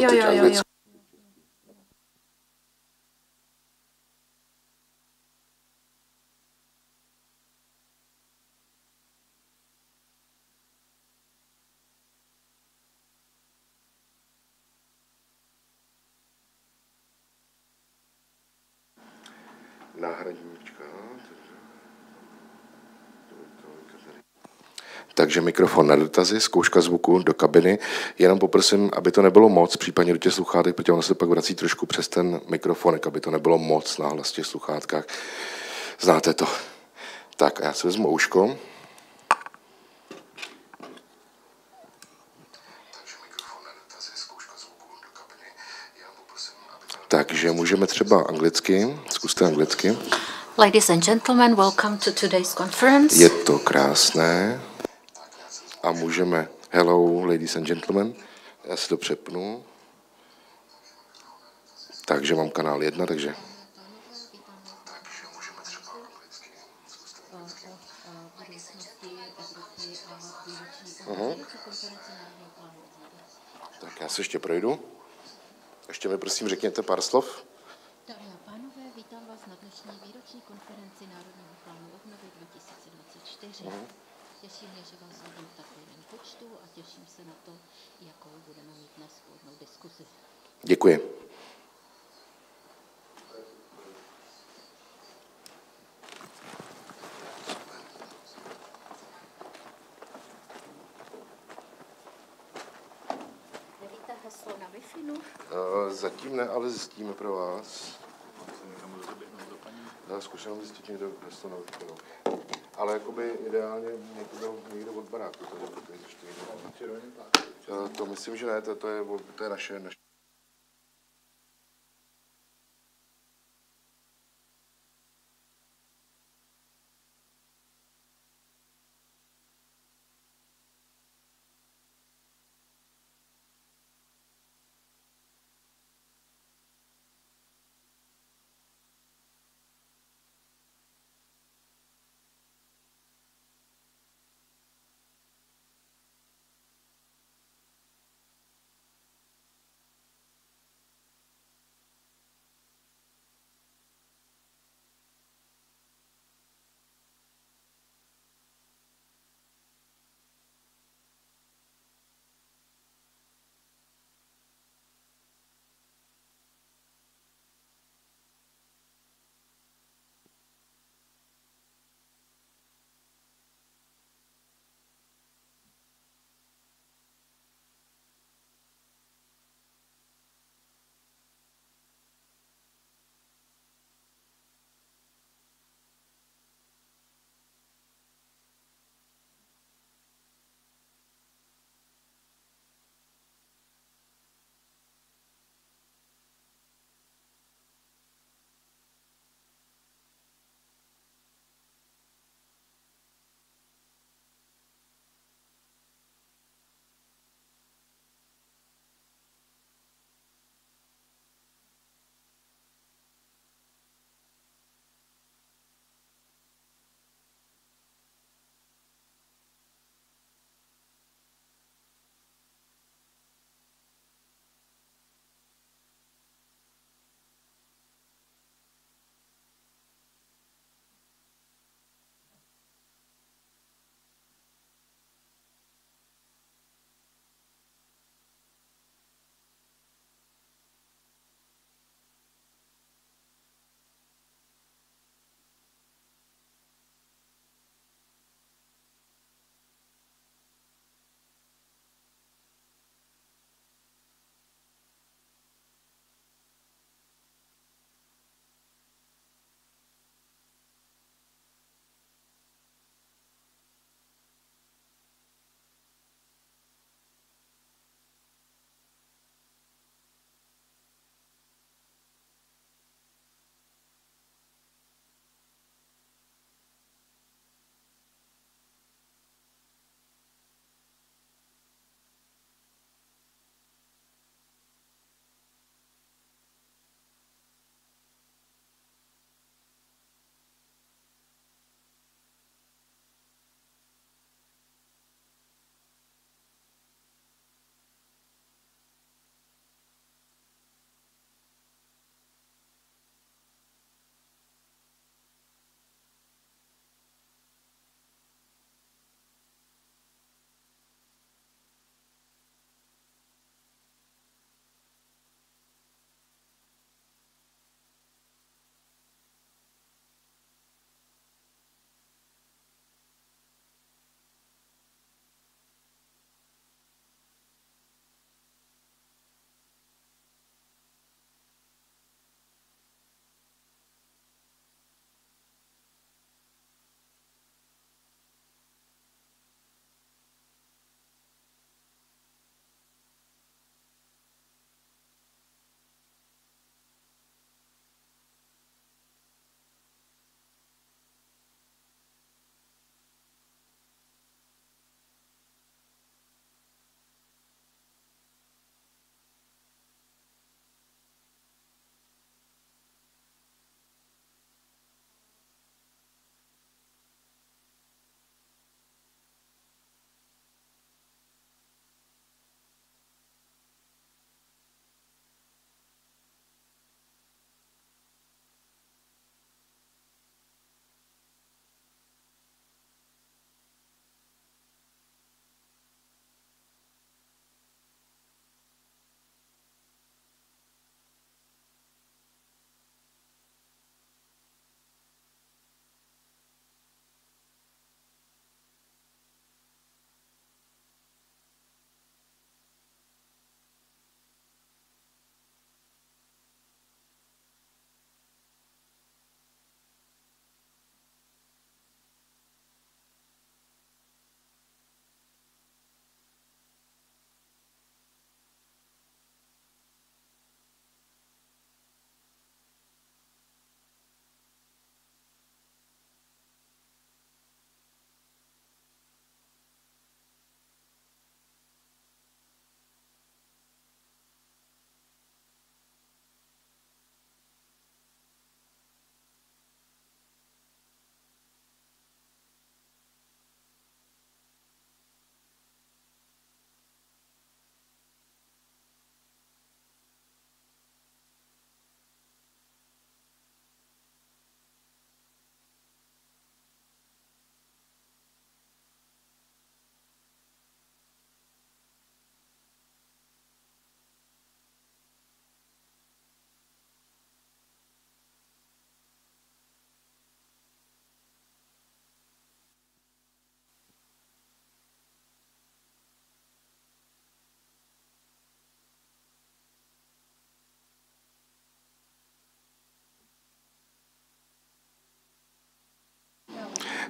teď anglicky. Náhradníčka. Takže mikrofon na dotazy, zkouška zvuku do kabiny. Jenom poprosím, aby to nebylo moc, případně do těch sluchátek, protože ono se pak vrací trošku přes ten mikrofonek, aby to nebylo moc nahlas v těch sluchátkách. Znáte to. Tak a já si vezmu ouško. Takže můžeme třeba anglicky, zkuste anglicky. Ladies and gentlemen, welcome to today's conference. Je to krásné. A můžeme, hello, ladies and gentlemen, já si to přepnu. Takže mám kanál 1, takže. Tak já se ještě projdu. Ještě mi prosím řekněte pár slov. Dámy a pánové, vítám vás na dnešní výroční konferenci Národního plánu obnovy 2024. Těší mě, že vás vidím v takovém počtu a těším se na to, jakou budeme mít dnes plodnou diskusi. Děkuji. Nevíte heslo na Wi-Fi? Zatím ne, ale zjistíme pro vás. Zkusím zjistit heslo na Wi-Fi. Ale jakoby ideálně někdo od baráku. To myslím, že ne, to je naše.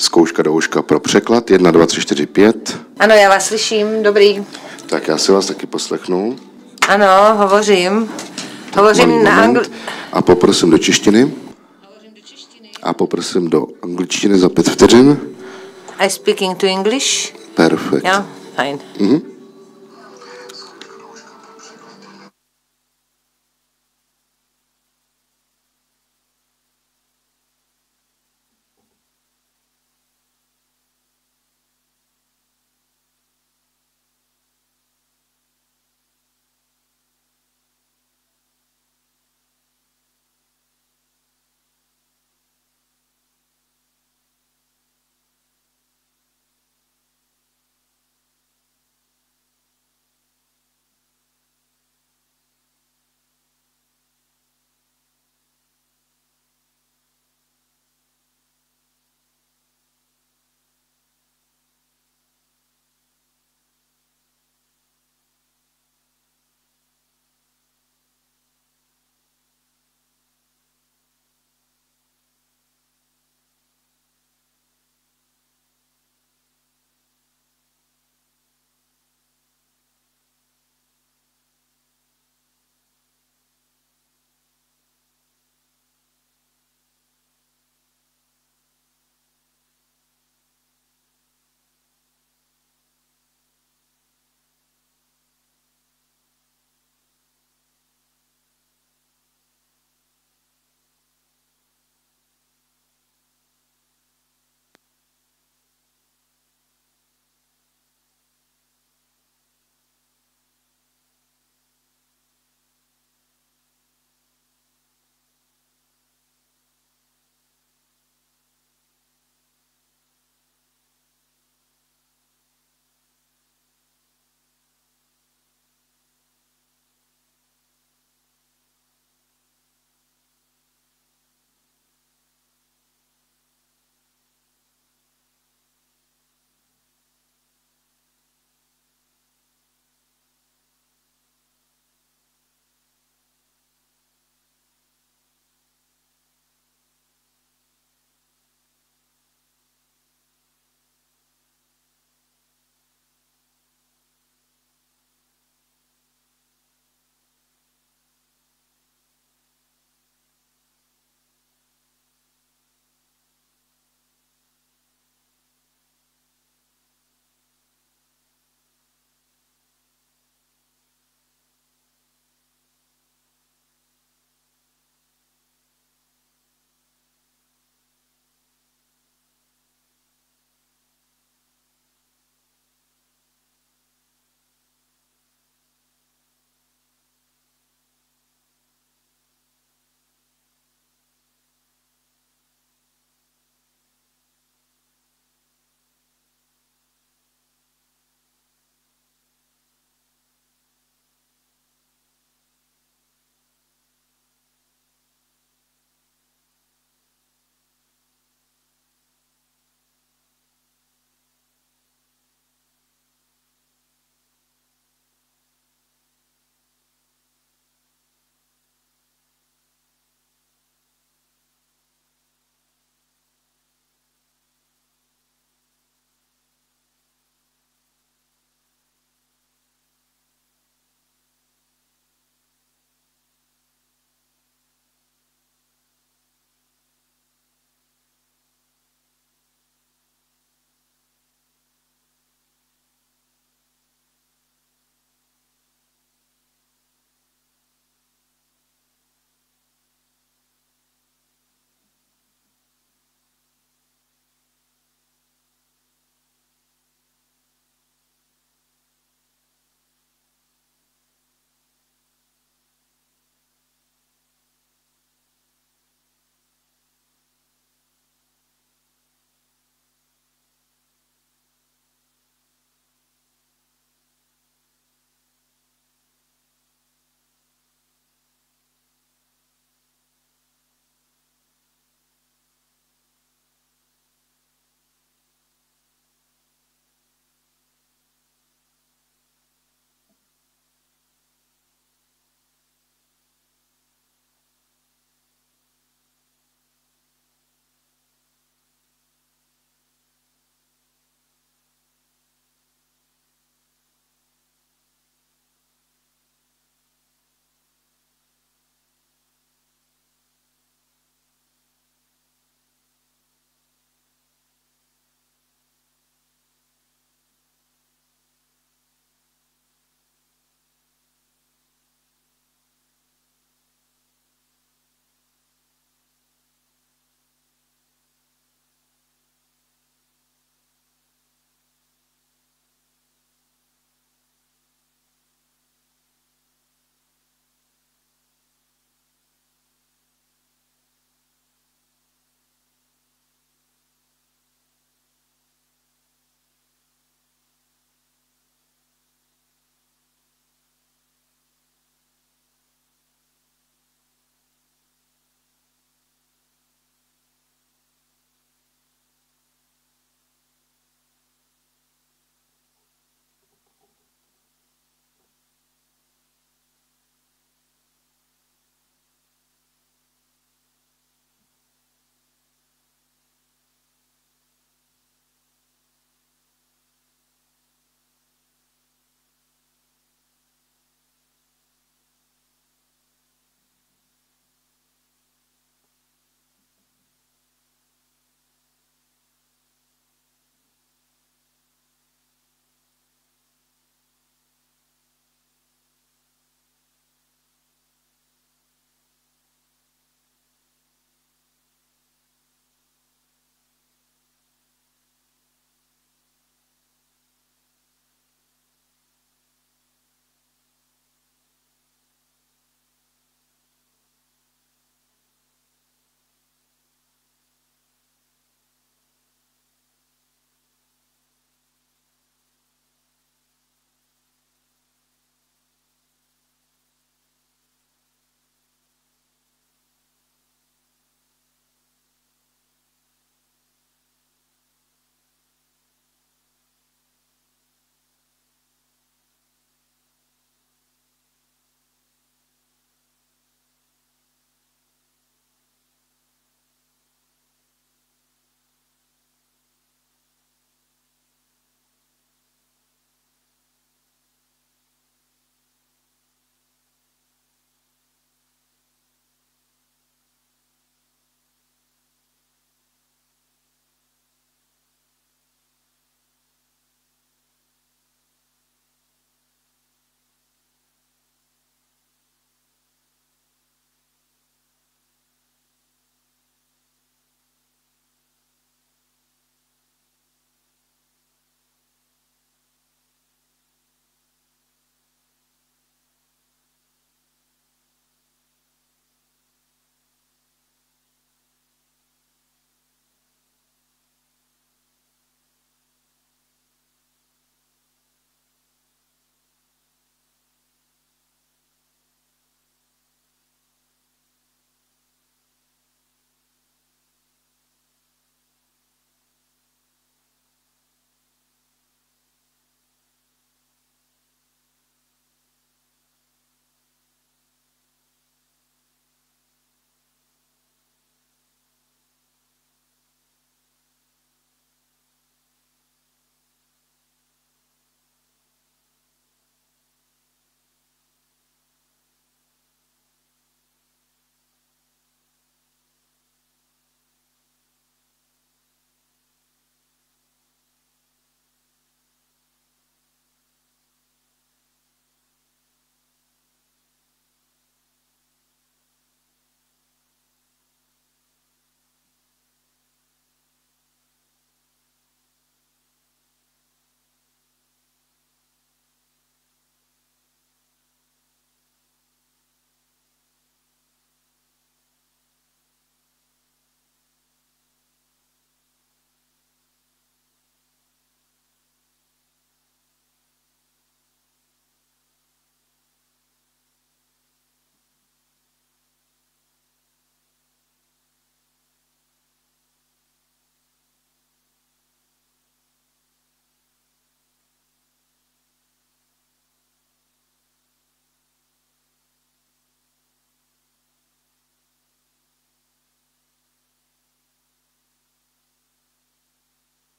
Zkouška do uška pro překlad. 1, 2, 3, 4, 5. Ano, já vás slyším, dobrý. Tak já si vás taky poslechnu. Ano, hovořím. Hovořím na angličtině. A poprosím do češtiny. A poprosím do angličtiny za 5 vteřin. I speaking to English. Perfect. Yeah, fine. Mhm.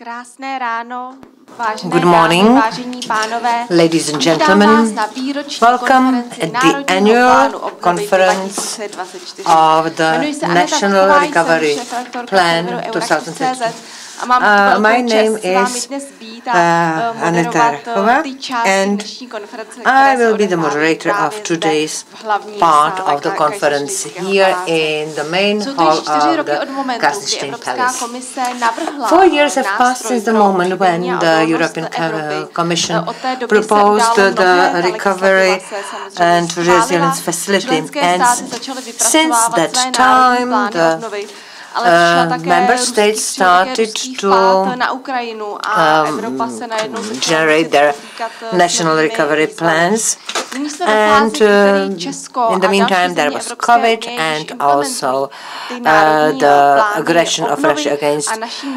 Krásné ráno, vážené Good dámy, morning, vážení pánové. ladies and Vítám gentlemen. vás na výroční Welcome konferenci at the Národního annual plánu obnovy conference 2024. of the Jmenuji se Aneta National Vlková, Recovery jsem šéfredaktorka Plan serveru 2020. a mám My velkou name čest s vámi is dnes být a moderovat ty části and dnešní konference, I will be the moderator of today's part of the conference here in the main hall of the Kaiserstein Palace. 4 years have passed since the moment when the European Commission proposed the Recovery and Resilience Facility, and since that time the member states started to generate their national recovery plans, and in the meantime there was COVID and also the aggression of Russia against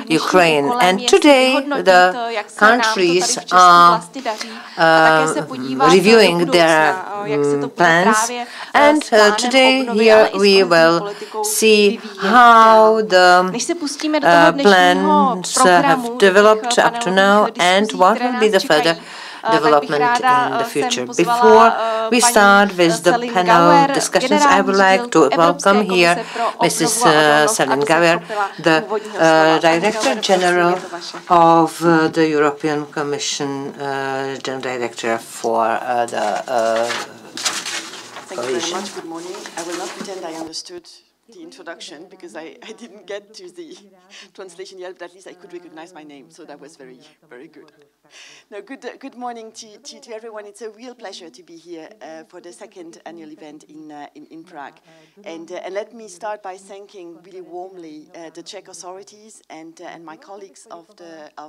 Ukraine. And today the countries are reviewing their plans, and today here we will see how the plans have developed up to now and what will be the further development in the future. Before we start with the panel discussions, I would like to welcome here Mrs. Selin Gauer, the Director General of the European Commission, General Director for the Thank you very much. Good morning. I will not pretend I understood the introduction because I didn't get to the translation yet, but at least I could recognize my name, so that was very, very good. No, good morning to everyone. It's a real pleasure to be here for the second annual event in Prague. And let me start by thanking really warmly the Czech authorities and my colleagues of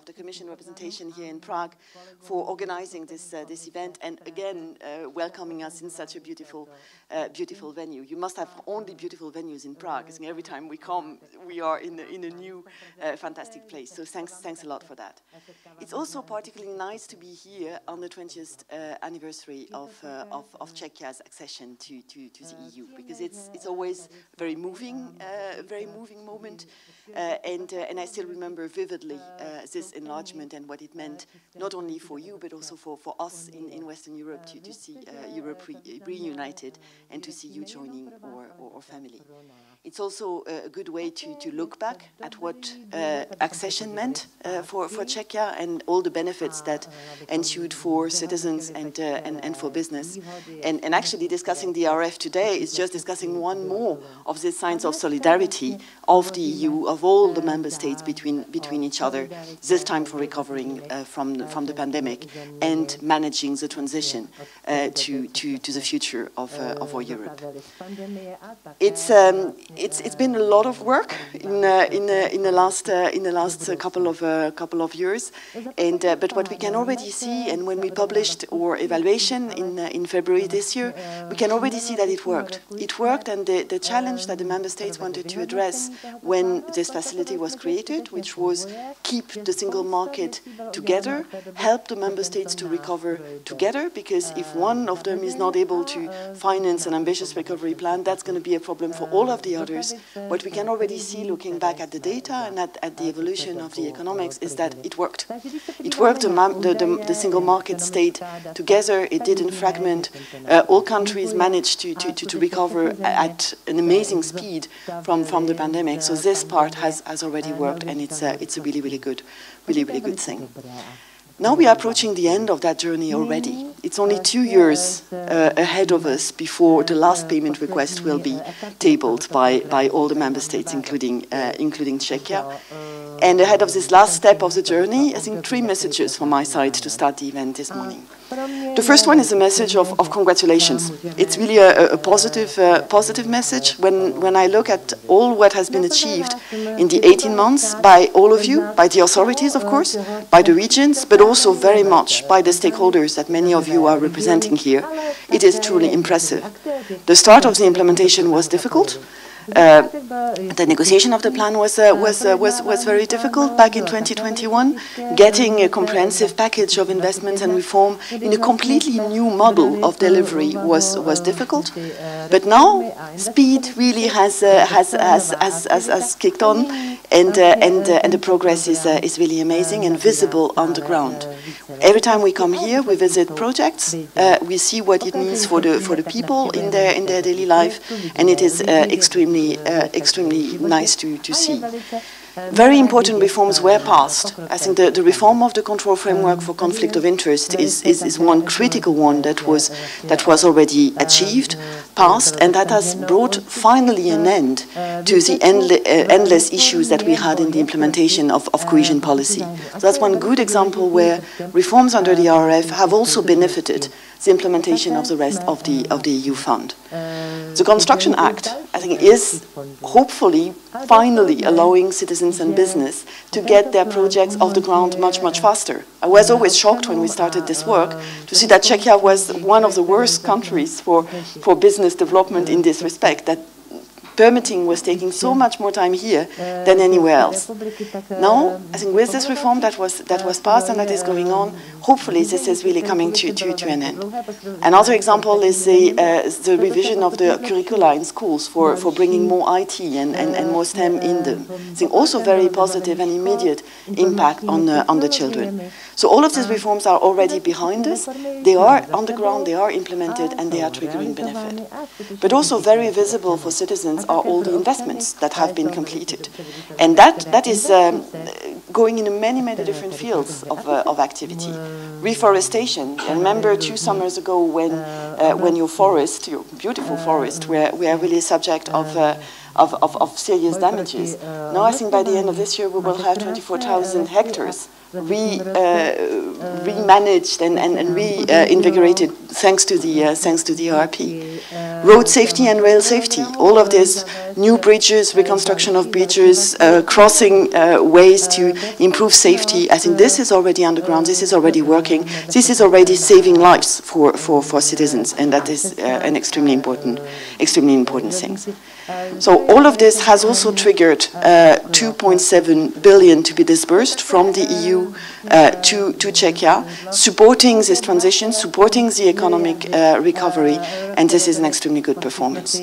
the Commission representation here in Prague for organizing this event, and again welcoming us in such a beautiful venue. You must have only beautiful venues in Prague. Every time we come, we are in a new fantastic place. So thanks a lot for that. It's also particularly nice to be here on the 20th anniversary of Czechia's accession to the EU, because it's always a very moving moment, and I still remember vividly this enlargement and what it meant not only for you but also for us in Western Europe to see Europe reunited and to see you joining our family. It's also a good way to look back at what accession meant for Czechia and all the benefits that ensued for citizens and for business. And actually discussing the RF today is just discussing one more of the signs of solidarity of the EU, of all the member states between each other, this time for recovering from the pandemic and managing the transition to the future of our Europe. It's been a lot of work in the last couple of years, and but what we can already see, and when we published our evaluation in February this year, we can already see that it worked. It worked, and the challenge that the member states wanted to address when this facility was created, which was keep the single market together, help the member states to recover together, because if one of them is not able to finance an ambitious recovery plan, that's going to be a problem for all of the others. What we can already see, looking back at the data and at the evolution of the economics, is that it worked. It worked. The single market stayed together. It didn't fragment. All countries managed to recover at an amazing speed from the pandemic. So this part has already worked, and it's a really good thing. Now we are approaching the end of that journey already. It's only 2 years ahead of us before the last payment request will be tabled by all the member states, including Czechia. And ahead of this last step of the journey, I think 3 messages from my side to start the event this morning. The first one is a message of congratulations. It's really a positive message when I look at all what has been achieved in the 18 months by all of you, by the authorities, of course, by the regions, but also very much by the stakeholders that many of you are representing here. It is truly impressive. The start of the implementation was difficult. The negotiation of the plan was very difficult back in 2021. Getting a comprehensive package of investments and reform in a completely new model of delivery was difficult. But now speed really has kicked on, and the progress is really amazing and visible on the ground. Every time we come here, we visit projects, we see what it means for the people in their daily life, and it is extremely nice to see. Very important reforms were passed. I think the reform of the control framework for conflict of interest is one critical one that was already achieved, passed, and that has brought finally an end to the endless issues that we had in the implementation of cohesion policy. So that's one good example where reforms under the RRF have also benefited the implementation of the rest of the EU fund. The Construction Act, I think, is hopefully finally allowing citizens and business to get their projects off the ground much, much faster. I was always shocked when we started this work to see that Czechia was one of the worst countries for business development in this respect, that permitting was taking so much more time here than anywhere else. Now, I think with this reform that was passed and that is going on, hopefully this is really coming to an end. Another example is the revision of the curricula in schools for bringing more IT and more STEM in them. I think also very positive and immediate impact on the children. So all of these reforms are already behind us. They are on the ground, they are implemented, and they are triggering benefit. But also very visible for citizens are all the investments that have been completed. And that is going in many, many different fields of activity. Reforestation. I remember 2 summers ago when your forest, your beautiful forest, were really subject of serious damages. Now I think by the end of this year we will have 24,000 hectares re-managed and reinvigorated thanks to the RRP. Road safety and rail safety, all of this, new bridges, reconstruction of bridges, crossing ways to improve safety. I think this is already on the ground, this is already working, this is already saving lives for citizens, and that is an extremely important thing. So all of this has also triggered 2.7 billion to be disbursed from the EU to Czechia, supporting this transition, supporting the economic recovery, and this is an extremely good performance.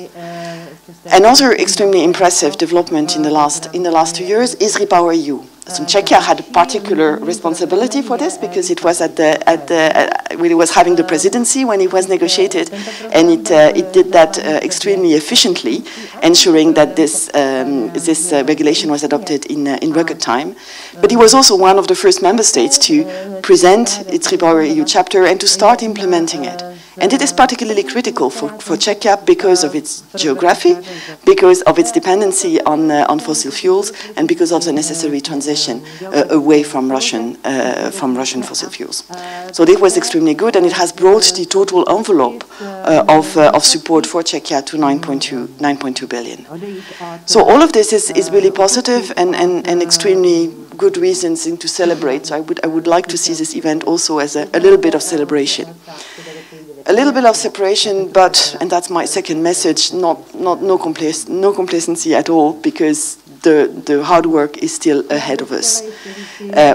Another extremely impressive development in the last 2 years is Repower EU. So Czechia had a particular responsibility for this because it was it was having the presidency when it was negotiated, and it did that extremely efficiently, ensuring that this regulation was adopted in record time. But it was also one of the first member states to present its Repower EU chapter and to start implementing it. And it is particularly critical for Czechia because of its geography, because of its dependency on fossil fuels, and because of the necessary transition away from Russian fossil fuels. So it was extremely good, and it has brought the total envelope of support for Czechia to 9.2 billion. So all of this is really positive and extremely good reasons to celebrate. So I would like to see this event also as a little bit of celebration. A little bit of separation, but, and that's my second message, no complacency at all, because the hard work is still ahead of us.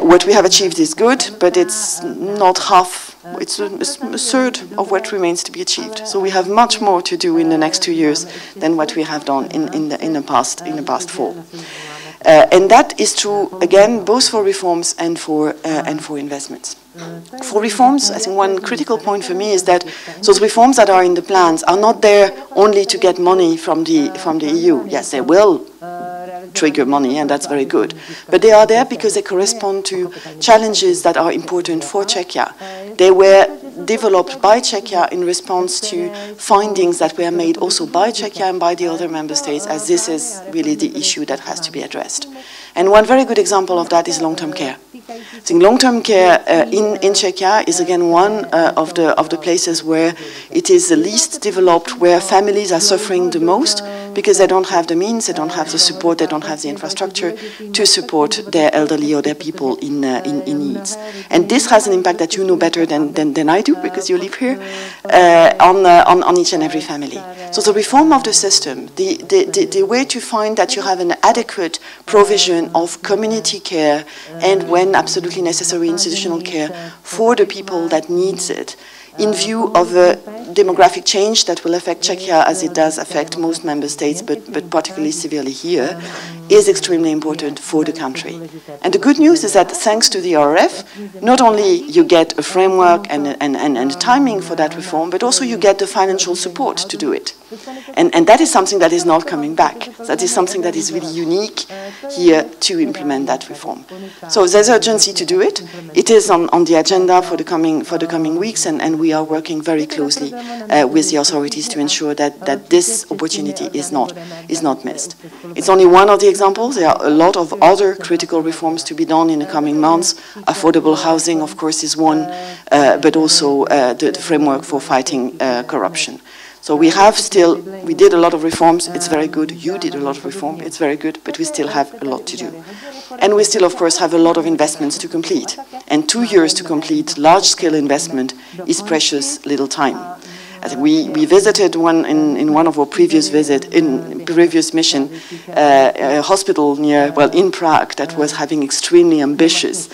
What we have achieved is good, but it's not half, it's a third of what remains to be achieved. So we have much more to do in the next 2 years than what we have done in the past 4. And that is true, again, both for reforms and for investments. For reforms, I think one critical point for me is that those reforms that are in the plans are not there only to get money from the EU. Yes, they will trigger money, and that's very good. But they are there because they correspond to challenges that are important for Czechia. They were developed by Czechia in response to findings that were made also by Czechia and by the other member states, as this is really the issue that has to be addressed. And one very good example of that is long-term care. I think long-term care in Czechia is again one of the places where it is the least developed, where families are suffering the most because they don't have the means, they don't have the support, they don't have the infrastructure to support their elderly or their people in needs. And this has an impact that you know better than I do, because you live here, on each and every family. So the reform of the system, the way to find that you have an adequate provision of community care and, when absolutely necessary, institutional care for the people that needs it, in view of a demographic change that will affect Czechia as it does affect most member states, but particularly severely here, is extremely important for the country. And the good news is that thanks to the RRF, not only you get a framework and timing for that reform, but also you get the financial support to do it. And that is something that is not coming back. That is something that is really unique here to implement that reform. So there's urgency to do it. It is on the agenda for the coming weeks, and we are working very closely with the authorities to ensure that this opportunity is not missed. It's only one of the examples. There are a lot of other critical reforms to be done in the coming months. Affordable housing, of course, is one, but also the framework for fighting corruption. So we did a lot of reforms, it's very good. You did a lot of reform, it's very good, but we still have a lot to do. And we still, of course, have a lot of investments to complete. And 2 years to complete large-scale investment is precious little time. We visited in one of our previous mission, a hospital in Prague that was having extremely ambitious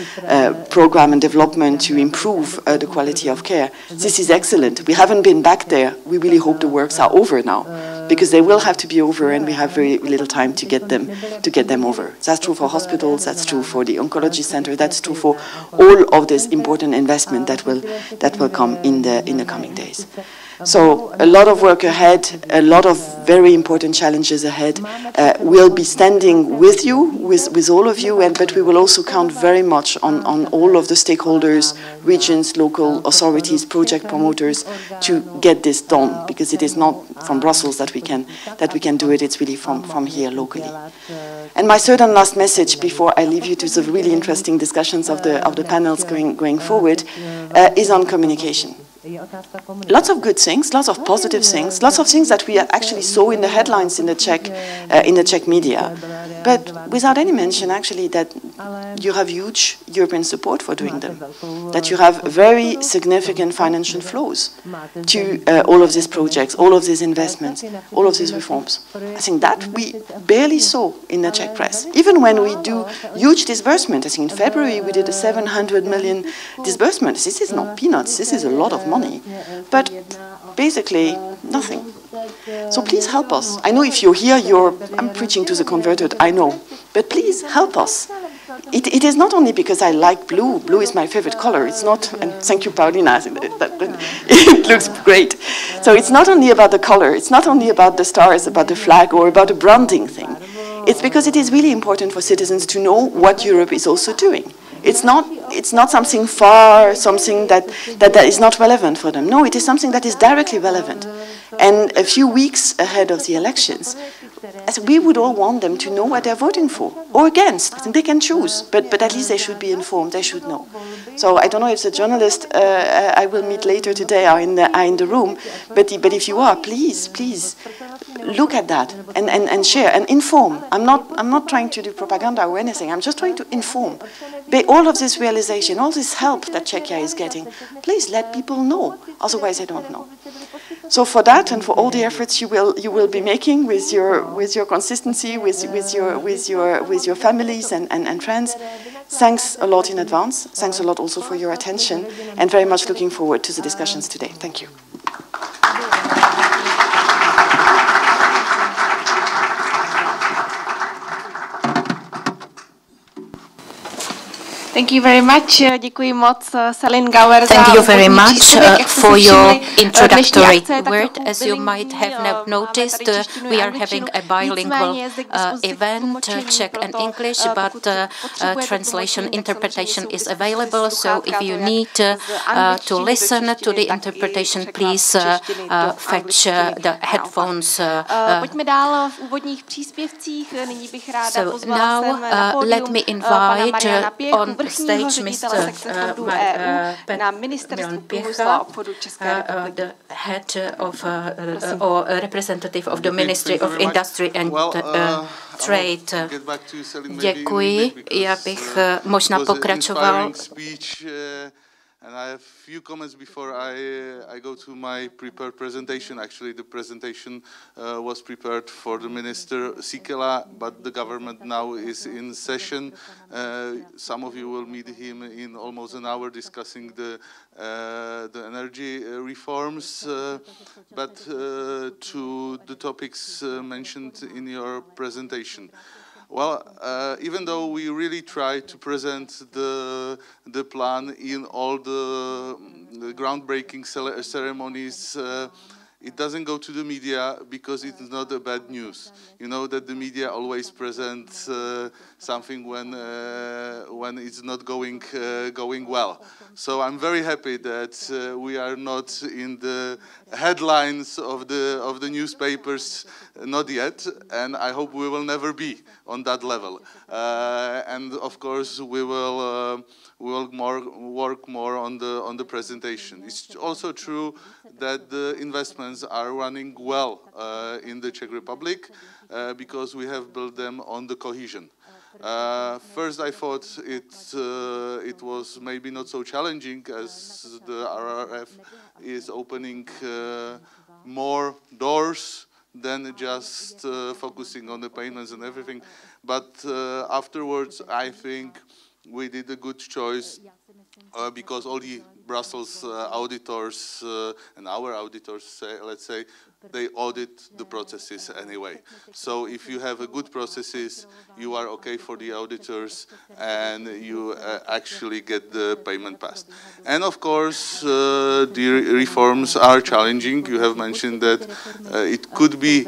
program and development to improve the quality of care. This is excellent. We haven't been back there. We really hope the works are over now, because they will have to be over, and we have very little time to get them over. That's true for hospitals. That's true for the oncology center. That's true for all of this important investment that will come in the coming days. So a lot of work ahead, a lot of very important challenges ahead. We'll be standing with you, with all of you, but we will also count very much on all of the stakeholders, regions, local authorities, project promoters, to get this done, because it is not from Brussels that we can do it. It's really from here locally. And my third and last message before I leave you to the really interesting discussions of the panels going forward is on communication. Lots of good things, lots of positive things, lots of things that we actually saw in the headlines in the Czech media, but without any mention actually that you have huge European support for doing them, that you have very significant financial flows to all of these projects, all of these investments, all of these reforms. I think that we barely saw in the Czech press. Even when we do huge disbursement, I think in February we did a 700 million disbursement. This is not peanuts, this is a lot of money, but basically nothing. So please help us. I know if you're here, I'm preaching to the converted, I know, but please help us. It is not only because I like blue. Blue is my favorite color. It's not, and thank you, Paulina, it looks great. So it's not only about the color, it's not only about the stars, about the flag, or about the branding thing. It's because it is really important for citizens to know what Europe is also doing. It's not something far, something that is not relevant for them. No, it is something that is directly relevant. And a few weeks ahead of the elections, we would all want them to know what they're voting for or against. I think they can choose, but at least they should be informed. They should know. So I don't know if the journalists I will meet later today are in the room, but if you are, please look at that and share and inform. I'm not trying to do propaganda or anything. I'm just trying to inform. All of this realization, all this help that Czechia is getting, please let people know. Otherwise, they don't know. So for that and for all the efforts you will be making with your consistency, with your families and friends, thanks a lot in advance. Thanks a lot also for your attention, and very much looking forward to the discussions today. Thank you. Thank you very much. Děkuji moc, Celine Gauer. Thank you very much for your introductory word. As you might have noticed, we are having a bilingual event, Czech and English, but translation interpretation is available. So if you need to listen to the interpretation, please fetch the headphones. So now let me invite on stage Mr. Milan Pěcha, the head of or representative of the Ministry of Industry and Trade. Děkuji. Já bych možná pokračoval And I have a few comments before I go to my prepared presentation. Actually, the presentation was prepared for the Minister Sikela, but the government now is in session. Some of you will meet him in almost an hour discussing the energy reforms. But to the topics mentioned in your presentation. Well, even though we really try to present the plan in all the groundbreaking ceremonies, it doesn't go to the media because it's not a bad news. You know that the media always present something when it's not going well. So I'm very happy that we are not in the headlines of the newspapers, not yet, and I hope we will never be on that level. And of course, we will work more on the presentation. It's also true that the investments are running well in the Czech Republic because we have built them on the cohesion. First, I thought it was maybe not so challenging as the RRF is opening more doors than just focusing on the payments and everything. But afterwards, I think we did a good choice because all the Brussels auditors and our auditors, let's say, they audit the processes anyway. So if you have a good processes, you are okay for the auditors and you actually get the payment passed. And of course, the reforms are challenging. You have mentioned that it could be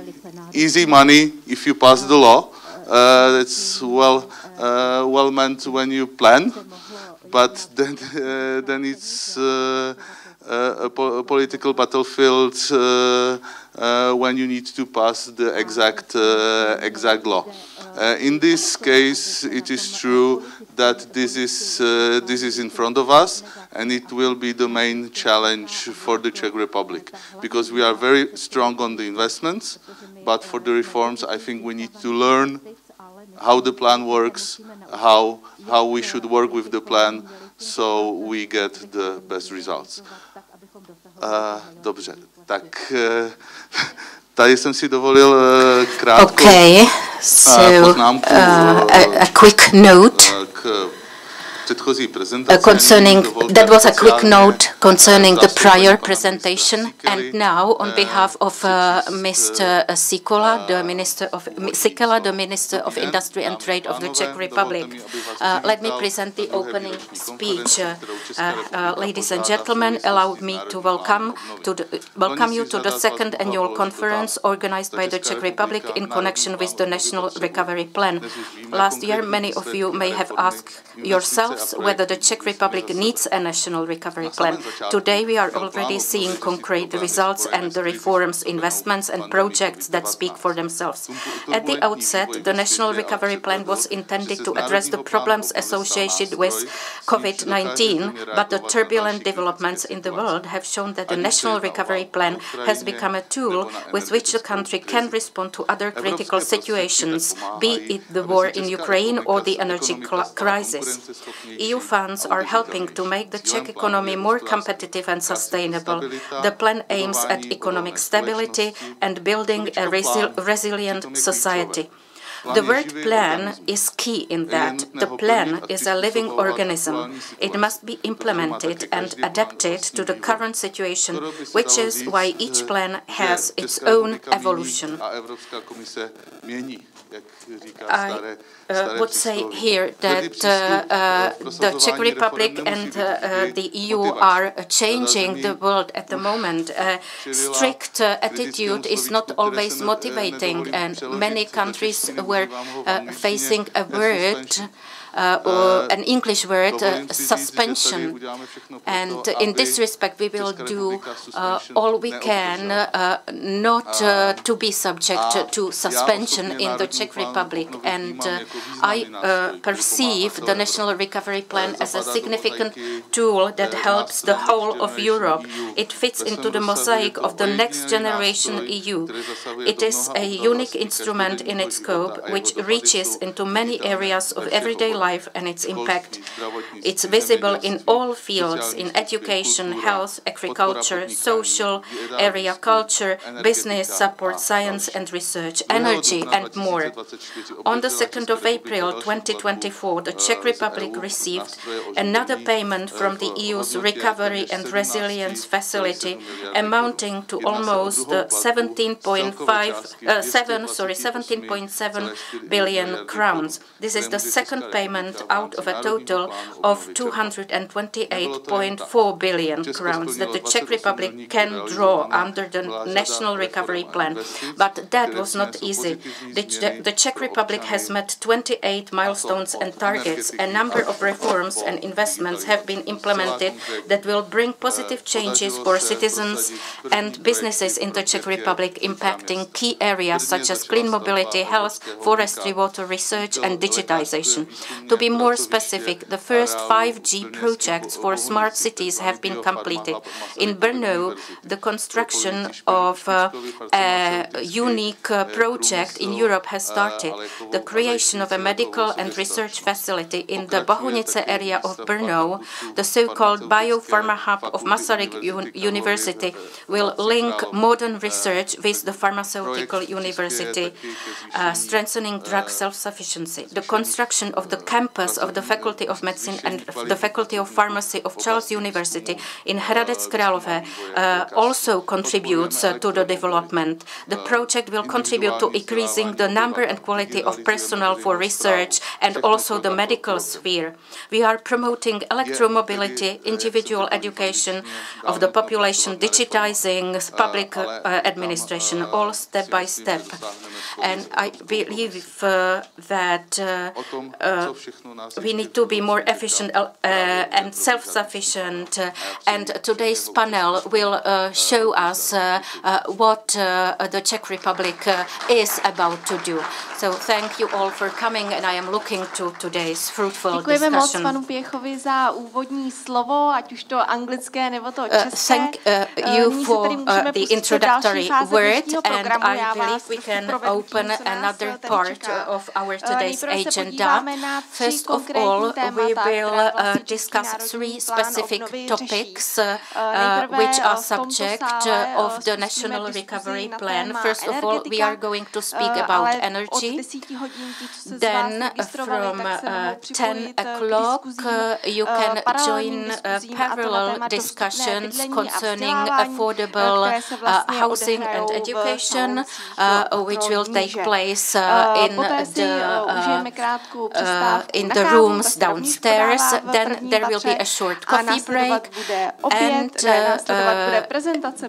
easy money if you pass the law. That's well meant when you plan, but then it's a political battlefield when you need to pass the exact law. In this case, it is true that this is in front of us, and it will be the main challenge for the Czech Republic, because we are very strong on the investments, but for the reforms, I think we need to learn how the plan works, how we should work with the plan, so we get the best results. Dobře, tak tady jsem si dovolil krátkou poznámku. A quick note. That was a quick note concerning the prior presentation, and now on behalf of Mr. Sikela, the Minister of Industry and Trade of the Czech Republic, let me present the opening speech. Ladies and gentlemen, allow me to welcome you to the second annual conference organized by the Czech Republic in connection with the National Recovery Plan. Last year, many of you may have asked yourselves whether the Czech Republic needs a national recovery plan. Today we are already seeing concrete results and the reforms, investments and projects that speak for themselves. At the outset, the national recovery plan was intended to address the problems associated with COVID-19, but the turbulent developments in the world have shown that the national recovery plan has become a tool with which the country can respond to other critical situations, be it the war in Ukraine or the energy crisis. EU funds are helping to make the Czech economy more competitive and sustainable. The plan aims at economic stability and building a resilient society. The word plan is key in that. The plan is a living organism. It must be implemented and adapted to the current situation, which is why each plan has its own evolution. I would say here that the Czech Republic and the EU are changing the world at the moment. Strict attitude is not always motivating, and many countries were facing a word, an English word, suspension. And in this respect, we will do all we can not to be subject to suspension in the Czech Republic. And I perceive the National Recovery Plan as a significant tool that helps the whole of Europe. It fits into the mosaic of the next generation EU. It is a unique instrument in its scope which reaches into many areas of everyday life, and its impact. It's visible in all fields, in education, health, agriculture, social area, culture, business, support, science and research, energy and more. On the 2nd of April 2024, the Czech Republic received another payment from the EU's Recovery and Resilience Facility amounting to almost 17.7 billion crowns. This is the second payment out of a total of 228.4 billion crowns that the Czech Republic can draw under the National Recovery Plan. But that was not easy. The Czech Republic has met 28 milestones and targets. A number of reforms and investments have been implemented that will bring positive changes for citizens and businesses in the Czech Republic, impacting key areas such as clean mobility, health, forestry, water, research and digitization. To be more specific, the first 5G projects for smart cities have been completed. In Brno, the construction of a unique project in Europe has started. The creation of a medical and research facility in the Bohunice area of Brno, the so-called biopharma hub of Masaryk University, will link modern research with the pharmaceutical university, strengthening drug self-sufficiency. The construction of the campus of the Faculty of Medicine and the Faculty of Pharmacy of Charles University in Hradec Králové also contributes to the development. The project will contribute to increasing the number and quality of personnel for research and also the medical sphere. We are promoting electromobility, individual education of the population, digitizing public administration, all step by step. And I believe that we need to be more efficient and self-sufficient. And today's panel will show us what the Czech Republic is about to do. So thank you all for coming, and I am looking to today's fruitful Děkujeme discussion. moc panu Pěchovi za úvodní slovo, ať už to anglické nebo to české. Thank you for the introductory word, and I believe we can open another part of our today's agenda. First of all, we will discuss three specific topics which are subject of the National Recovery Plan. First of all, we are going to speak about energy. Then from 10 o'clock you can join parallel discussions concerning affordable housing and education, which will take place in the rooms downstairs. Then there will be a short coffee break, and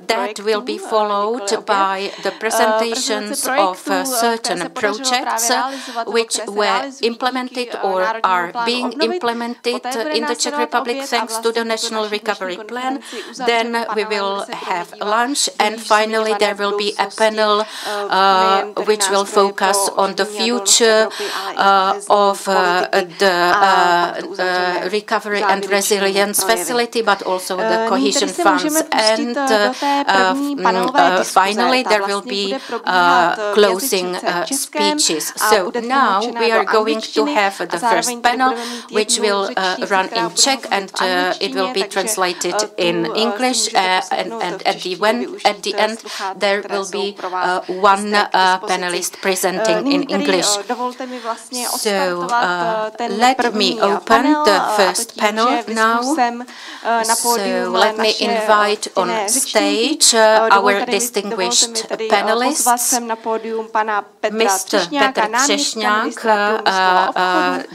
that will be followed by the presentations of certain projects which were implemented or are being implemented in the Czech Republic thanks to the National Recovery Plan. Then we will have lunch, and finally there will be a panel which will focus on the future of the Recovery and Resilience Facility, but also the cohesion funds. And finally there will be closing speeches. So now we are going to have the first panel, which will run in Czech, and it will be translated in English, and at the end there will be one panelist presenting in English. So let me open the first panel now. So let me invite on stage our distinguished panelists. Mr. Petr Třešňák,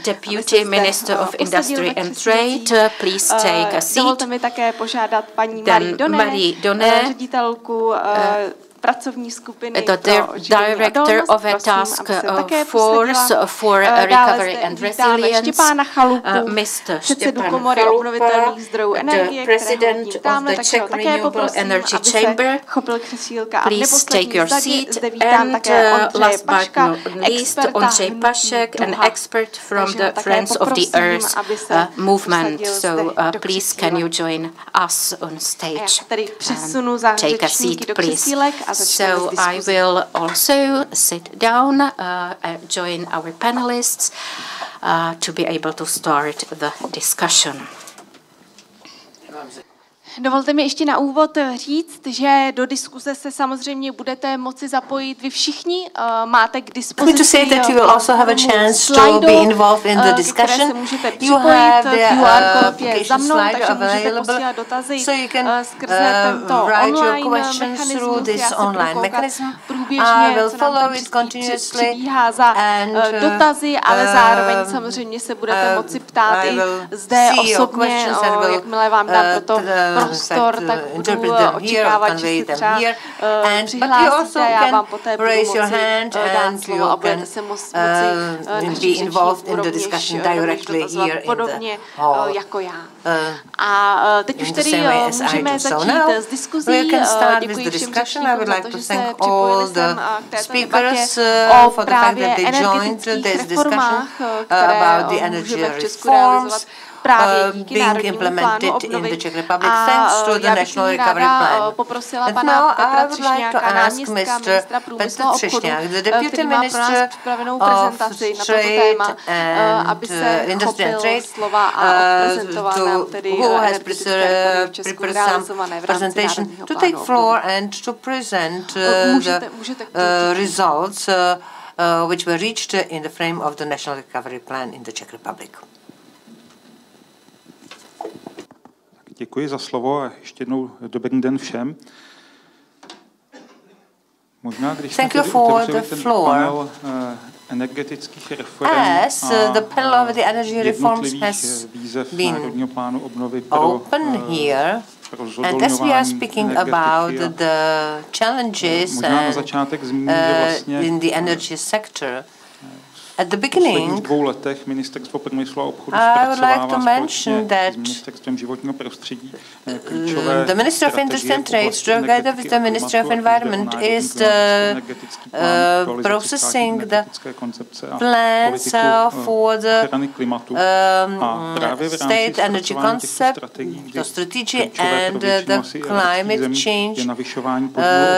Deputy Minister of Industry and Trade, please take a seat. Then Marie Donné, the Director of a Task Force for Recovery and Resilience, Mr. Štěpán Chalupa, the President of the Czech Renewable Energy Chamber, please take your seat. And last but not least, Ondřej Pašek, an expert from the Friends of the Earth movement. So please can you join us on stage and take a seat, please. So I will also sit down, join our panelists to be able to start the discussion. Dovolte mi ještě na úvod říct, že do diskuse se samozřejmě budete moci zapojit vy všichni. Máte k dispozici slajdo, ke které se můžete připojit. QR kód je za mnou, takže můžete posílat dotazy skrze tento online mechanismus. Já se budu koukat průběžně, co nám tam přibíhá za dotazy, ale zároveň samozřejmě se budete moci ptát i zde osobně, jakmile vám dám proto prostor, tak budu očekávat, že se třeba přihlásíte, já vám poté budu moci dát slovo a budete se moci naši řečníků rovněž dotazovat podobně jako já. A teď už tedy můžeme začít s diskuzí. Děkuji všem řečníkům za to, že se připojili sem k této debatě o právě energetických reformách, které můžeme v Česku realizovat právě díky Národnímu plánu obnovy. A já bych nyní ráda poprosila pana Petra Třešňáka, náměstka ministra průmyslu a obchodu, který má pro nás připravenou prezentaci na toto téma, aby se chopil slova a prezentoval nám tedy energetické reformy v Česku realizované v rámci Národního plánu obnovy. Můžete results which were reached in the frame of the National Recovery Plan in the Czech Republic. Děkuji za slovo a ještě jednou dobrý den všem. Možná, když jsme tedy otevřeli ten panel energetických reform a jednotlivých výzev Národního plánu obnovy pro and as we are speaking about the challenges in the energy sector, at the beginning, I would like to mention that the Minister of Industry and Trade, together with the Ministry of Environment, is processing the plans for the state energy concept, the strategy, and the climate change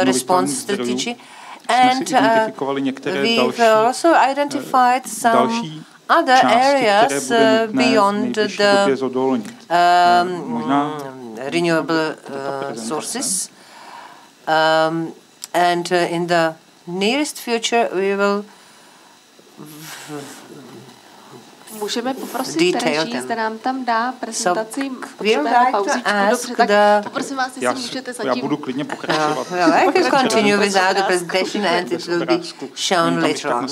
response strategy. And we've also identified some other areas beyond the renewable sources. And in the nearest future, we will můžeme poprosit režii, zda nám tam dá prezentaci, potřebujeme pauzičku, dobře, tak poprosím vás, jestli můžete zatím... Já budu klidně pokračovat. I can continue without the presentation and it will be shown later on.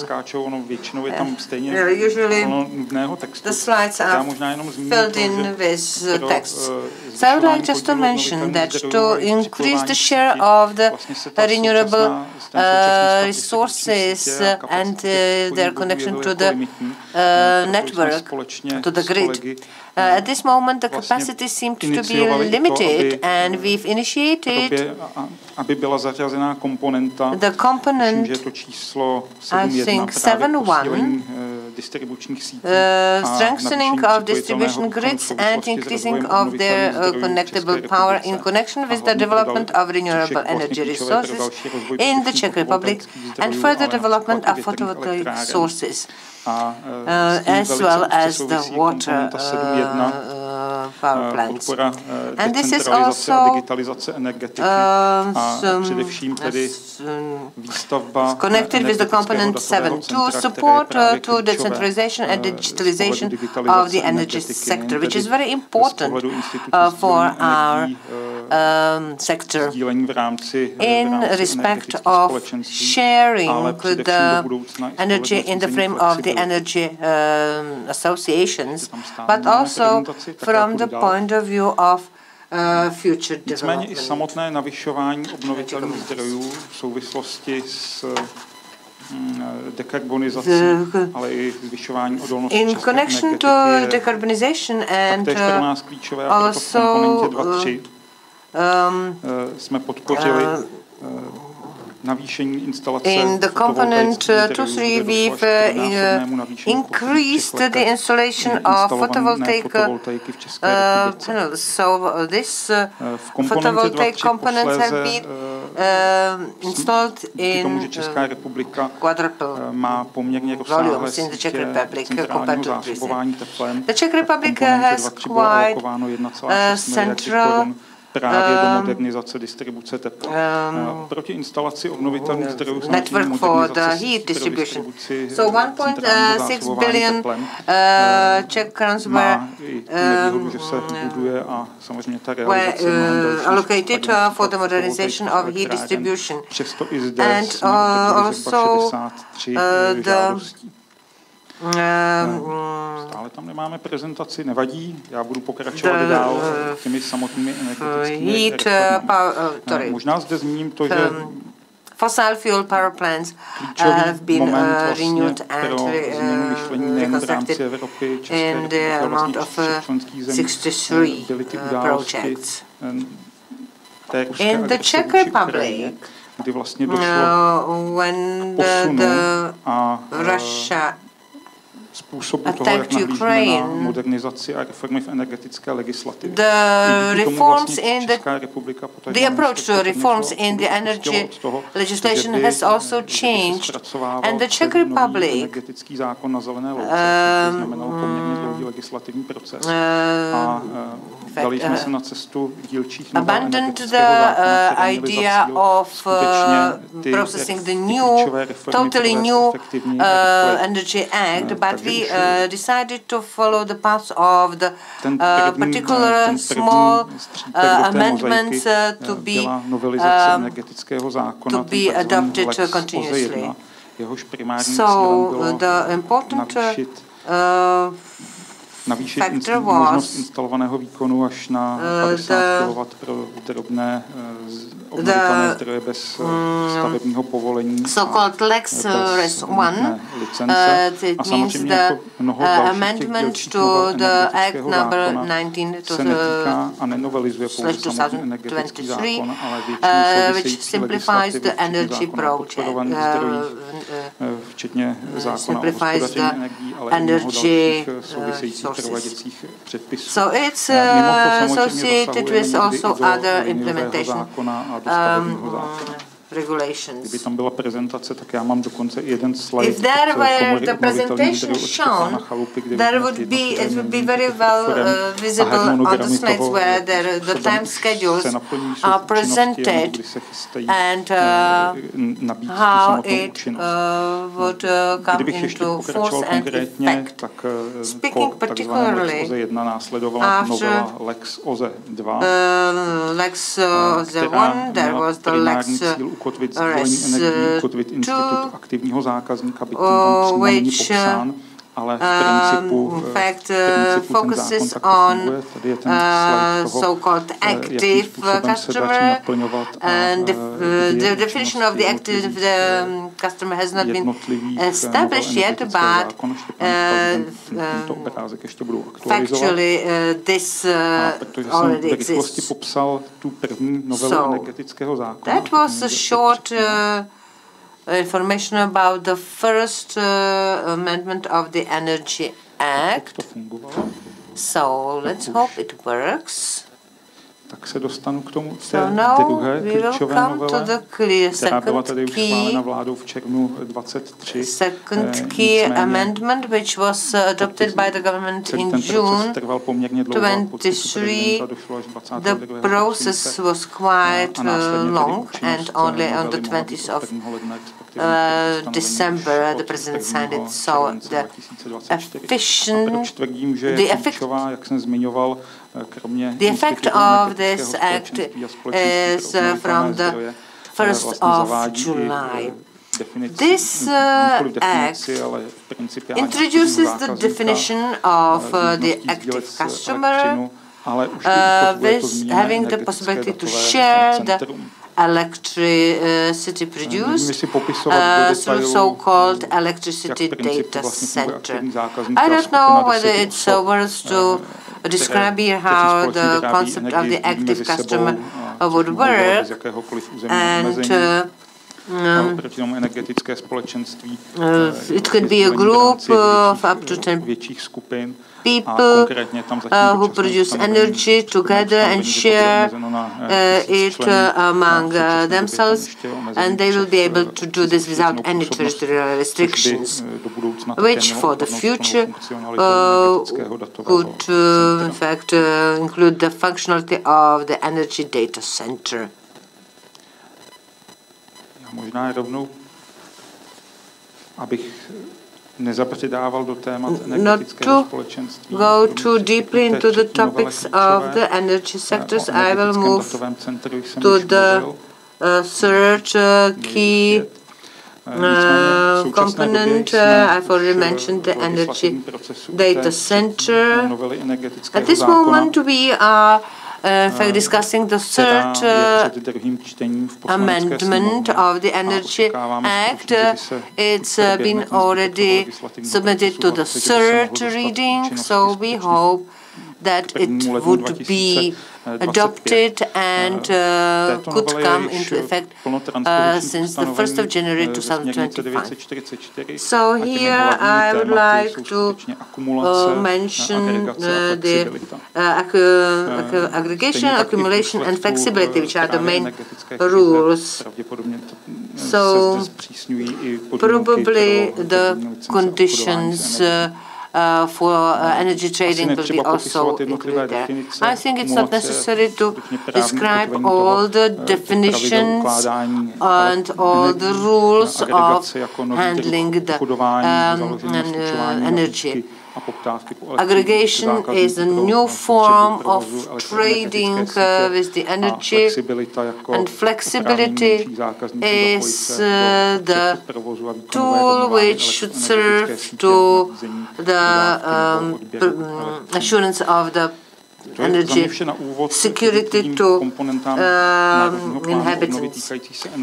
Většinou je tam stejně nudného textu. The slides are filled in with text. So I would like just to mention that to increase the share of the renewable resources and their connection to the network, to the grid. At this moment, the capacity seemed to be limited, and we've initiated the component, I think, 7.1, strengthening of distribution grids and increasing of their connectable power in connection with the development of renewable energy resources in the Czech Republic and further development of photovoltaic sources. As well as the water power plants. And this is also connected with the component 7 to support to decentralization and digitalization of the energy sector, which is very important for our sector in respect of sharing the energy in the frame of the energy associations, but also from the point of view of future development. Nicméně i samotné navyšování obnovitelných zdrojů v souvislosti s dekarbonizací, ale i zvyšování odolnosti in connection to decarbonization and also jsme podpořili In the component 2.3, we've increased the installation of photovoltaic panels. So this photovoltaic components have been installed in quadruple volumes in the Czech Republic compared to Greece. The Czech Republic has quite central network for the heat distribution. So 1.6 billion Czech crowns were allocated for the modernization of heat distribution. And also Stále tam nemáme prezentaci, nevadí, já budu pokračovat dál těmi samotnými energetickými reformami. Možná zde zmíním to, že fossil fuel power plants have been renewed and reconstructed in the amount of 63 projects. In the Czech Republic, kdy vlastně došlo when Russia způsobu toho, jak nahlížíme na modernizaci a reformy v energetické legislativě. The approach to reforms in the energy legislation has also changed, and the Czech Republic energetický zákon na zelené louce, což znamenalo poměrně dlouhý legislativní proces. A dali jsme se na cestu dílčích novel energetického zákona, které měly za cíl processing the totally new Energy Act, but we decided to follow the path of the particular small amendments to be adopted continuously. So the important navýšit možnost instalovaného výkonu až na 50 kW pro drobné obnovitelné zdroje bez stavebního povolení. So-called Lex RES 1, it means the amendment to the Act number 19/2023, which simplifies the energy project, včetně zákona o hospodaření energií, ale i dalších souvisejících prováděcích předpisů. So it's associated with also other implementation regulations. Kdyby tam byla prezentace, tak já mám dokonce jeden slide. If there were the presentation shown, it would be very well visible on the slides where the time schedules are presented and how it would come into force and effect. Speaking particularly after Lex OZE 1, there was the Lex ukotvit sdílení energií, ukotvit institut aktivního zákazníka, byť tam přímo není popsán, ale v principu focuses on so-called active customer, and the definition of the active customer has not been established yet, but factually this already exists. So that was a short information about the first amendment of the Energy Act. So let's hope it works. Tak se dostanu k tomu druhé klíčové novele, která byla tedy už schválena vládou v červnu 23. Second key amendment, which was adopted by the government in June 23. The process was quite long, and only on the 20th of December the president signed it. So the effect of this act is from the 1st of July. This act introduces the definition of the active customer with having the possibility to share the electricity produced through so-called electricity data center. I don't know whether it's worth to describe here how the concept of the active customer would work, and proti tomu energetické společenství. It could be a group of up to 10 větších skupin. people who produce energy together and share it among themselves, and they will be able to do this without any territorial restrictions, which for the future could in fact include the functionality of the energy data center. Možná rovnou, abych nezapředával do témat energetického společenství. Go too deeply into the topics of the energy sectors. I will move to the third key component. I've already mentioned the energy data center. At this moment, we are in fact discussing the third amendment of the Energy Act. It's been already submitted to the third reading, so we hope that it would be adopted and could come into effect since the 1st of January 2025. So here I would like to mention the aggregation, accumulation and flexibility, which are the main rules. So probably the conditions for energy trading will be also included there. I think it's not necessary to describe all the definitions and all the rules of handling the energy. Aggregation is a new form of trading with the energy, and flexibility is the tool which should serve to the assurance of the energy security to inhabitants.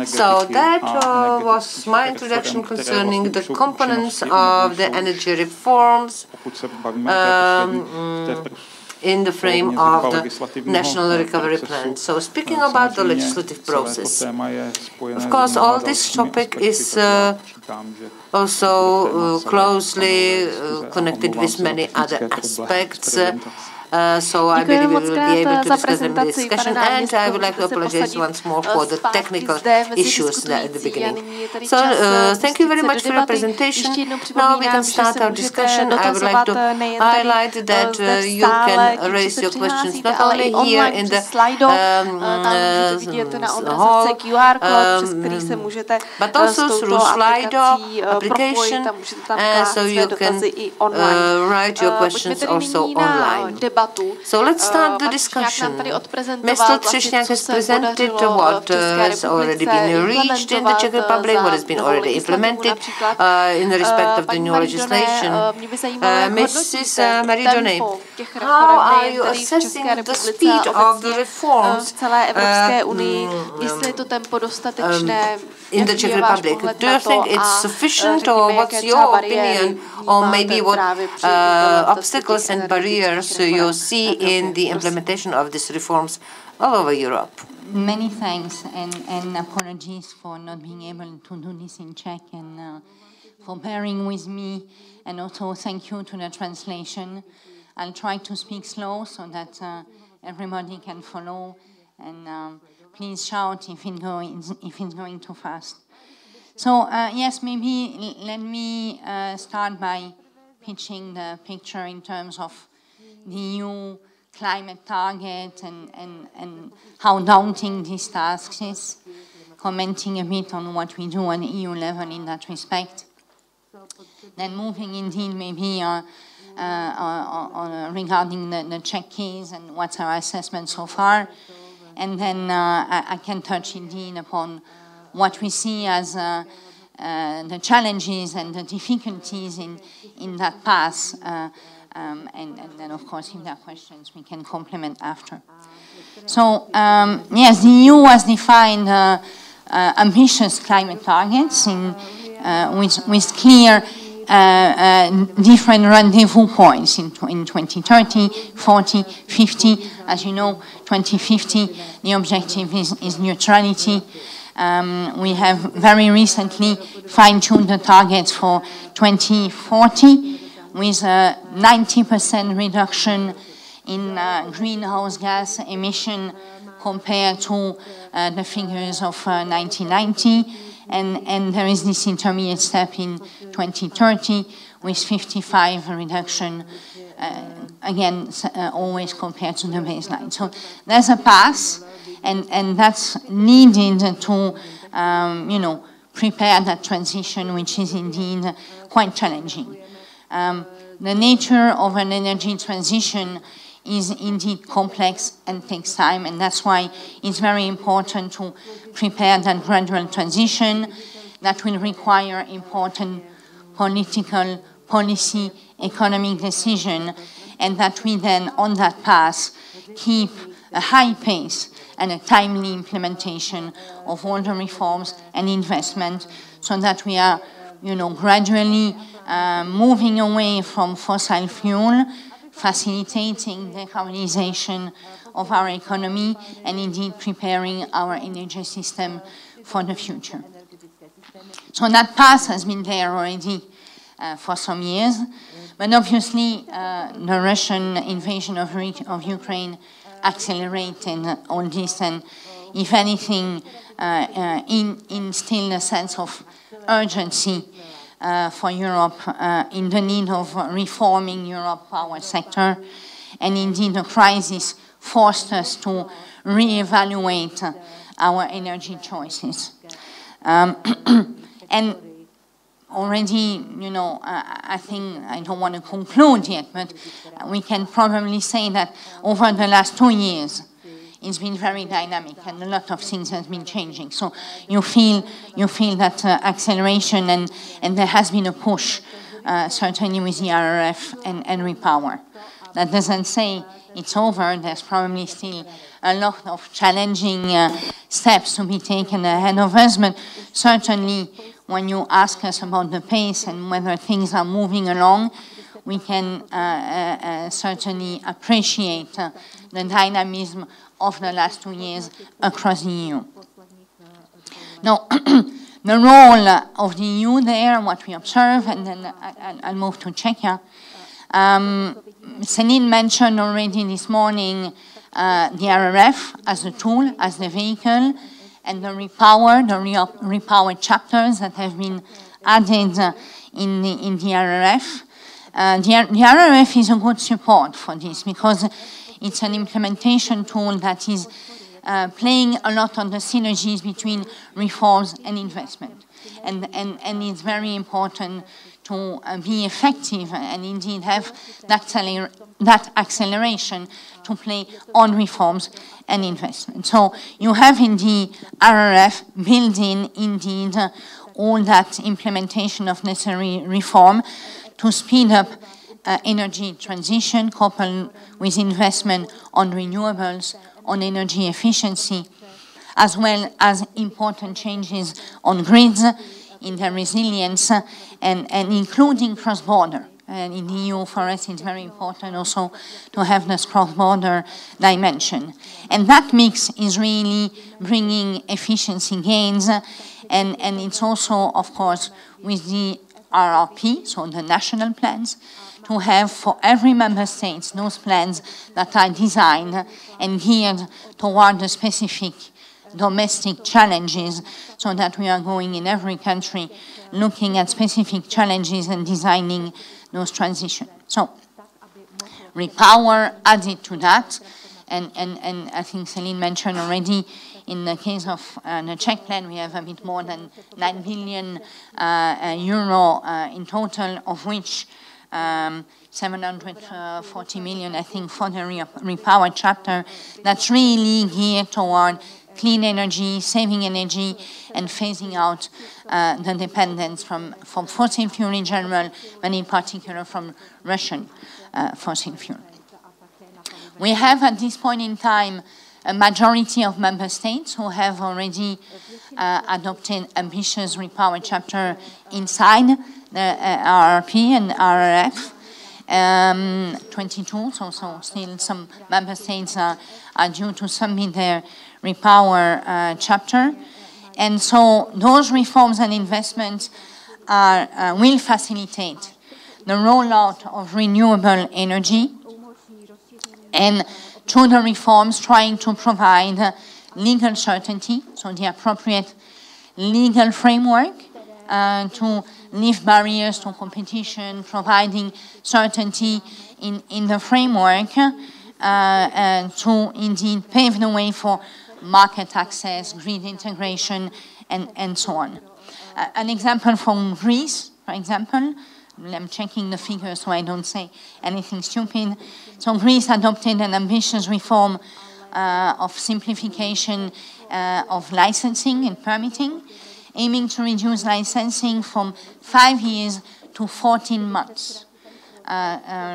So that was my introduction concerning the components of the energy reforms in the frame of the National Recovery Plan. So speaking about the legislative process, of course, all this topic is also closely connected with many other aspects. So I believe we will be able to discuss them in the discussion, and I would like to apologize once more for the technical issues at the beginning. So thank you very much for your presentation. Now we can start our discussion. I would like to highlight that you can raise your questions not only here in the hall, but also through Slido application, so you can write your questions also online. So let's start the discussion. Mr. Třešňák has presented what has already been reached in the Czech Republic, what has been already implemented in respect of the new legislation. Mrs. Maridony, how are you assessing the speed of the reforms in the Czech Republic? Do you think it's sufficient, or what's your opinion, or maybe what obstacles and barriers you see in the implementation of these reforms all over Europe? Many thanks and apologies for not being able to do this in Czech, and for bearing with me, and also thank you to the translation. I'll try to speak slow so that everybody can follow, and please shout if it's going too fast. So yes, maybe let me start by pitching the picture in terms of the EU climate target and how daunting this task is, commenting a bit on what we do on EU level in that respect. Then moving indeed maybe regarding the Czech case and what's our assessment so far. And then I can touch indeed upon what we see as the challenges and the difficulties in that path. And then, of course, if there are questions, we can complement after. So, yes, the EU has defined ambitious climate targets with clear different rendezvous points in 2030, 40, 50. As you know, 2050, the objective is neutrality. We have very recently fine-tuned the targets for 2040 with a 90% reduction in greenhouse gas emission compared to the figures of 1990. And there is this intermediate step in 2030 with 55 reduction, again, always compared to the baseline. So there's a path, and that's needed to, prepare that transition, which is indeed quite challenging. The nature of an energy transition is indeed complex and takes time, and that's why it's very important to prepare that gradual transition that will require important political, policy, economic decision, and that we then, on that path, keep a high pace and a timely implementation of all the reforms and investment so that we are, gradually moving away from fossil fuel, facilitating decarbonization of our economy, and indeed preparing our energy system for the future. So that path has been there already for some years, but obviously the Russian invasion of Ukraine accelerated all this, and if anything, instilled a sense of urgency for Europe in the need of reforming Europe's power sector, and indeed the crisis forced us to reevaluate our energy choices. And already, I think, I don't want to conclude yet, but we can probably say that over the last 2 years, it's been very dynamic, and a lot of things have been changing. So you feel that acceleration, and there has been a push, certainly with the RRF and Repower. That doesn't say it's over. There's probably still a lot of challenging steps to be taken ahead of us, but certainly when you ask us about the pace and whether things are moving along, we can certainly appreciate the dynamism of the last 2 years across the EU. Now, the role of the EU there, what we observe, and then I'll move to Czechia. Céline mentioned already this morning the RRF as a tool, as the vehicle, and the Repower chapters that have been added in the RRF. The RRF is a good support for this because it's an implementation tool that is playing a lot on the synergies between reforms and investment. And it's very important to be effective and indeed have that acceleration to play on reforms and investment. So you have in the RRF built-in indeed all that implementation of necessary reform to speed up energy transition coupled with investment on renewables, on energy efficiency, as well as important changes on grids, in their resilience, and including cross-border. And in the EU, for us, it's very important also to have this cross-border dimension. And that mix is really bringing efficiency gains, and it's also, of course, with the RRP, so the national plans, to have for every member state those plans that are designed and geared toward the specific domestic challenges, so that we are going in every country looking at specific challenges and designing those transitions. So Repower added to that, and I think Céline mentioned already, in the case of the Czech plan, we have a bit more than 9 billion euro in total, of which 740 million, I think, for the Repower chapter. That's really geared toward clean energy, saving energy, and phasing out the dependence from fossil fuel in general, and in particular from Russian fossil fuel. We have at this point in time a majority of member states who have already adopted ambitious Repower chapter inside the RRP and RRF. 22, so still some member states are due to submit their Repower chapter. And so those reforms and investments will facilitate the rollout of renewable energy, and through the reforms trying to provide legal certainty, so the appropriate legal framework to lift barriers to competition, providing certainty in the framework to indeed pave the way for market access, grid integration, and so on. An example from Greece, for example, I'm checking the figures so I don't say anything stupid. So Greece adopted an ambitious reform of simplification of licensing and permitting, aiming to reduce licensing from 5 years to 14 months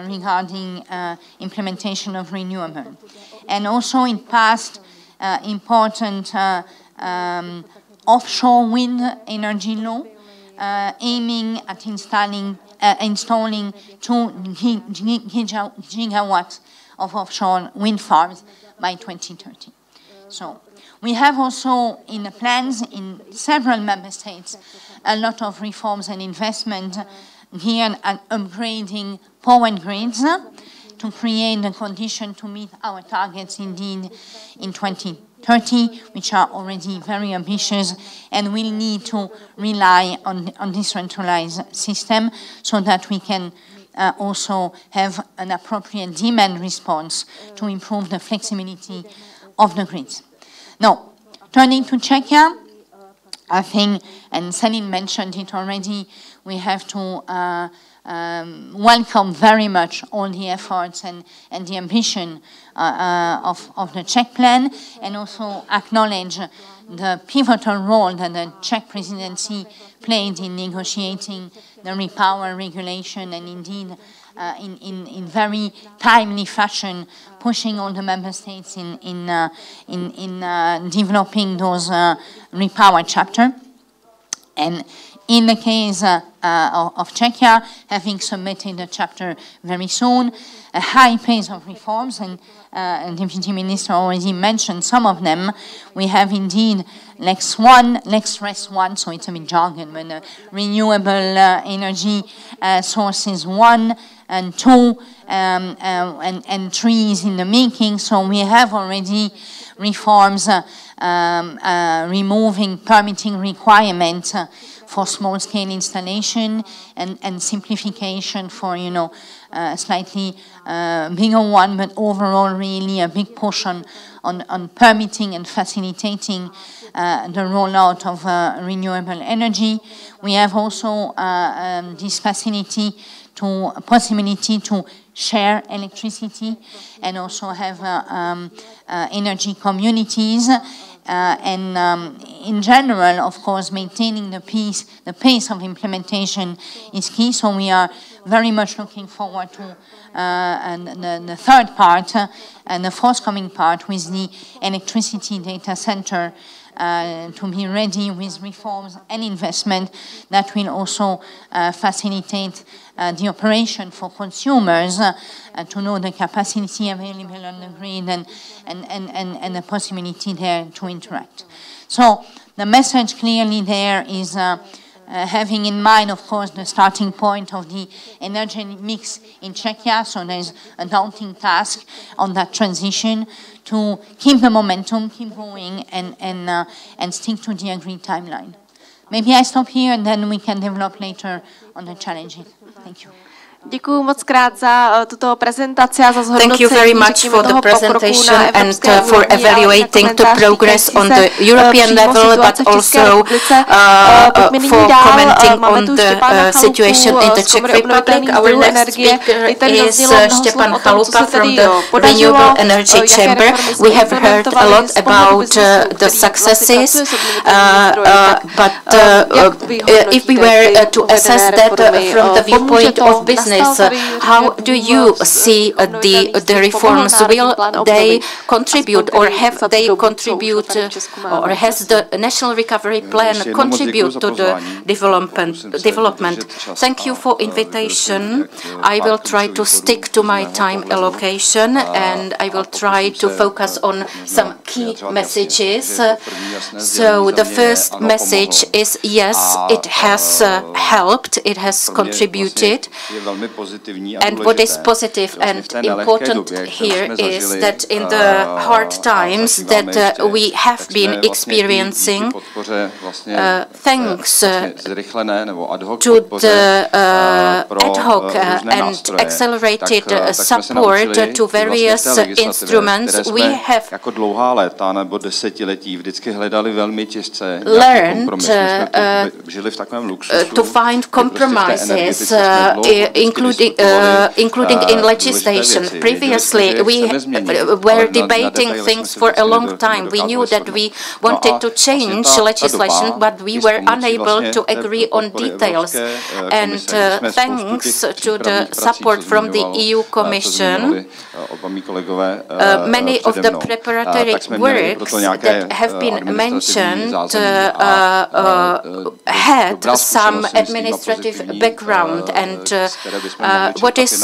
regarding implementation of renewable. And also it passed important offshore wind energy law, aiming at installing 2 gigawatts of offshore wind farms by 2030. So we have also in the plans in several member states a lot of reforms and investment geared at upgrading power grids to create the condition to meet our targets indeed in 2030, which are already very ambitious, and will need to rely on decentralized system so that we can also have an appropriate demand response to improve the flexibility of the grids. Now, turning to Czechia, I think, and Celine mentioned it already, we have to welcome very much all the efforts and the ambition of the Czech plan, and also acknowledge the pivotal role that the Czech presidency played in negotiating the REPower regulation, and indeed in very timely fashion pushing all the member states in developing those REPower chapter. And in the case of Czechia, having submitted a chapter very soon, a high pace of reforms, and Deputy Minister already mentioned some of them. We have indeed Lex RES 1, so it's a bit jargon, but renewable energy sources 1 and 2 and 3 is in the making. So we have already reforms removing permitting requirements for small-scale installation, and simplification for, slightly bigger one, but overall really a big push on permitting and facilitating the rollout of renewable energy. We have also this possibility to share electricity, and also have energy communities. And in general, of course, maintaining the pace of implementation is key. So we are very much looking forward to the third part and the forthcoming part with the electricity data center to be ready with reforms and investment that will also facilitate the operation for consumers to know the capacity available on the grid, and the possibility there to interact. So the message clearly there is having in mind, of course, the starting point of the energy mix in Czechia. So there's a daunting task on that transition to keep the momentum, keep going, and stick to the agreed timeline. Maybe I stop here, and then we can develop later on the challenges. Thank you. Děkuji moc krát za tuto prezentaci a za zhodnocení. Thank you very much for the presentation and for evaluating the progress on the European level, but also for commenting on the situation in the Czech Republic. Our next speaker is Štěpán Chalupa from the Renewable Energy Chamber. We have heard a lot about the successes, but if we were to assess that from the viewpoint of business, how do you see the reforms? Will they contribute, or have they contributed, or has the National Recovery Plan contributed to the development? Thank you for invitation. I will try to stick to my time allocation, and I will try to focus on some key messages. So the first message is, yes, it has helped, it has contributed. And what is positive and important here is that in the hard times that we have been experiencing, thanks to the ad hoc and accelerated support to various instruments, we have learned to find compromises, including in legislation. Previously, we were debating things for a long time. We knew that we wanted to change legislation, but we were unable to agree on details. And thanks to the support from the EU Commission, many of the preparatory works that have been mentioned had some administrative background, and what is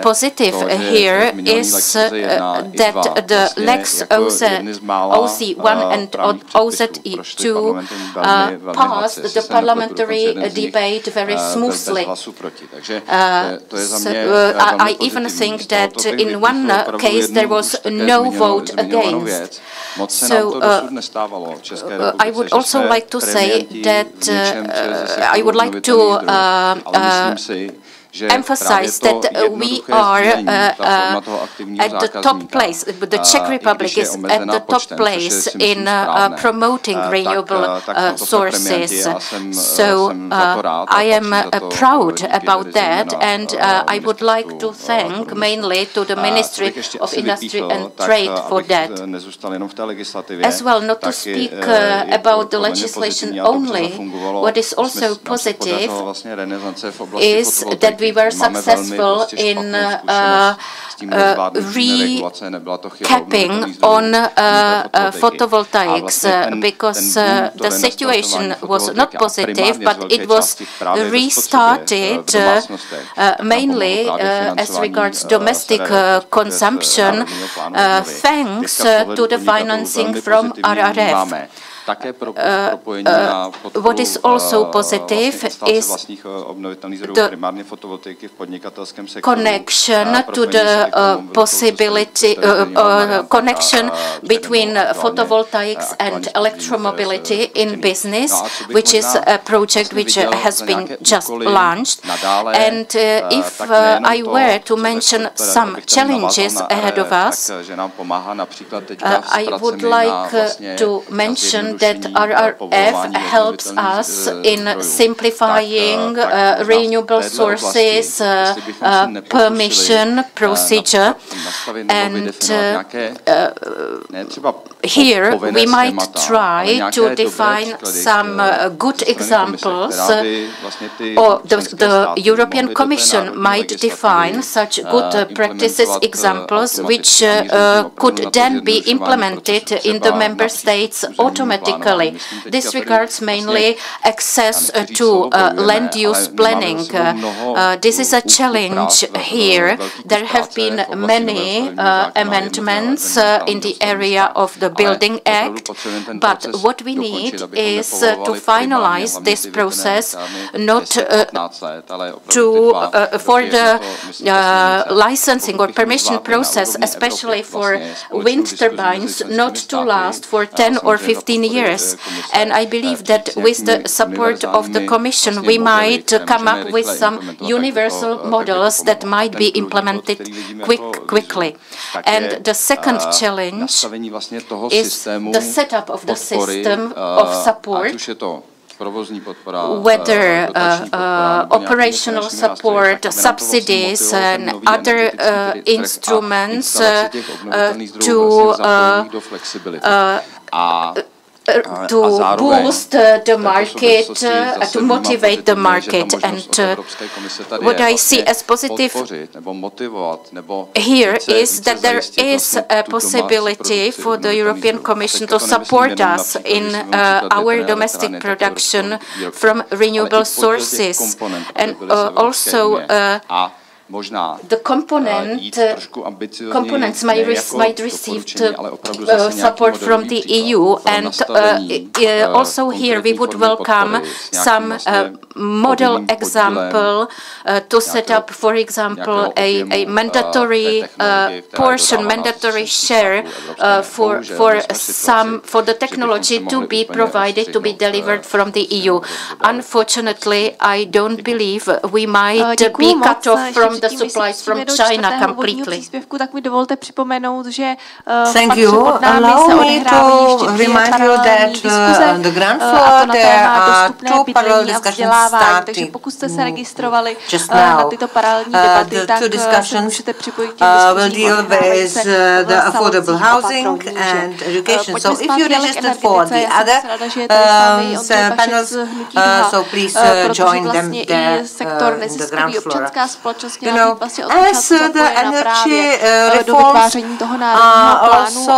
positive here is that the Lex OC1 and OZE2 passed the parliamentary debate very smoothly. I even think that in one case there was no vote against. So I would also like to say that I would like to emphasize that we are at the top place. The Czech Republic is at the top place in promoting renewable sources. So I am proud about that, and I would like to thank mainly to the Ministry of Industry and Trade for that. As well, not to speak about the legislation only, what is also positive is that we were successful in recapping on photovoltaics because the situation was not positive, but it was restarted mainly as regards domestic consumption thanks to the financing from RRF. What is also positive is the connection to the possibility connection between photovoltaics and electromobility in business, which is a project which has been just launched. And if I were to mention some challenges ahead of us, I would like to mention that RRF helps us in simplifying renewable sources permission procedure, and here we might try to define some good examples, or the European Commission might define such good practices examples which could then be implemented in the member states automatically. This regards mainly access to land use planning. This is a challenge here. There have been many amendments in the area of the Building Act, but what we need is to finalize this process, not for the licensing or permission process, especially for wind turbines, not to last for 10 or 15 years. And I believe that with the support of the Commission, we might come up with some universal models that might be implemented quickly. And the second challenge is the setup of the system of support, whether operational support, subsidies, and other instruments to to boost the market, to motivate the market. And what I see as positive here is that there is a possibility for the European Commission to support us in our domestic production from renewable sources. And also the components might receive support from the EU, and also here we would welcome some model example to set up, for example, a mandatory portion, mandatory share for the technology to be provided, to be delivered from the EU. Unfortunately, I don't believe we might be cut off from the supplies from China completely. Thank you. Allow me to remind you that on the ground floor there are two parallel discussions starting just now. The two discussions will deal with the affordable housing and education. So if you registered for the other panels, so please join them there in the ground floor. You know, as the energy reforms are also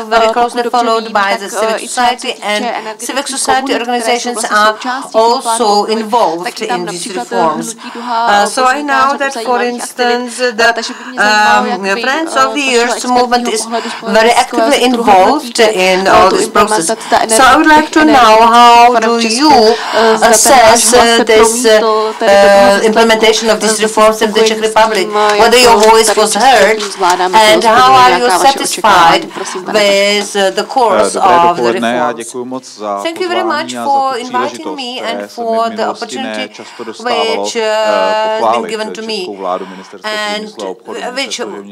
very closely followed by the civic society, and civic society organizations are also involved in these reforms. So I know that, for instance, the Friends of the Earth movement is very actively involved in all this process. So I would like to know, how do you assess this implementation of these reforms in the Czech Republic, whether your voice was heard, and how are you satisfied with the course of the reforms? Thank you very much for inviting me and for the opportunity which has been given to me, and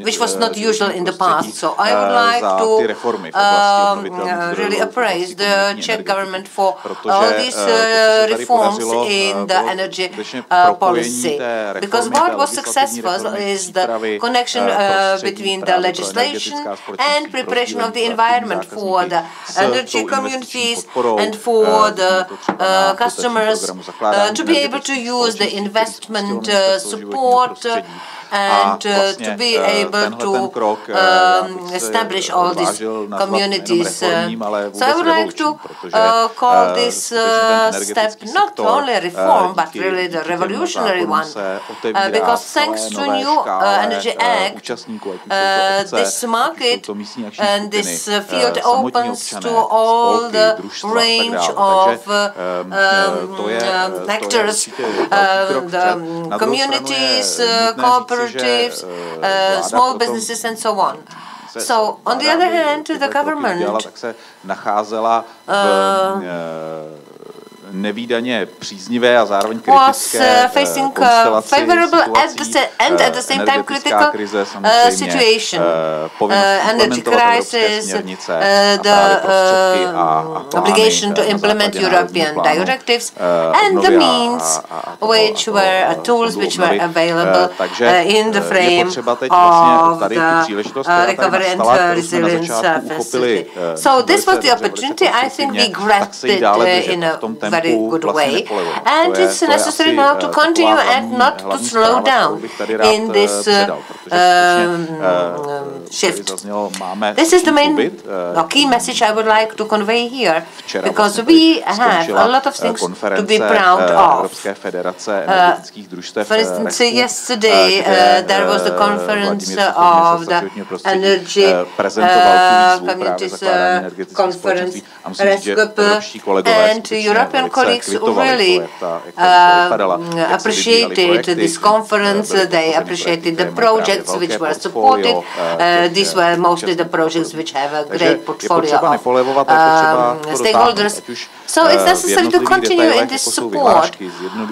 which was not usual in the past. So I would like to really appraise the Czech government for all these reforms in the energy policy, because what was successful is the connection between the legislation and preparation of the environment for the energy communities and for the customers to be able to use the investment support and to be able to establish all these communities. So I would like to call this step not only a reform, but really the revolutionary one, because thanks to new Energy Act, this market and this field opens to all the range of actors, the communities, cooperatives, small businesses, and so on. So, on the other hand, the government nevídaně příznivé a zároveň kritické konstelaci and at the same time critical situation, energy crisis, the obligation to implement European directives, and the means which were tools which were available in the frame of the recovery and resilience facility. So this was the opportunity. I think we grasped it in a very good way, and it's necessary now to continue and not to slow down in this shift. This is the main key message I would like to convey here, because we have a lot of things to be proud of. For instance, yesterday there was the conference of the Energy Communities Conference, and European colleagues really appreciated this conference. They appreciated the projects which were supported. These were mostly the projects which have a great portfolio of stakeholders. So it's necessary to continue in this support,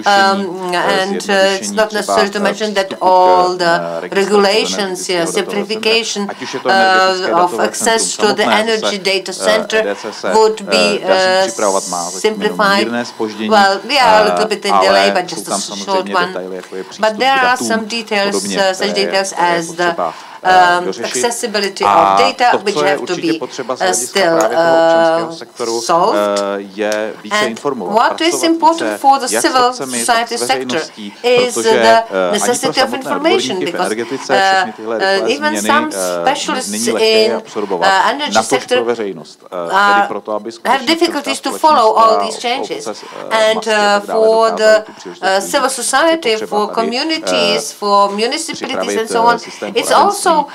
and it's not necessary to mention that all the regulations, simplification of access to the energy data center would be simplified. Well, we are a little bit in delay, but just a short one. But there are some details, such details as the accessibility of data, which have to be still solved. And what is important for the civil society sector is the necessity of information, because even some specialists in energy sector have difficulties to follow all these changes. And for the civil society, for communities, for municipalities and so on, it's also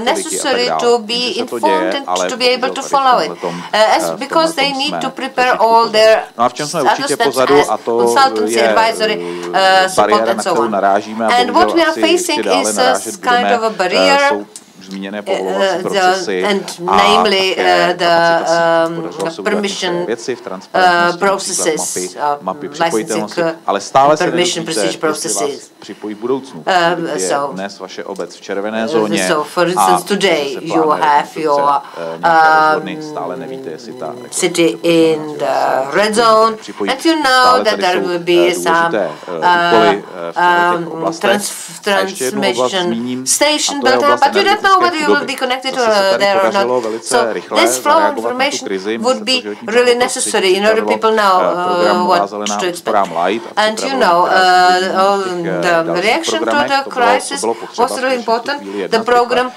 necessary to be informed and to be able to follow it, because they need to prepare all their other steps as consultancy, advisory support and so on. And what we are facing is a kind of a barrier, and namely the permission processes, licensing permission procedure processes. So for instance, today you have your city in the red zone, and you know that there will be some transmission station built up, but you don't know whether you will be connected there or not. So this flow of information would be really necessary in order people know what to expect. And you know, the reaction to the crisis was really important. The program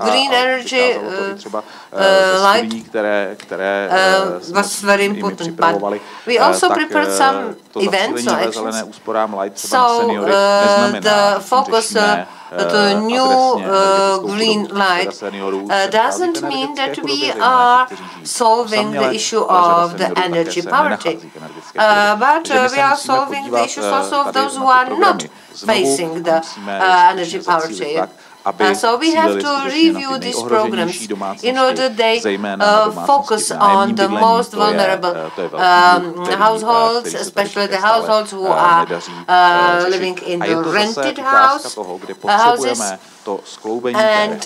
Green Energy Light was very important, but we also prepared some events or actions. So the focus to new green light doesn't mean that we are solving the issue of the energy poverty, but we are solving the issues also of those who are not facing the energy poverty. So we have to review these programs in order they focus on the most vulnerable households, especially the households who are living in the rented houses. And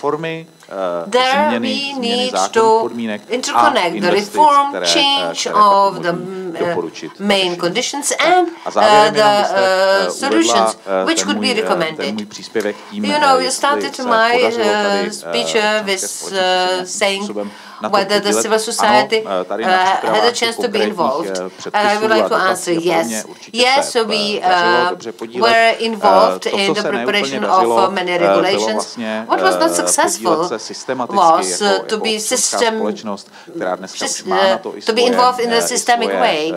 there we need to interconnect the reform, change of the main conditions and the solutions which could be recommended. You know, you started my speech with saying whether the civil society had a chance to be involved. And I would like to answer yes. Yes, we were involved in the preparation of many regulations. What was not successful was to be involved in a systemic way,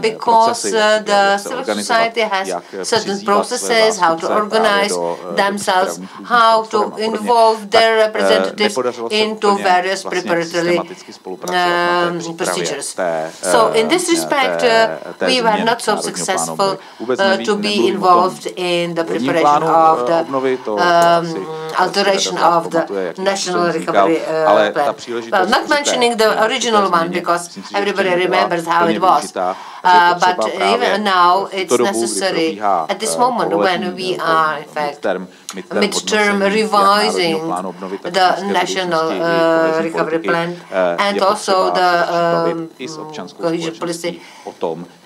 because the civil society has certain processes, how to organize themselves, how to involve their representatives into various preparatory procedures. So in this respect, we were not so successful to be involved in the preparation of the alteration of the National Recovery Plan. Well, not mentioning the original one, because everybody remembers how it was. But even now, it's necessary at this moment when we are, in fact, midterm revising the National Recovery Plan and also the cohesion policy.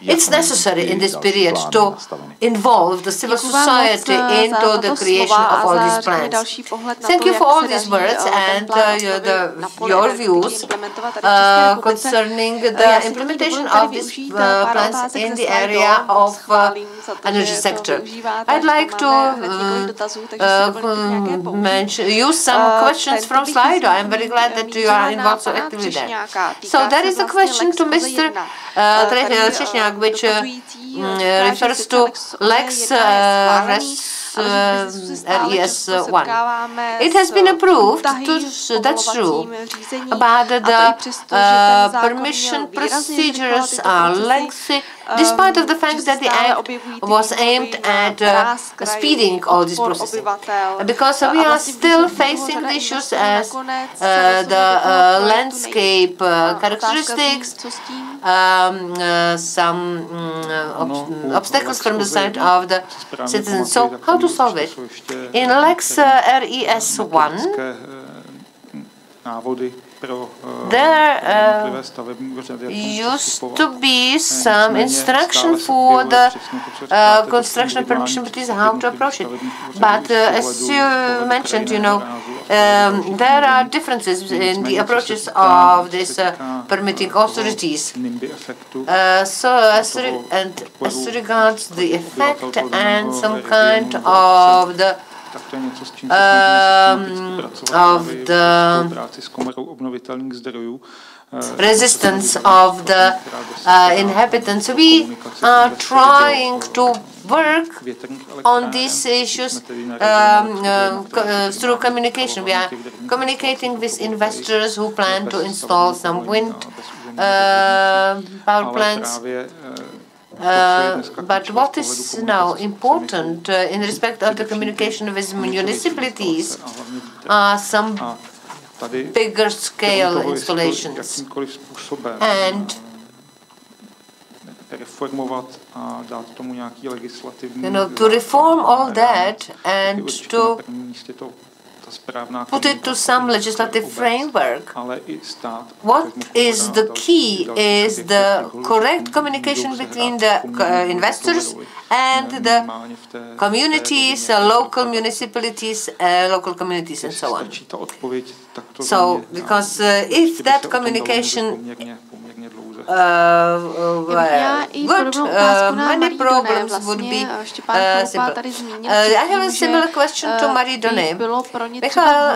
It's necessary in this period to involve the civil society into the creation of all these plans. Thank you for all these words and your views concerning the implementation of these plans in the area of energy sector. I'd like to use some questions from Slido. I'm very glad that you are involved so actively there. So there is a question to Mr. Třešňák, which refers to Lex RES1. It has been approved, that's true, but the permission procedures are lengthy, despite of the fact that the Act was aimed at speeding all these processes. Because we are still facing the issues as the landscape characteristics, some obstacles from the side of the citizens. So how to solve it? In Lex RES1, there used to be some instruction for the construction permission bodies how to approach it. But as you mentioned, you know, there are differences in the approaches of these permitting authorities. So as regards the effect and some kind of the resistance of the inhabitants. We are trying to work on these issues through communication. We are communicating with investors who plan to install some wind power plants. But what is now important in respect of the communication with municipalities are some bigger scale installations. And you know, to reform all that and to put it to some legislative framework. What is the key is the correct communication between the investors and the communities, local municipalities, local communities, and so on. So, because if that communication good, many problems would be simple. I have a similar question to Marie-Donné. Michal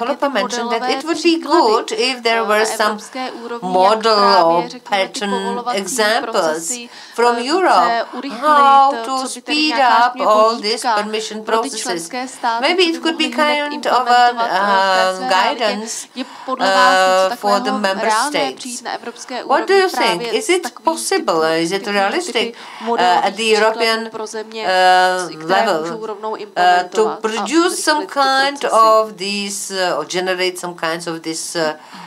Holupa mentioned that it would be good if there were some model or pattern examples from Europe how to speed up all these permission processes. Maybe it could be kind of a guidance for the member states. What do you think? Is it possible? Is it realistic at the European level to produce some kind of these or generate some kinds of this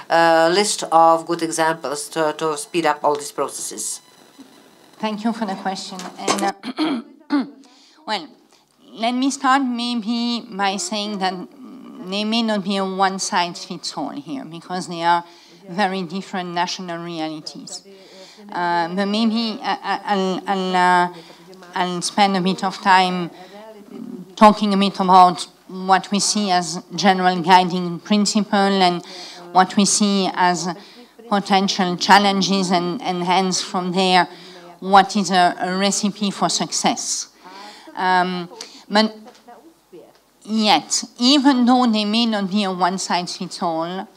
list of good examples to speed up all these processes? Thank you for the question. And well, let me start maybe by saying that there may not be a one-size-fits-all here because there are very different national realities. But maybe I'll spend a bit of time talking a bit about what we see as general guiding principle and what we see as potential challenges and hence from there what is a recipe for success. But yet, even though there may not be a one-size-fits-all,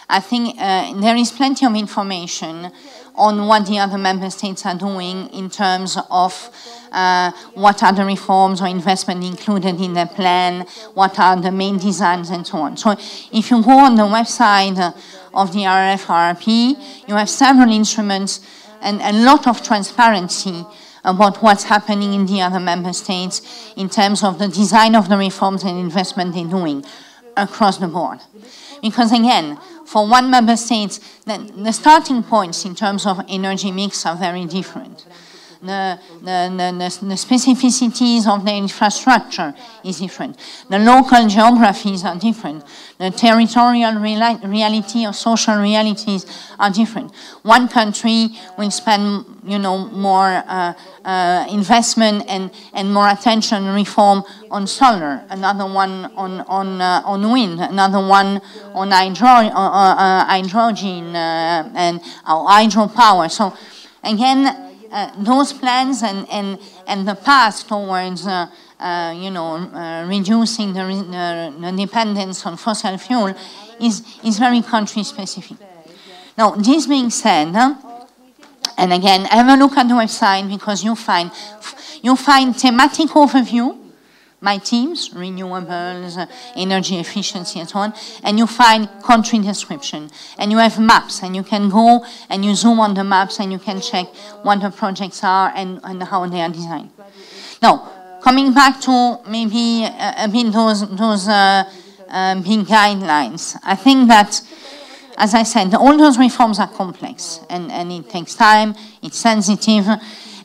I think there is plenty of information on what the other member states are doing in terms of what are the reforms or investment included in the plan, what are the main designs and so on. So if you go on the website of the RRP, you have several instruments and a lot of transparency about what's happening in the other member states in terms of the design of the reforms and investment they're doing across the board. Because again, for one member state, the starting points in terms of energy mix are very different. The specificities of the infrastructure is different. The local geographies are different. The territorial reality or social realities are different. One country will spend, you know, more investment and more attention and reform on solar. Another one on wind. Another one on hydrogen and hydropower. So again. Those plans and the path towards reducing the dependence on fossil fuel is very country specific. Now, this being said, and again, have a look at the website because you find thematic overview by teams, renewables, energy efficiency, and so on, and you find country description, and you have maps, and you can go and you zoom on the maps, and you can check what the projects are and how they are designed. Now, coming back to maybe a bit those big guidelines, I think that, as I said, all those reforms are complex, and it takes time, it's sensitive,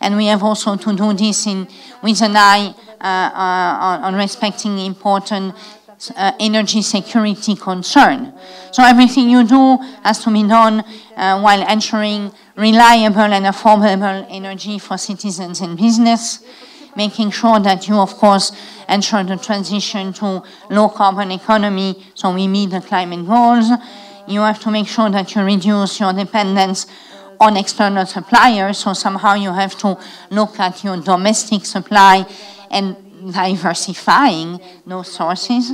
and we have also to do this with an eye on respecting important energy security concern. So everything you do has to be done while ensuring reliable and affordable energy for citizens and business, making sure that you, of course, ensure the transition to low-carbon economy so we meet the climate goals. You have to make sure that you reduce your dependence on external suppliers, so somehow you have to look at your domestic supply and diversifying those sources,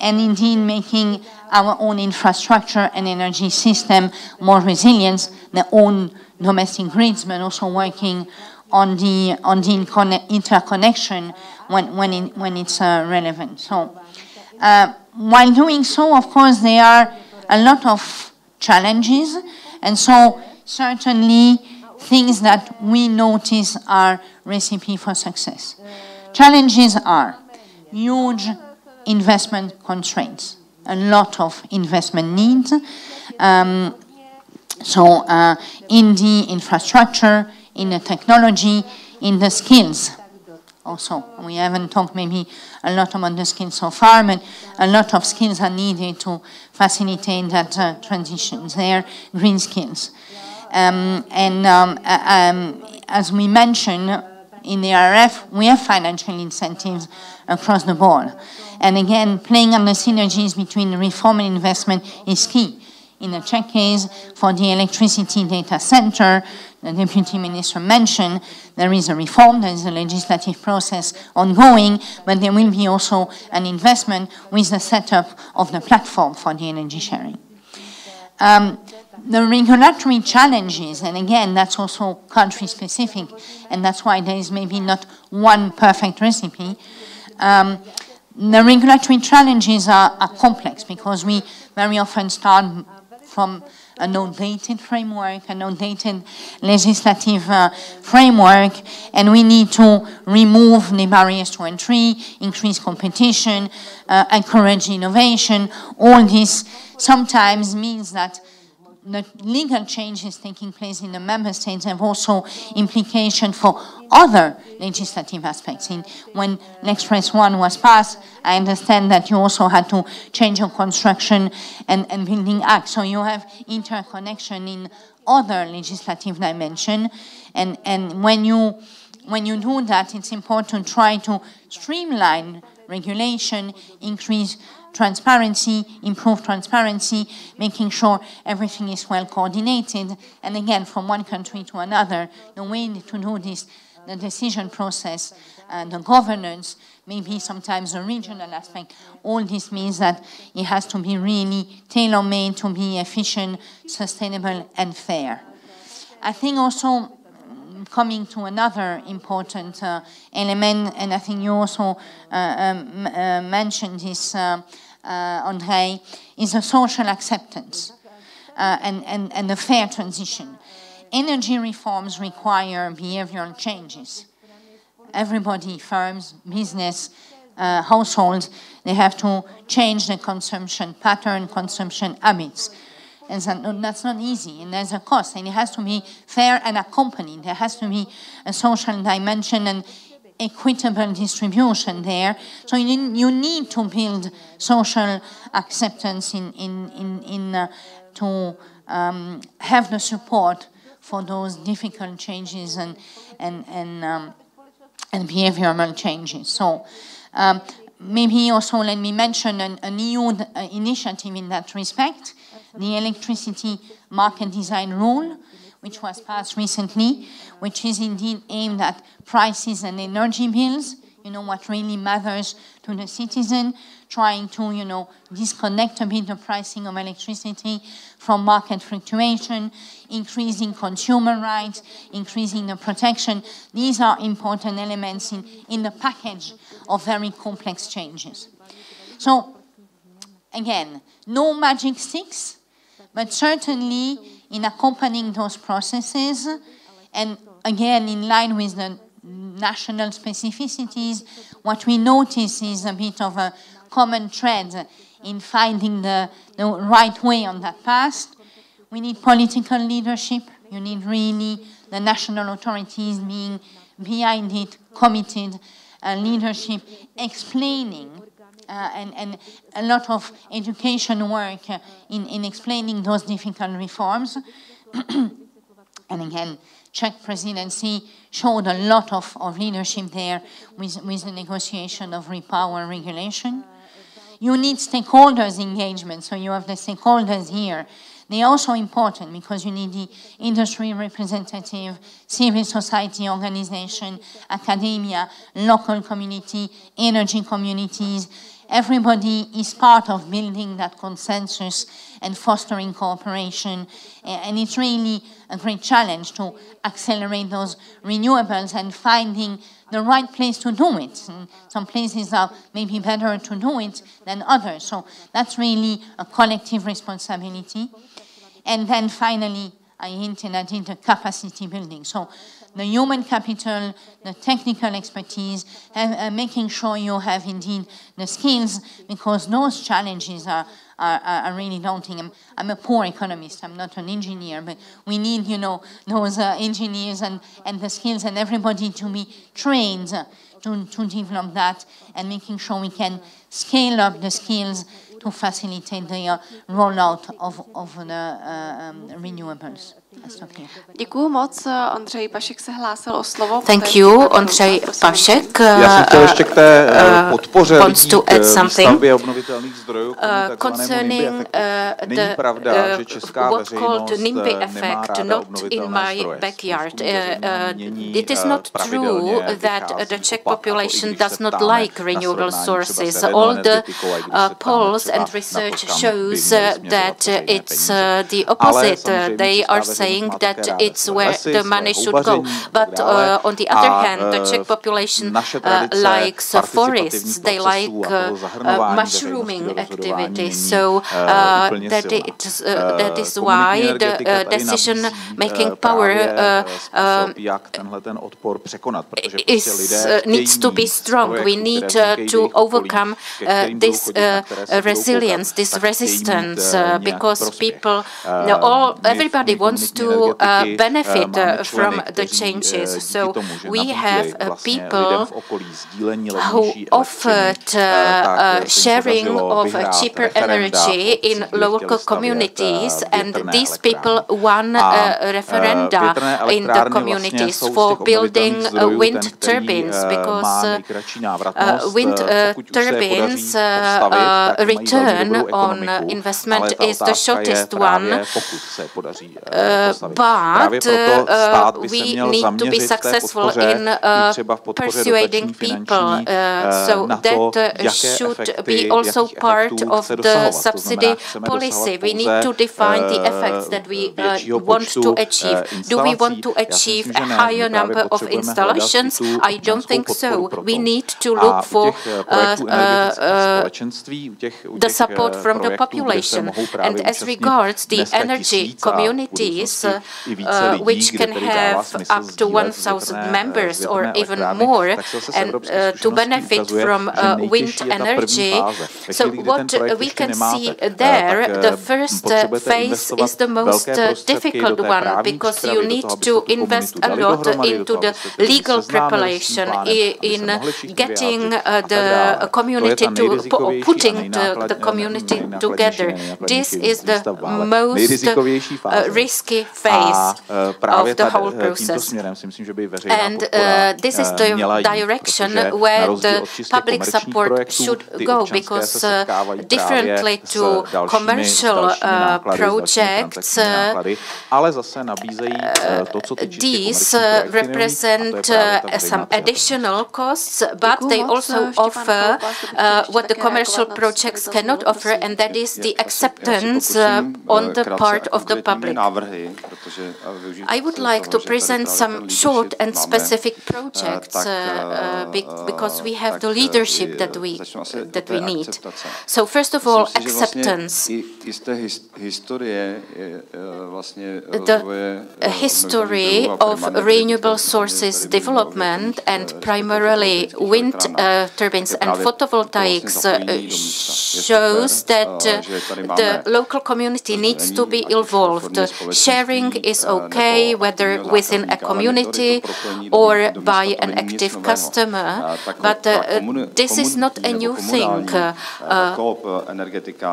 and indeed making our own infrastructure and energy system more resilient, their own domestic grids, but also working on the interconnection when it's relevant. So while doing so, of course, there are a lot of challenges, and so certainly things that we notice are recipe for success. Challenges are huge investment constraints, a lot of investment needs. So in the infrastructure, in the technology, in the skills. Also, we haven't talked maybe a lot about the skills so far, but a lot of skills are needed to facilitate that transition. They're green skills. As we mentioned, in the RRF, we have financial incentives across the board. And again, playing on the synergies between reform and investment is key. In the Czech case, for the electricity data center, the Deputy Minister mentioned there is a reform, there is a legislative process ongoing, but there will be also an investment with the setup of the platform for the energy sharing. The regulatory challenges, and again, that's also country-specific, and that's why there is maybe not one perfect recipe. The regulatory challenges are complex because we very often start from an outdated framework, an outdated legislative framework, and we need to remove the barriers to entry, increase competition, encourage innovation. All this sometimes means that the legal changes taking place in the member states have also implication for other legislative aspects. When L'Express 1 was passed, I understand that you also had to change your construction and building act. So you have interconnection in other legislative dimension. And when you do that, it's important to try to streamline regulation, increase transparency, improve transparency, making sure everything is well coordinated. And again, from one country to another, the way to do this, the decision process, the governance, maybe sometimes a regional aspect, all this means that it has to be really tailor-made to be efficient, sustainable, and fair. I think also coming to another important element, and I think you also mentioned this, André, is a social acceptance and a fair transition. Energy reforms require behavioral changes. Everybody, firms, business, households, they have to change their consumption pattern, consumption habits. And that's not easy, and there's a cost, and it has to be fair and accompanied. There has to be a social dimension and equitable distribution there. So you need to build social acceptance to have the support for those difficult changes and behavioral changes. So maybe also let me mention an EU initiative in that respect, the Electricity Market Design Rule, which was passed recently, which is indeed aimed at prices and energy bills, what really matters to the citizen, trying to, disconnect a bit the pricing of electricity from market fluctuation, increasing consumer rights, increasing the protection. These are important elements in the package of very complex changes. So, again, no magic sticks, but certainly in accompanying those processes, and again, in line with the national specificities, what we notice is a bit of a common thread in finding the right way on that path. We need political leadership. You need really the national authorities being behind it, committed, leadership, explaining and a lot of education work in explaining those difficult reforms. And again, Czech presidency showed a lot of leadership there with the negotiation of repower regulation. You need stakeholders engagement, so you have the stakeholders here. They are also important because you need the industry representative, civil society organization, academia, local community, energy communities. Everybody is part of building that consensus and fostering cooperation. And it's really a great challenge to accelerate those renewables and finding the right place to do it. And some places are maybe better to do it than others. So that's really a collective responsibility. And then finally, I hinted at it, the capacity building. So the human capital, the technical expertise, and making sure you have indeed the skills, because those challenges are really daunting. I'm a poor economist, I'm not an engineer, but we need, you know, those engineers and the skills and everybody to be trained to develop that, and making sure we can scale up the skills to facilitate the rollout of the renewables. Děkuju moc. Ondřej Pašek se hlásil o slovo. Thank you, Ondřej Pašek. Já jsem chtěl ještě k té podpoře lidí k výstavbě obnovitelných zdrojů, concerning není pravda, že česká veřejnost nemá ráda obnovitelné zdroje. It is not true that the Czech population does not like renewable sources. All the polls and research shows that it's the opposite. They are saying that it's where the money should go. But on the other hand, the Czech population likes forests. They like mushrooming activities. So that is why the decision-making power needs to be strong. We need to overcome this resilience, this resistance, because people, everybody wants to benefit from the changes. So we have people who offered sharing of cheaper energy in local communities, and these people won referenda in the communities for building wind turbines, because wind turbines return on investment is the shortest one. But we need to be successful in persuading people, so that should be also part of the subsidy policy. We need to define the effects that we want to achieve. Do we want to achieve a higher number of installations? I don't think so. We need to look for the support from the population. And as regards the energy communities, which can have up to 1,000 members or even more, and to benefit from wind energy. So what we can see there, the first phase is the most difficult one, because you need to invest a lot into the legal preparation, in getting the community to putting the community together. This is the most risky phase of the whole process. And this is the direction where the public support should go, because differently to commercial projects, these represent some additional costs, but they also offer what the commercial projects cannot offer, and that is the acceptance on the part of the public. I would like to present some short and specific projects because we have the leadership that we need. So first of all, acceptance. The history of renewable sources development, and primarily wind turbines and photovoltaics, shows that the local community needs to be involved. Sharing sharing is okay, whether within a community or by an active customer. But this is not a new thing.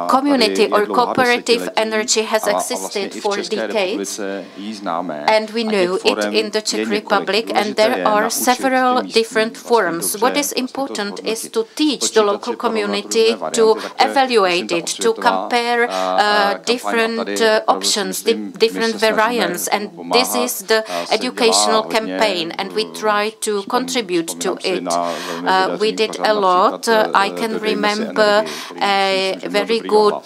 Community or cooperative energy has existed for decades, and we know it in the Czech Republic, and there are several different forms. What is important is to teach the local community to evaluate it, to compare different options, different variants, and this is the educational campaign, and we try to contribute to it. We did a lot. I can remember a very good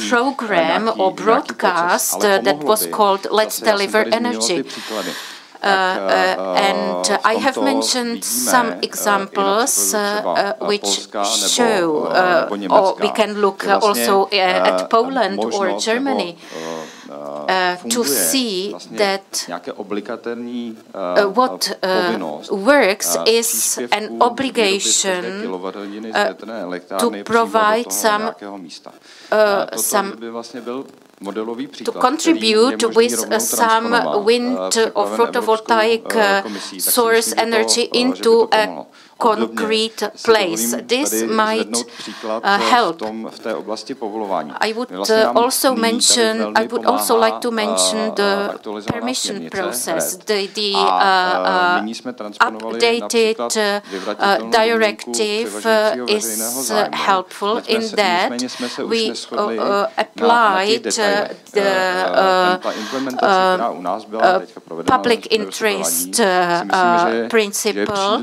program or broadcast that was called Let's Deliver Energy. And I have mentioned some examples which show, or we can look also at Poland or Germany, to see that what works is an obligation to provide some to contribute with some wind or photovoltaic source energy into a concrete place. This might help. I would also like to mention the permission process. The updated directive is helpful in that we applied the public interest principle,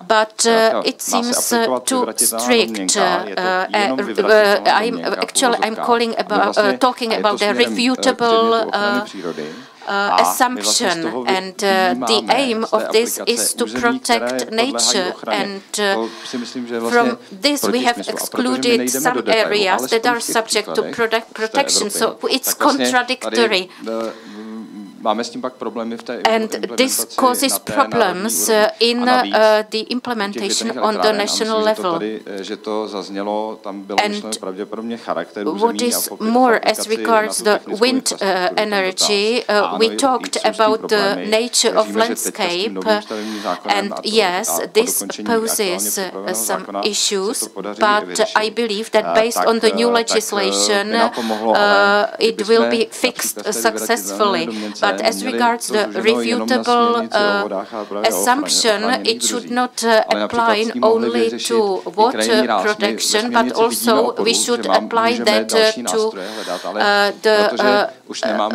but it seems too strict. I'm talking about a refutable assumption, and the aim of this is to protect nature, and from this we have excluded some areas that are subject to protection, so it's contradictory. And this causes problems in the implementation on the national level. And what is more, as regards the wind energy, we talked about the nature of landscape, and yes, this poses some issues, but I believe that based on the new legislation, it will be fixed successfully. But as regards the refutable assumption, it should not apply only to water protection, but also we should apply that to the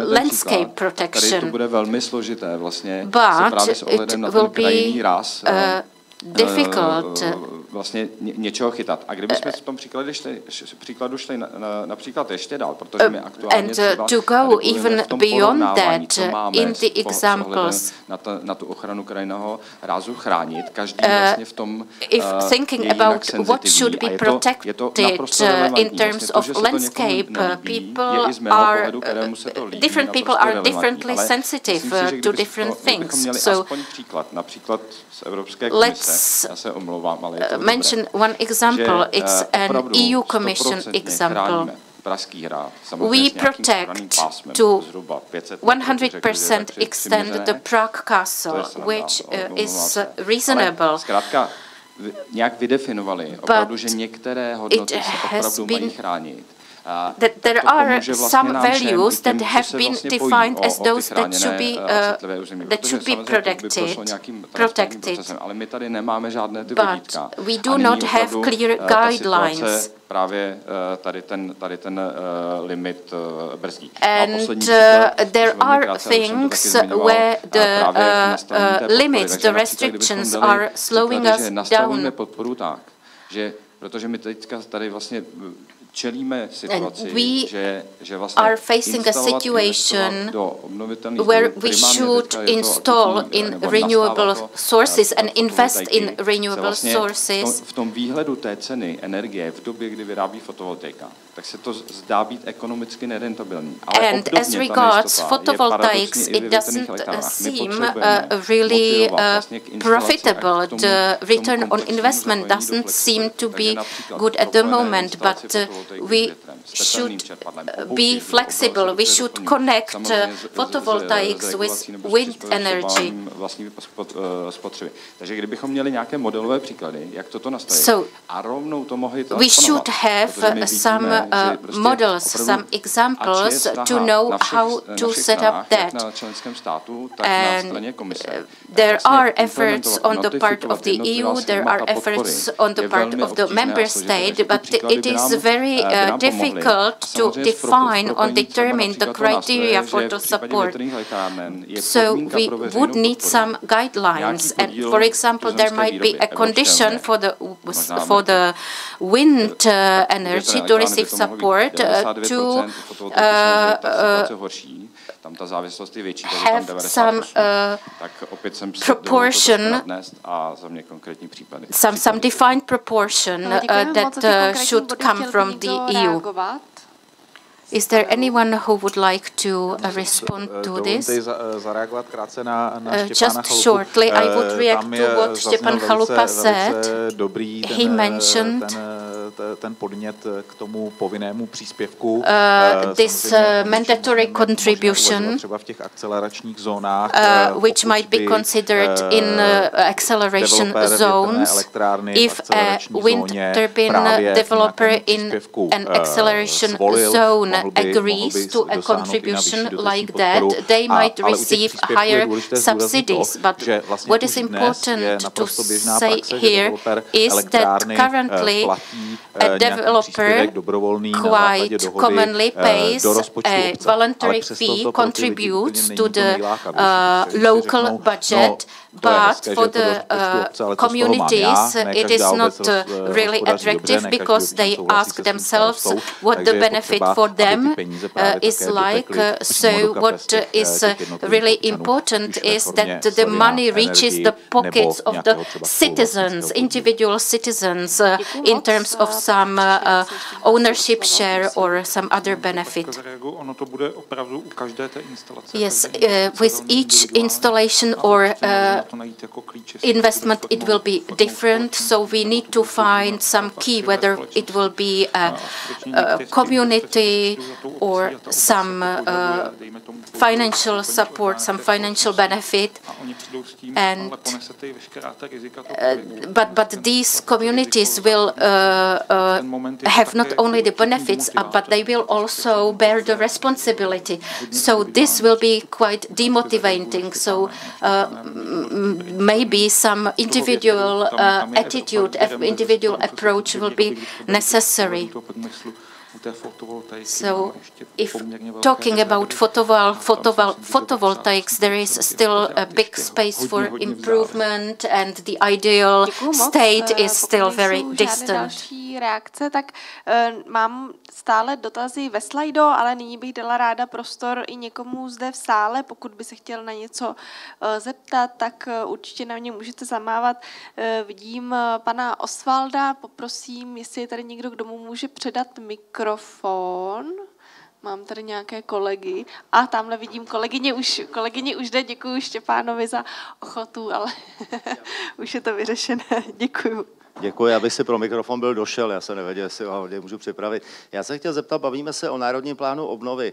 landscape protection. But it will be difficult něčeho chytat. A kdybychom v tom příkladu šli například ještě dál, protože my aktuálně to go even beyond that in the examples na tu ochranu krajinného rázu chránit, každý vlastně v tom thinking about what should be protected in terms of landscape, different people are differently sensitive to different things. So let's mention one example. It's an EU Commission example. We protect to 100% extent the Prague Castle, which is reasonable. Nějak vydefinovali opravdu, že některé hodnoty se opravdu mají chránit. That there are some values that have been defined as those that should be protected. But we do not have clear guidelines. Právě tady ten limit brzdí. And there are things where the limits, the restrictions are slowing us down. Protože my teďka tady vlastně čelíme situaci, že vlastně are facing a situation where we should install in renewable sources and invest in renewable sources. V tom výhledu té ceny energie v době, kdy vyrábí fotovoltaika, tak se to zdá být ekonomicky nerentabilní. And as regards photovoltaics, it doesn't seem really profitable. The return on investment doesn't seem to be good at the moment, but we should be flexible. We should connect photovoltaics with wind energy. Takže kdybychom měli nějaké modelové příklady, jak toto nastavit, a rovnou to mohli we should have some models, some examples to know how to set up that. And there are efforts on the part of the EU, there are efforts on the part of the member state, but it is very difficult to define or determine the criteria for the support. So we would need some guidelines, and for example, there might be a condition for the wind energy to receive support to have some proportion, some defined proportion that should come from the EU. Is there anyone who would like to respond to this? Just shortly, I would react to what Štěpán Chalupa said. He mentioned this mandatory contribution, which might be considered in acceleration zones if a wind turbine developer in an acceleration zone agrees to a contribution like that, they might receive higher subsidies. But what is important to say here is that currently a developer quite commonly pays a voluntary fee, contributes to the local budget, but for the communities it is not really attractive because they ask themselves what the benefit for them is like. So what is really important is that the money reaches the pockets of the citizens, individual citizens, in terms of some ownership share or some other benefit. Yes, with each installation or investment it will be different, so we need to find some key, whether it will be a community or some financial support, some financial benefit, and but these communities will have not only the benefits, but they will also bear the responsibility. So this will be quite demotivating. So maybe some individual attitude, individual approach will be necessary. So if talking about photovoltaics, there is still a big space for improvement and the ideal state is still very distant. Reakce, tak mám stále dotazy ve slajdu, ale nyní bych dala ráda prostor i někomu zde v sále. Pokud by se chtěl na něco zeptat, tak určitě na mě můžete zamávat. Vidím pana Osvalda, poprosím, jestli je tady někdo, kdo mu může předat mikrofon. Mám tady nějaké kolegy. A tamhle vidím kolegyně už jde. Děkuji Štěpánovi za ochotu, ale už je to vyřešené. Děkuji. Děkuji, abych si pro mikrofon byl došel, já jsem nevěděl, jestli ho můžu připravit. Já se chtěl zeptat, bavíme se o Národním plánu obnovy.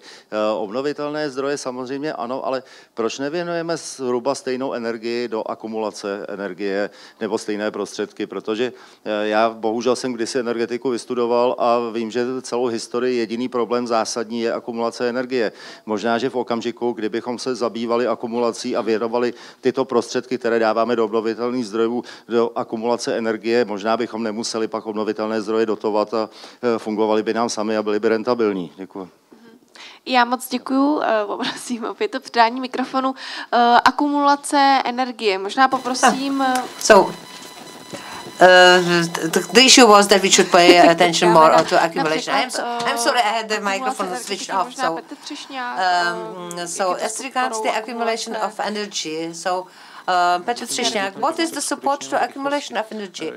Obnovitelné zdroje samozřejmě ano, ale proč nevěnujeme zhruba stejnou energii do akumulace energie nebo stejné prostředky? Protože já bohužel jsem kdysi energetiku vystudoval a vím, že celou historii jediný problém zásadní je akumulace energie. Možná, že v okamžiku, kdybychom se zabývali akumulací a věnovali tyto prostředky, které dáváme do obnovitelných zdrojů, do akumulace energie, možná bychom nemuseli pak obnovitelné zdroje dotovat a fungovaly by nám sami a byly by rentabilní. Děkuji. Já moc děkuju, poprosím opět o předání mikrofonu. Akumulace energie, možná poprosím... The issue was that we should pay attention more to accumulation. I'm sorry, I had the microphone switched off. So as regards the accumulation of energy, so Petr Třešňák, what is the support to accumulation of energy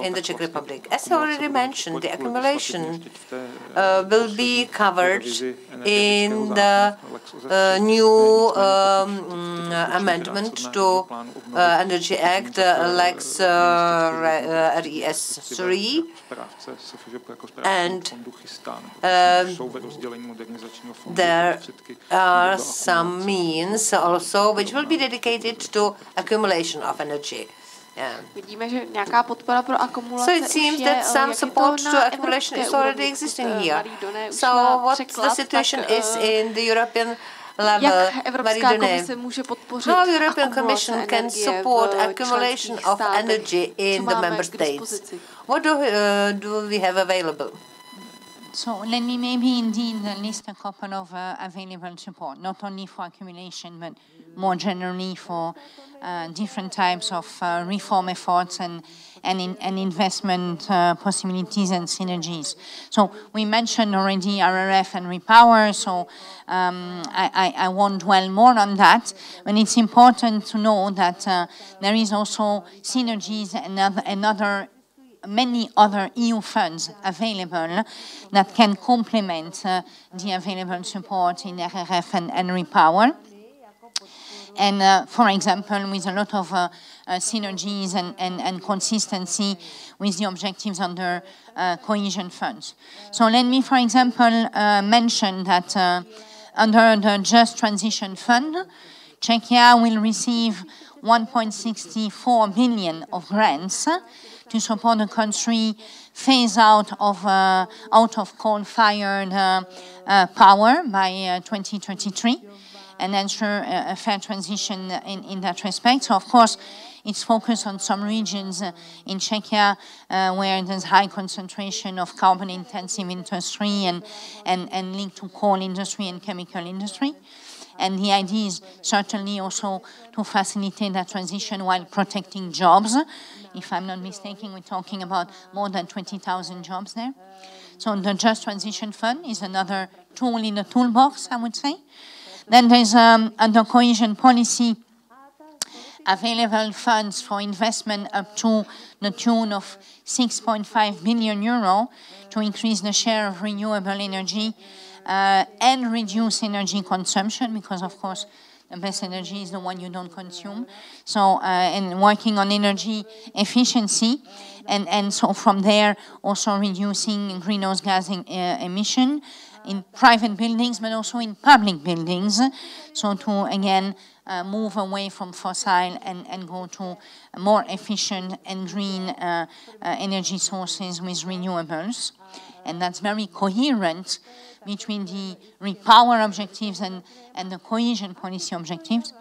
in the Czech Republic? As already mentioned, the accumulation will be covered in the new amendment to Energy Act, Lex RES 3, and there are some means also which will be dedicated to accumulation of energy. Yeah. So it seems that some support to accumulation is already existing here. So what the situation is in the European level, how European Commission can support accumulation of energy in the member states? What do we have available? So let me maybe indeed list a couple of available support, not only for accumulation, but more generally for different types of reform efforts and investment possibilities and synergies. So we mentioned already RRF and Repower, so I won't dwell more on that, but it's important to know that there is also synergies and many other EU funds available that can complement the available support in RRF and Repower. And for example, with a lot of synergies and consistency with the objectives under cohesion funds. So let me, for example, mention that under the Just Transition Fund, Czechia will receive 1.64 billion of grants to support the country phase out of coal-fired power by 2033 and ensure a fair transition in that respect. So, of course, it's focused on some regions in Czechia where there's high concentration of carbon-intensive industry and linked to coal industry and chemical industry. And the idea is certainly also to facilitate that transition while protecting jobs. If I'm not mistaken, we're talking about more than 20,000 jobs there. So the Just Transition Fund is another tool in the toolbox, I would say. Then there's, under cohesion policy, available funds for investment up to the tune of 6.5 billion euro to increase the share of renewable energy and reduce energy consumption, because of course the best energy is the one you don't consume. So and working on energy efficiency, and so from there also reducing greenhouse gas emission in private buildings, but also in public buildings. So to again move away from fossil and go to more efficient and green energy sources with renewables. And that's very coherent between the Repower objectives and the cohesion policy objectives.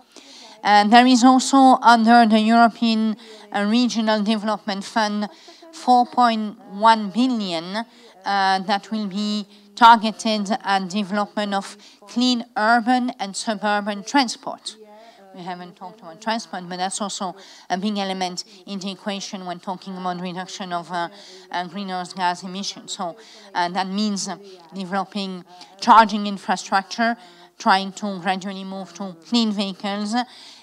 And there is also under the European Regional Development Fund 4.1 billion that will be targeted at development of clean urban and suburban transport. We haven't talked about transport, but that's also a big element in the equation when talking about reduction of greenhouse gas emissions. So that means developing charging infrastructure, trying to gradually move to clean vehicles,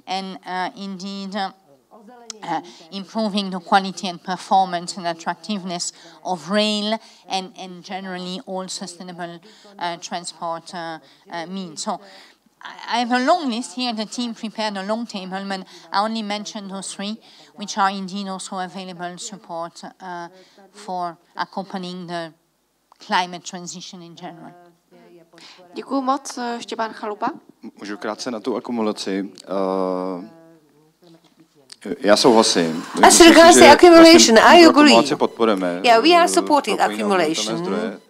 and indeed improving the quality and performance and attractiveness of rail and generally all sustainable transport means. So I have a long list here. The team prepared a long table, but I only mentioned those three, which are indeed also available support for accompanying the climate transition in general. Děkuju moc, Štěpán Chalupa. Můžu krátce na tu akumulaci. Já souhlasím. As regards the accumulation, I agree. Yeah, we are supporting accumulation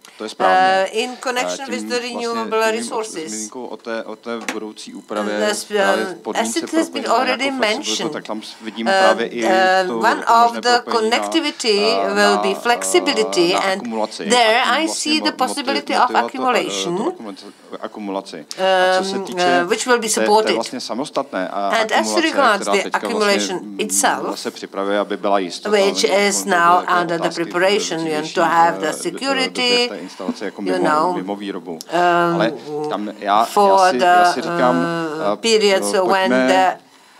in connection with the renewable resources. As it has been already mentioned, one of the connectivity will be flexibility, and there I see the possibility of accumulation, which will be supported. And as regards the accumulation itself, which is now under the preparation, you want to have the security, you know, for the periods when the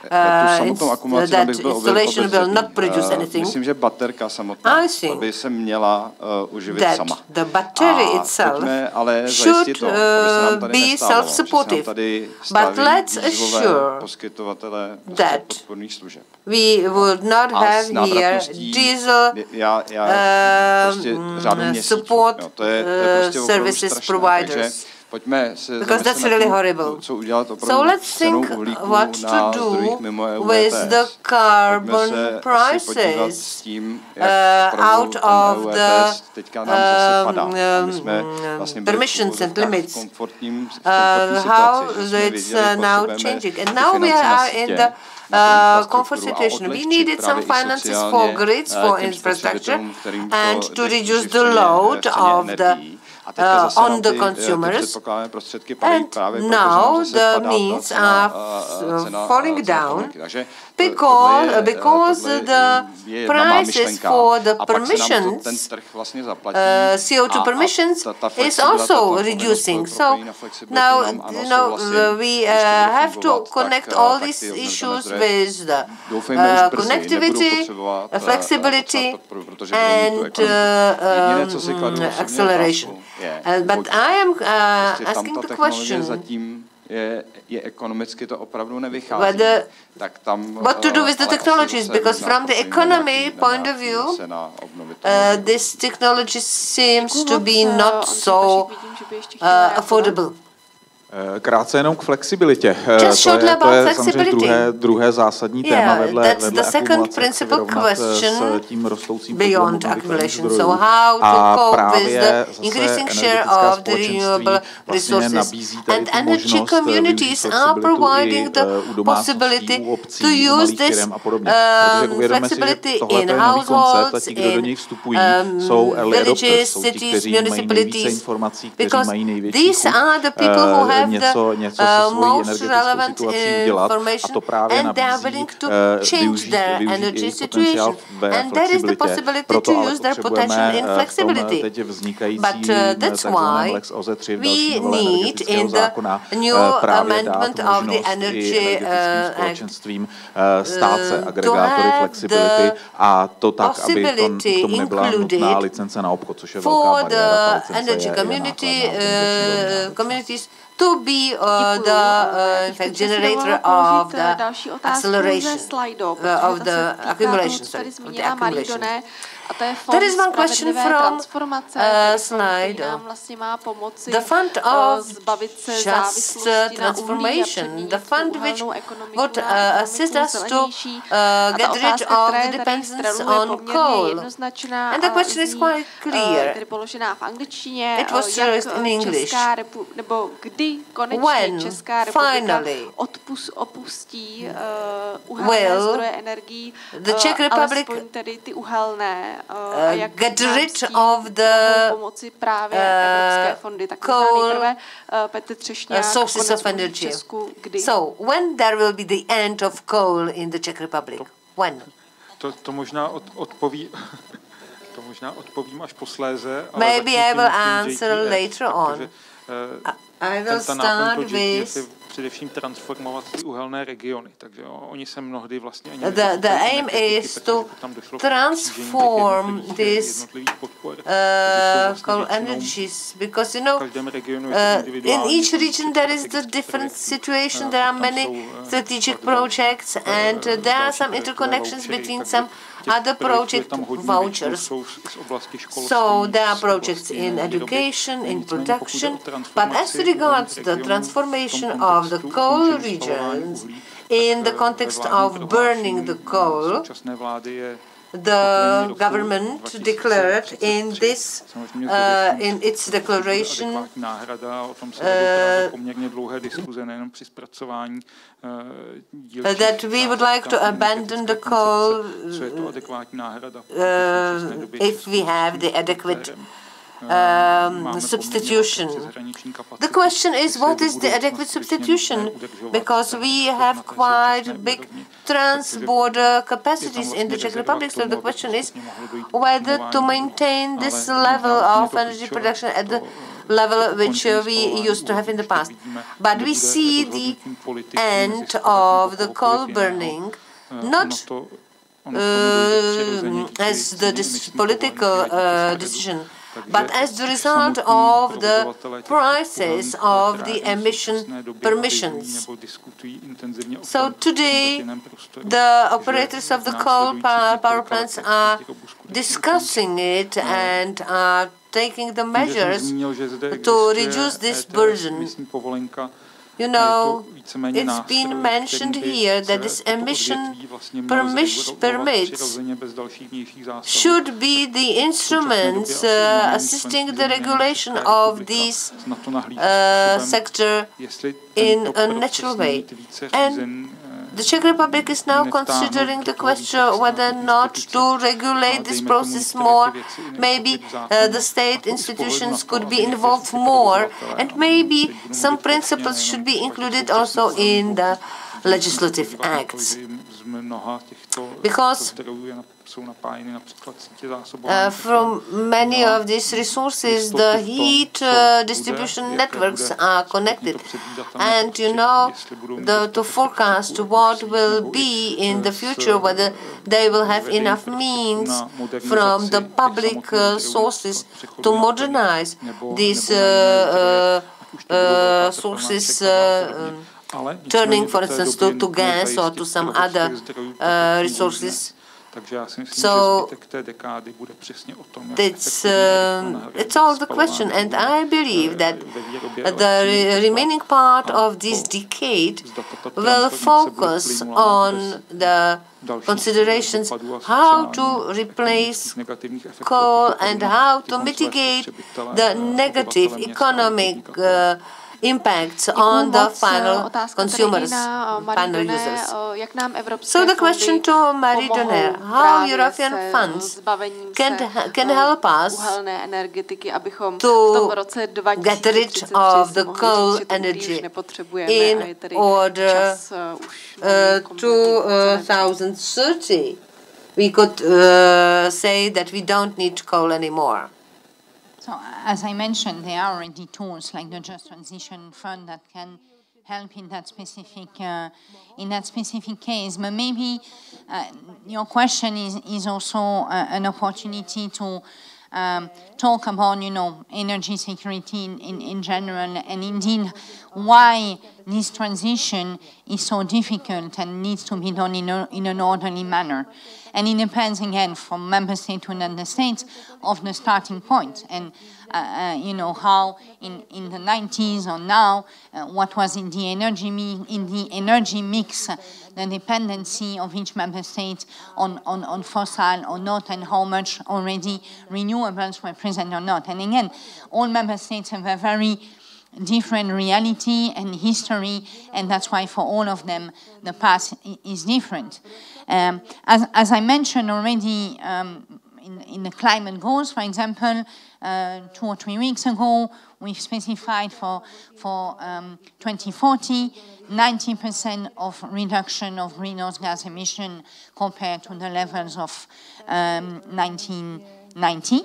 that installation will not produce anything. Myslím, že baterka samotná by se měla uživit sama. The battery itself should be self-supportive. But let's assure that we would not have here diesel support services providers. Because that's really horrible. So let's think what to do with the carbon prices out of the permissions and limits. How it's now changing. And now we are in the comfort situation. We needed some finances for grids, for infrastructure, and to reduce the load of the on the consumers, and now the means are falling down because the prices for the permissions, CO2 permissions, is also reducing. So now, we have to connect all these issues with the connectivity, flexibility, and acceleration. But I am asking the question, what to do with the technologies, because from the economy point of view, this technology seems to be not so affordable. Krátce jenom k flexibilitě. To je samozřejmě druhé zásadní téma vedle akumulace, s tím rostoucím podílem obnovitelných zdrojů. A právě zase energetická společenství vlastně nabízí tady tu možnost využít flexibilitu i u domácností, u obcí, u malých firem a podobně. Protože uvědomme si, že tohle je nový koncept a ti, kdo do něj vstupují, jsou early adopters, jsou ti, kteří mají nejvíce informací, kteří mají největší chuť něco se svojí energetickou situací dělat a to právě nabízí využít jejich potenciál ve flexibilitě. Proto ale potřebujeme v tom teď vznikajícím takzvaném Lex OZE 3 v další novele energetického zákona právě dát možnost i energetickým společenstvím stát se agregátory flexibility a to tak, aby k tomu nebyla nutná licence na obchod, což je velká bariéra. Ta licence je nákladná. To be the generator of the acceleration of the accumulation. There is one question from slide. The fund of just transformation, the fund which would assist us to get rid of the dependence on coal. And the question is quite clear. It was raised in English. When finally will the Czech Republic get rid of the coal sources of energy. So, when there will be the end of coal in the Czech Republic? When? To možná odpovím až posléze. Maybe I will answer later on. I will start with především transformovat ty uhelné regiony, takže oni se mnohdy vlastně ani the aim is to transform these coal energies, because in each region there is the different situation, there are many strategic projects and there are some interconnections between some other project vouchers. So there are projects in education, in production, but as regards the transformation of the coal regions in the context of burning the coal, the government declared in this, in its declaration, that we would like to abandon the coal if we have the adequate substitution. The question is, what is the adequate substitution? Because we have quite big trans-border capacities in the Czech Republic, so the question is whether to maintain this level of energy production at the level which we used to have in the past. But we see the end of the coal burning, not as the political decision, but as the result of the prices of the emission permissions. So today, the operators of the coal power plants are discussing it and are taking the measures to reduce this burden. You know, it's been mentioned here that this emission permits should be the instruments assisting the regulation of this sector in a natural way. And the Czech Republic is now considering the question whether not to regulate this process more. Maybe the state institutions could be involved more, and maybe some principles should be included also in the legislative acts. Because from many of these resources, the heat distribution networks are connected. And you know, to forecast what will be in the future, whether they will have enough means from the public sources to modernize these sources, turning, for instance, to gas or to some other resources. So it's all the question, and I believe that the remaining part of this decade will focus on the considerations how to replace coal and how to mitigate the negative economic impacts on the final consumers, final users. So the question to Marie Donner, how European funds can help us to get rid of the coal energy in order 2030. We could say that we don't need coal anymore. So, as I mentioned, there are already tools like the Just Transition Fund that can help in that specific case. But maybe your question is also an opportunity to talk about, energy security in general, and indeed why this transition is so difficult and needs to be done in an orderly manner. And it depends, again, from member state to member state of the starting point. And, how in the 90s or now, what was in the energy mix, the dependency of each member state on fossil or not, and how much already renewables were present or not. And again, all member states have a very different reality and history, and that's why for all of them the path is different. As I mentioned already in the climate goals, for example, 2 or 3 weeks ago, we've specified for 2040 90% of reduction of greenhouse gas emission compared to the levels of 1990.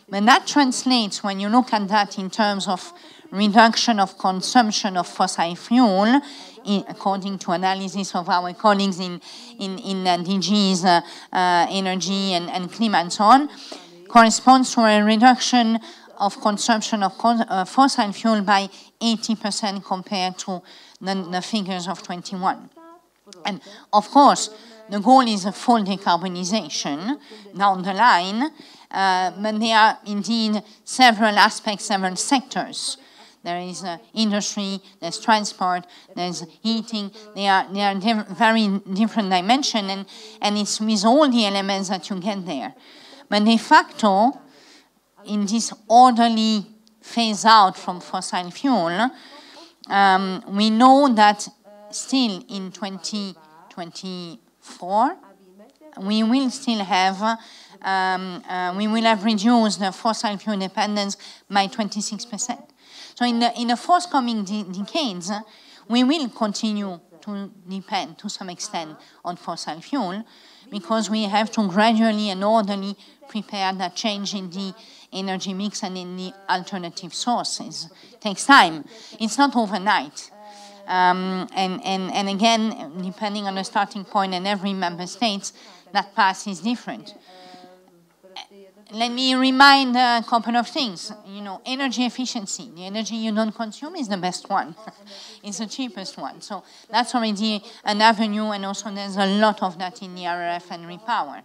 But that translates, when you look at that in terms of reduction of consumption of fossil fuel, according to analysis of our colleagues in DG's energy and climate and so on, corresponds to a reduction of consumption of fossil fuel by 80% compared to the figures of 21. And of course, the goal is a full decarbonization down the line, but there are indeed several aspects, several sectors. There is industry, there's transport, there's heating. They are very different dimensions, and it's with all the elements that you get there. But de facto, in this orderly phase out from fossil fuel, we know that still in 2024, we will still have reduced the fossil fuel dependence by 26%. So in the forthcoming decades, we will continue to depend to some extent on fossil fuel, because we have to gradually and orderly prepare that change in the energy mix and in the alternative sources. It takes time. It's not overnight. And again, depending on the starting point in every member state, that path is different. Let me remind a couple of things. You know, energy efficiency. The energy you don't consume is the best one. It's the cheapest one. So that's already an avenue, and also there's a lot of that in the RRF and Repower.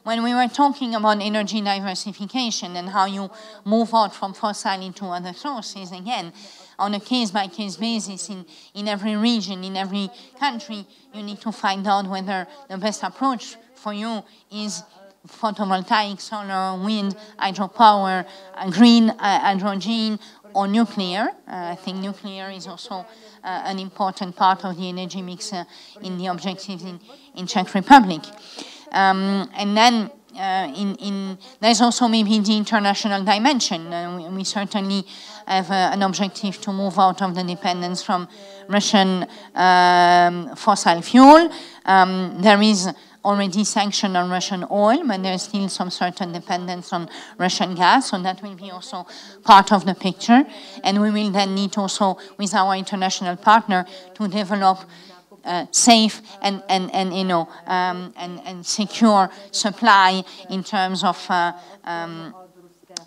When we were talking about energy diversification and how you move out from fossil into other sources, again, on a case-by-case basis in every region, in every country, you need to find out whether the best approach for you is photovoltaic, solar, wind, hydropower, green hydrogen, or nuclear. I think nuclear is also an important part of the energy mix in the objectives in Czech Republic. And then there's also maybe the international dimension. We certainly have an objective to move out of the dependence from Russian fossil fuel. There is already sanctioned on Russian oil, but there's still some certain dependence on Russian gas, so that will be also part of the picture. And we will then need also, with our international partner, to develop safe and secure supply in terms of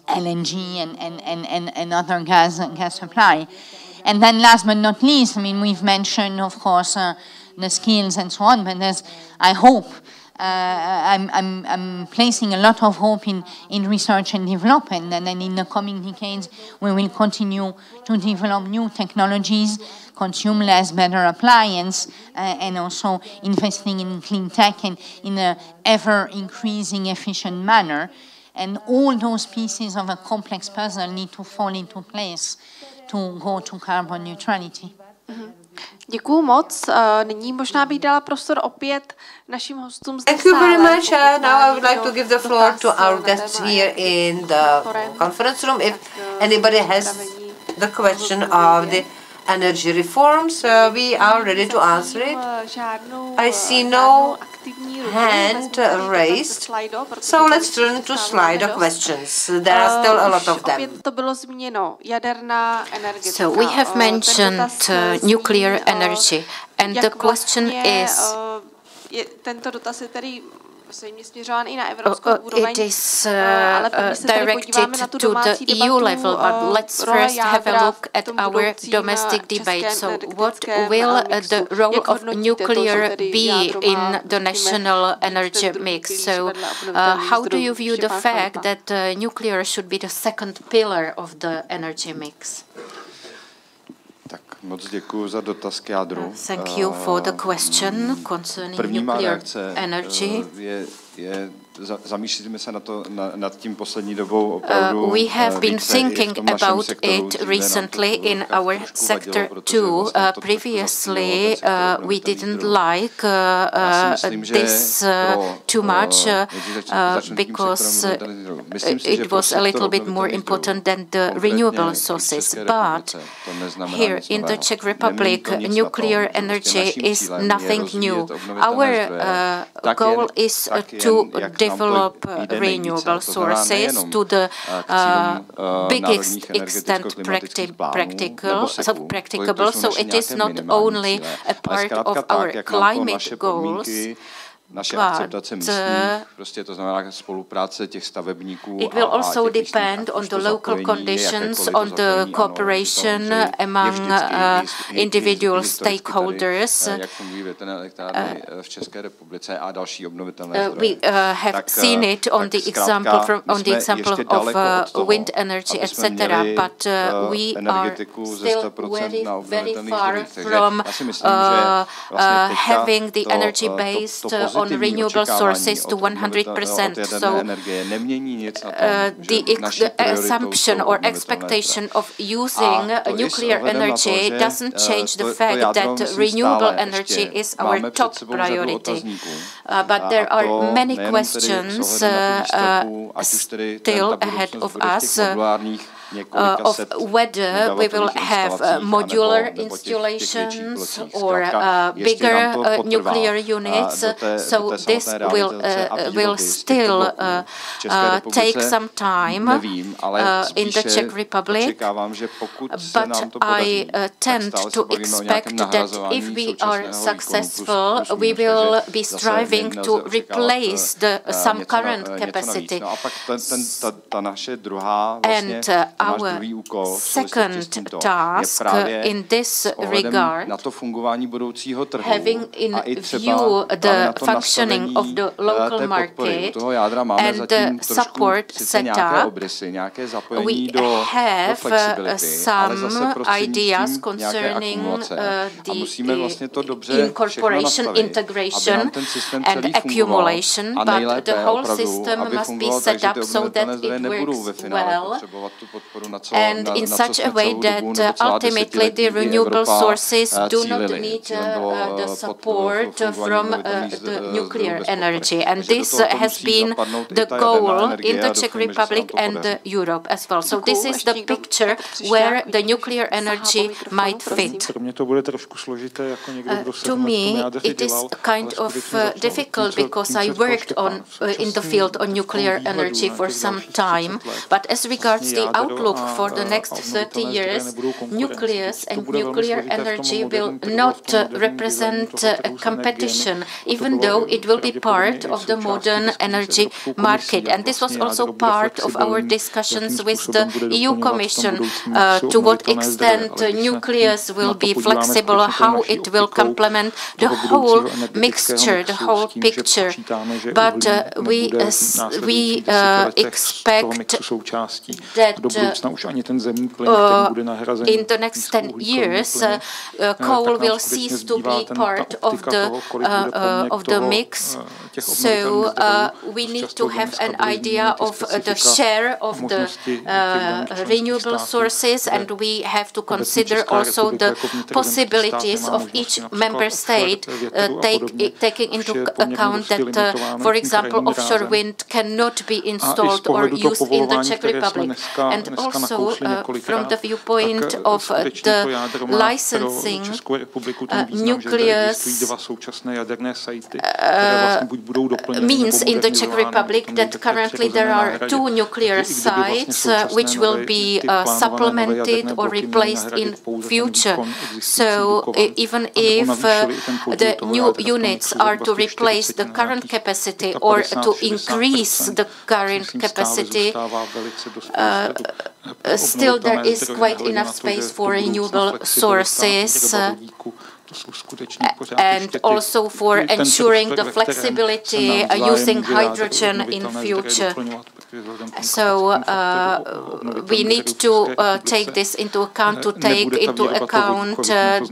LNG and other gas supply. And then last but not least, I mean, we've mentioned, of course, the skills and so on, but there's, I hope, I'm placing a lot of hope in research and development, and then in the coming decades we will continue to develop new technologies, consume less, better appliance, and also investing in clean tech and in an ever-increasing efficient manner. And all those pieces of a complex puzzle need to fall into place to go to carbon neutrality. Děkuju moc. Nyní možná bych dala prostor opět našim hostům zde v sále. Thank you very much. Now I would like to give the floor to our guests here in the conference room. If anybody has the question of the energy reforms, we are ready to answer it. I see no hand raised, so let's turn to Slido questions. There are still a lot of them. So we have mentioned nuclear energy, and the question is, it is directed to the EU level, but let's first have a look at our domestic debate. So what will the role of nuclear be in the national energy mix? So how do you view the fact that nuclear should be the second pillar of the energy mix? Moc děkuji za dotaz k jádru. Thank you for the question concerning nuclear energy. Zamýšlíme se nad tím poslední dobou opravdu. We have been thinking about it recently in our sector too. Previously, we didn't like this too much because it was a little bit more important than the renewable sources. But here in the Czech Republic, nuclear energy is nothing new. Our goal is to develop renewable sources to the biggest extent practicable. So it is not only a part of our climate goals, naše akceptace místní, prostě to znamená spolupráce těch stavebníků. It will also depend on the local conditions, on the cooperation among individual stakeholders. Jak fungují větrné elektrárny v České republice a další obnovitelné zdroje. We have seen it on the example of wind energy, etc. But we are still very far from having the energy based on renewable sources to 100%. So the assumption or expectation of using nuclear energy doesn't change the fact that renewable energy is our top priority. But there are many questions still ahead of us. of whether we will have modular installations or bigger nuclear units. So this will still take some time in the Czech Republic, but I tend to expect that if we are successful, we will be striving to replace some current capacity. And our second task in this regard, having in view the functioning of the local market and the support setup, we have some ideas concerning the incorporation, integration and accumulation, but the whole system must be set up so that it works well and in such a way that ultimately the renewable sources do not need the support from the nuclear energy. And this has been the goal in the Czech Republic and Europe as well. So this is the picture where the nuclear energy might fit. To me, it is kind of difficult because I worked in the field on nuclear energy for some time. But as regards the outlook for the next 30 years, nucleus and nuclear energy will not represent a competition, even though it will be part of the modern energy market. And this was also part of our discussions with the EU Commission, to what extent nucleus will be flexible, how it will complement the whole mixture, the whole picture. But we expect that in the next 10 years, coal will cease to be part of the mix. So we need to have an idea of the share of the renewable sources, and we have to consider also the possibilities of each member state, taking into account that, for example, offshore wind cannot be installed or used in the Czech Republic. And also from the viewpoint of the licensing, nucleus means in the Czech Republic that currently there are 2 nuclear sites which will be supplemented or replaced in future. So even if the new units are to replace the current capacity or to increase the current capacity, still there is quite enough space for renewable sources and also for ensuring the flexibility using hydrogen in future. So we need to take this into account,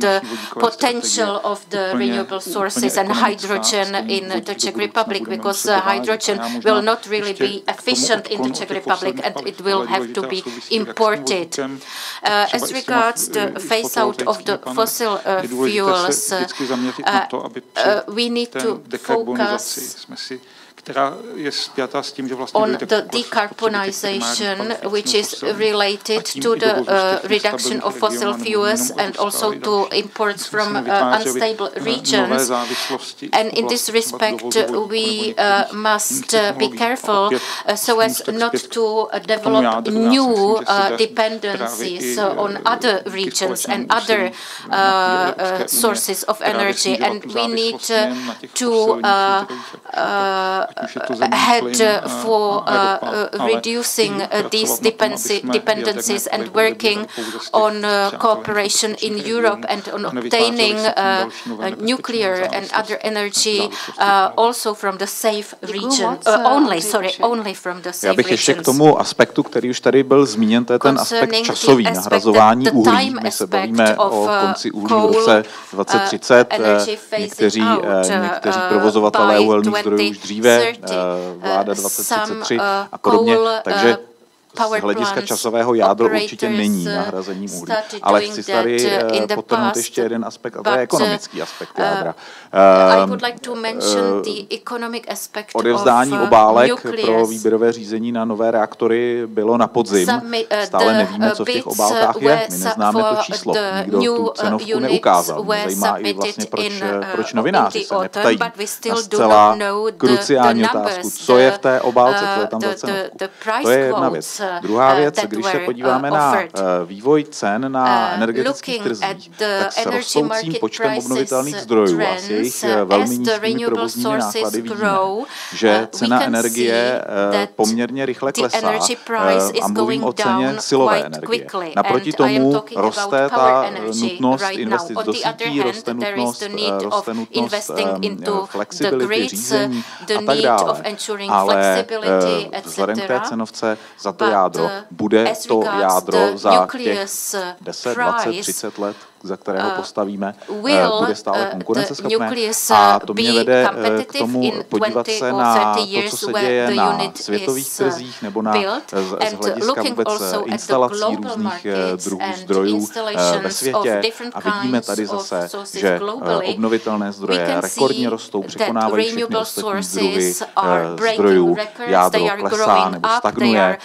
the potential of the renewable sources and hydrogen in the Czech Republic, because hydrogen will not really be efficient in the Czech Republic and it will have to be imported. As regards the phase out of the fossil fuels, we need to focus on the decarbonization, which is related to the reduction of fossil fuels and also to imports from unstable regions. And in this respect, we must be careful so as not to develop new dependencies on other regions and other sources of energy. And we need to head for reducing these dependencies and working on cooperation in Europe and on obtaining nuclear and other energy also from the safe region, only from the safe regions. Já bych ještě k tomu aspektu, který už tady byl zmíněn, to je ten aspekt časový, nahrazování uhlí. My se bavíme o konci uhlí v roce 2030. Někteří provozovatelé uhelných zdrojů už dříve, vláda 2033 a podobně. Takže z hlediska časového jádro určitě není nahrazením uhlí. Ale chci tady podtrhnout ještě jeden aspekt, a to je ekonomický aspekt jádra. Odevzdání obálek pro výběrové řízení na nové reaktory bylo na podzim. Stále nevíme, co v těch obálkách je. My neznáme to číslo. Nikdo tu cenovku neukázal. Mě zajímá i vlastně, proč novináři se neptají na zcela kruciální otázku, co je v té obálce, co je tam za cenovku. To je jedna věc. Druhá věc, když se podíváme na vývoj cen na energetických trzích, tak s rostoucím počtem obnovitelných zdrojů a s jejich velmi nízkými provozními náklady vidíme, že cena energie poměrně rychle klesá a mluvím o ceně silové energie. Naproti tomu roste ta nutnost investic do sítí, roste nutnost flexibility řízení a tak dále. Ale vzhledem k té cenovce za to jádro, bude to jádro za těch 10, 20, 30 let, za kterého postavíme, bude stále konkurenceschopné. A to mě vede k tomu podívat se na to, co se děje na světových trzích nebo z hlediska vůbec instalací různých druhů zdrojů ve světě. A vidíme tady zase, že obnovitelné zdroje rekordně rostou, překonávají všechny ostatní druhy zdrojů. Jádro klesá nebo stagnuje.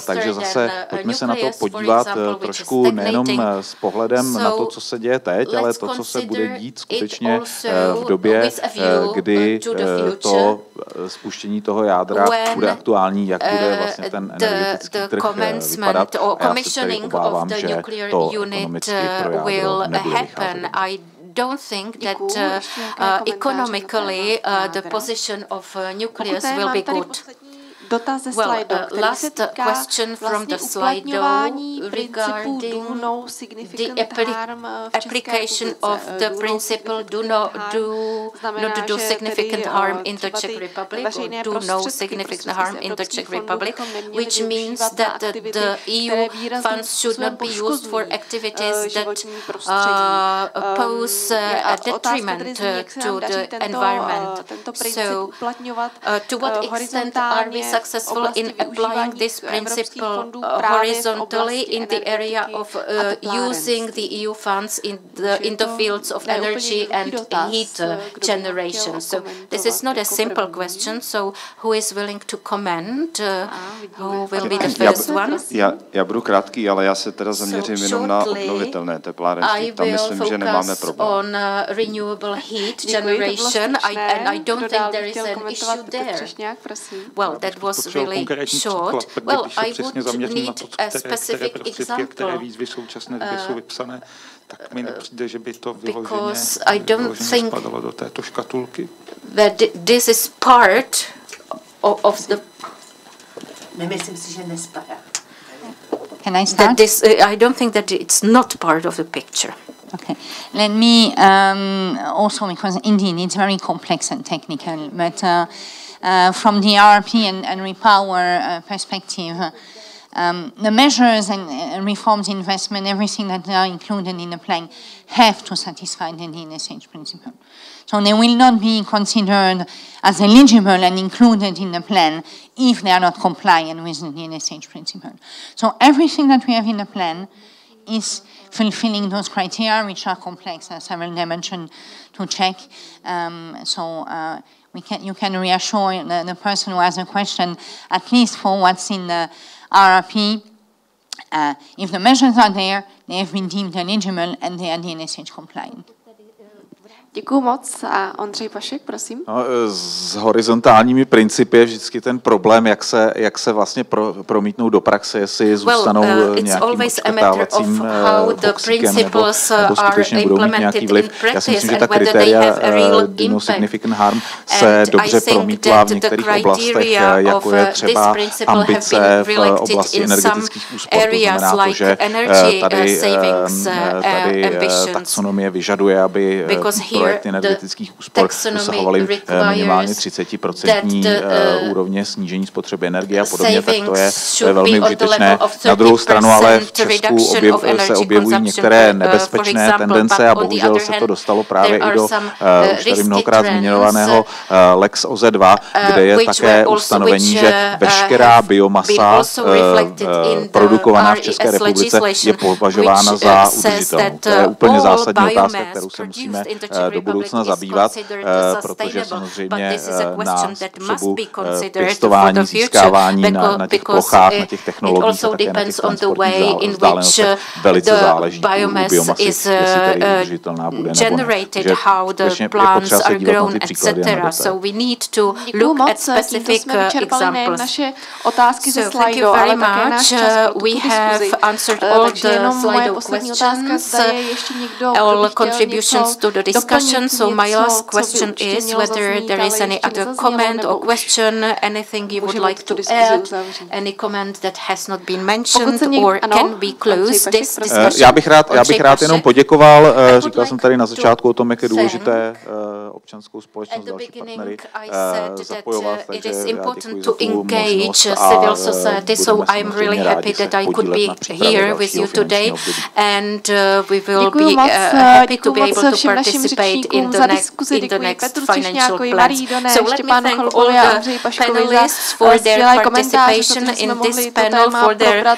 Takže zase pojďme se na to podívat trošku nejenom s pohledem na to, co se děje teď, ale to, co se bude dít skutečně v době, kdy to spuštění toho jádra bude aktuální, jak bude vlastně ten energetický trh vypadat. A já se tedy obávám, že to ekonomicky pro jádro nebude vycházet. Don't think that economically the position of nucleus will be good. Last question from the Slido regarding the application of the principle do not do significant harm in the Czech Republic, or do no significant harm in the Czech Republic, which means that the EU funds should not be used for activities that pose a detriment to the environment. So, to what extent are we successful in applying this principle horizontally in the area of using the EU funds in the fields of energy and heat generation? So this is not a simple question. So who is willing to comment? Who will be the first one? Já budu krátký, ale já se teda zaměřím jenom na obnovitelné teplárenství. Tam myslím, že nemáme problém. On renewable heat generation, and I don't think there is an issue there. Well, that was really short. Well, I would need a specific example. Které výzvy současné doby jsou vypsané, tak mi nepřijde, že by to vyloženě spadalo do této škatulky. That this is part of the... Nemyslím si, že nespadá. Can I start? I don't think that it's not part of the picture. Okay, let me also, because indeed it's very complex and technical, but from the RRP and Repower perspective, the measures and reforms, investment, everything that are included in the plan have to satisfy the DNSH principle. So they will not be considered as eligible and included in the plan if they are not compliant with the DNSH principle. So everything that we have in the plan is fulfilling those criteria, which are complex, as several mentioned, to check. You can reassure the person who has a question, at least for what's in the RRP. If the measures are there, they have been deemed eligible and they are DNSH compliant. Děkuju moc. A Ondřej Pašek, prosím. No, s horizontálními principy je vždycky ten problém, jak se vlastně promítnou do praxe, jestli zůstanou nějakým odškrtávacím boxíkem, nebo skutečně budou mít nějaký vliv. Já si myslím, že ta kritéria no significant harm se dobře promítla v některých oblastech, jako je třeba ambice v oblasti energetických úspor. To znamená to, že tady taxonomie vyžaduje, aby projekty energetických úspor dosahovaly minimálně 30% úrovně snížení spotřeby energie a podobně, tak to je velmi užitečné. Na druhou stranu ale v Česku se objevují některé nebezpečné tendence a bohužel se to dostalo právě i do už tady mnohokrát zmiňovaného Lex OZE2, kde je také ustanovení, že veškerá biomasa produkovaná v České republice je považována za udržitelnou. To je úplně zásadní otázka, kterou se musíme do budoucna zabývat, protože samozřejmě na spotřebu pěstování, získávání na těch plochách, na těch technologiích a také na těch transportních vzdálenostech velice záleží u biomasy, jestli tedy udržitelná bude nebo ne. Takže skutečně je potřeba se dívat na ty příklady a na So we need to look at specific examples. Naše otázky ze Slido, ale také náš čas pro tuto diskuzi. Answered all the Slido questions, all contributions to the discussion. So my last question is whether there is any other comment or question, anything you would like to add, any comment that has not been mentioned, or can we close this discussion? Já bych rád jenom poděkoval. Říkal jsem tady na začátku o tom, jak je důležité občanskou společnost, další partnery zapojovat, takže já děkuji za tu možnost civil society, so I'm really happy that I could be here with you today, and we will be happy to be able to participate in the next financial plans. So let me thank all the panelists for their participation in this panel, for their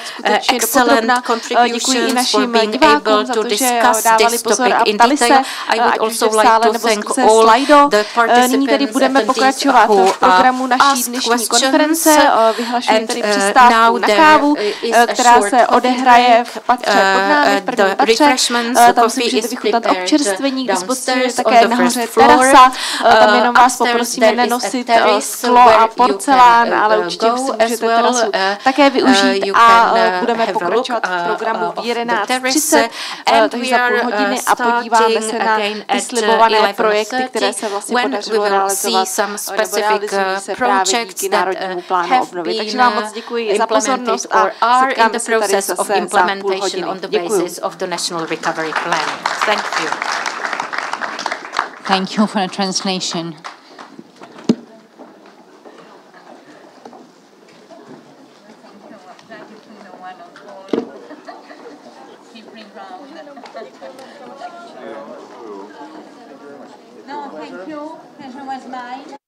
excellent contributions, for being able to discuss this topic in detail. I would also like to thank all the participants who asked questions, Vyhlašuji tedy přestávku na kávu, která se odehraje v patře pod námi, v prvním patře. Tam si můžete vychutnat občerstvení, k dispozici je také nahoře terasa. Tam jenom vás poprosíme nenosit sklo a porcelán, ale určitě si můžete terasu také využít a budeme pokračovat v programu v 11:30, takže za půl hodiny a podíváme se na ty slibované projekty, které se vlastně podařilo realizovat nebo realizují se právě díky Národnímu plánu obnovy. Takže vám moc děkuji za pozornost a setkáme se tady zase za půl hodiny. Děkuji. Thank you for the translation. No, thank you. Pleasure was mine.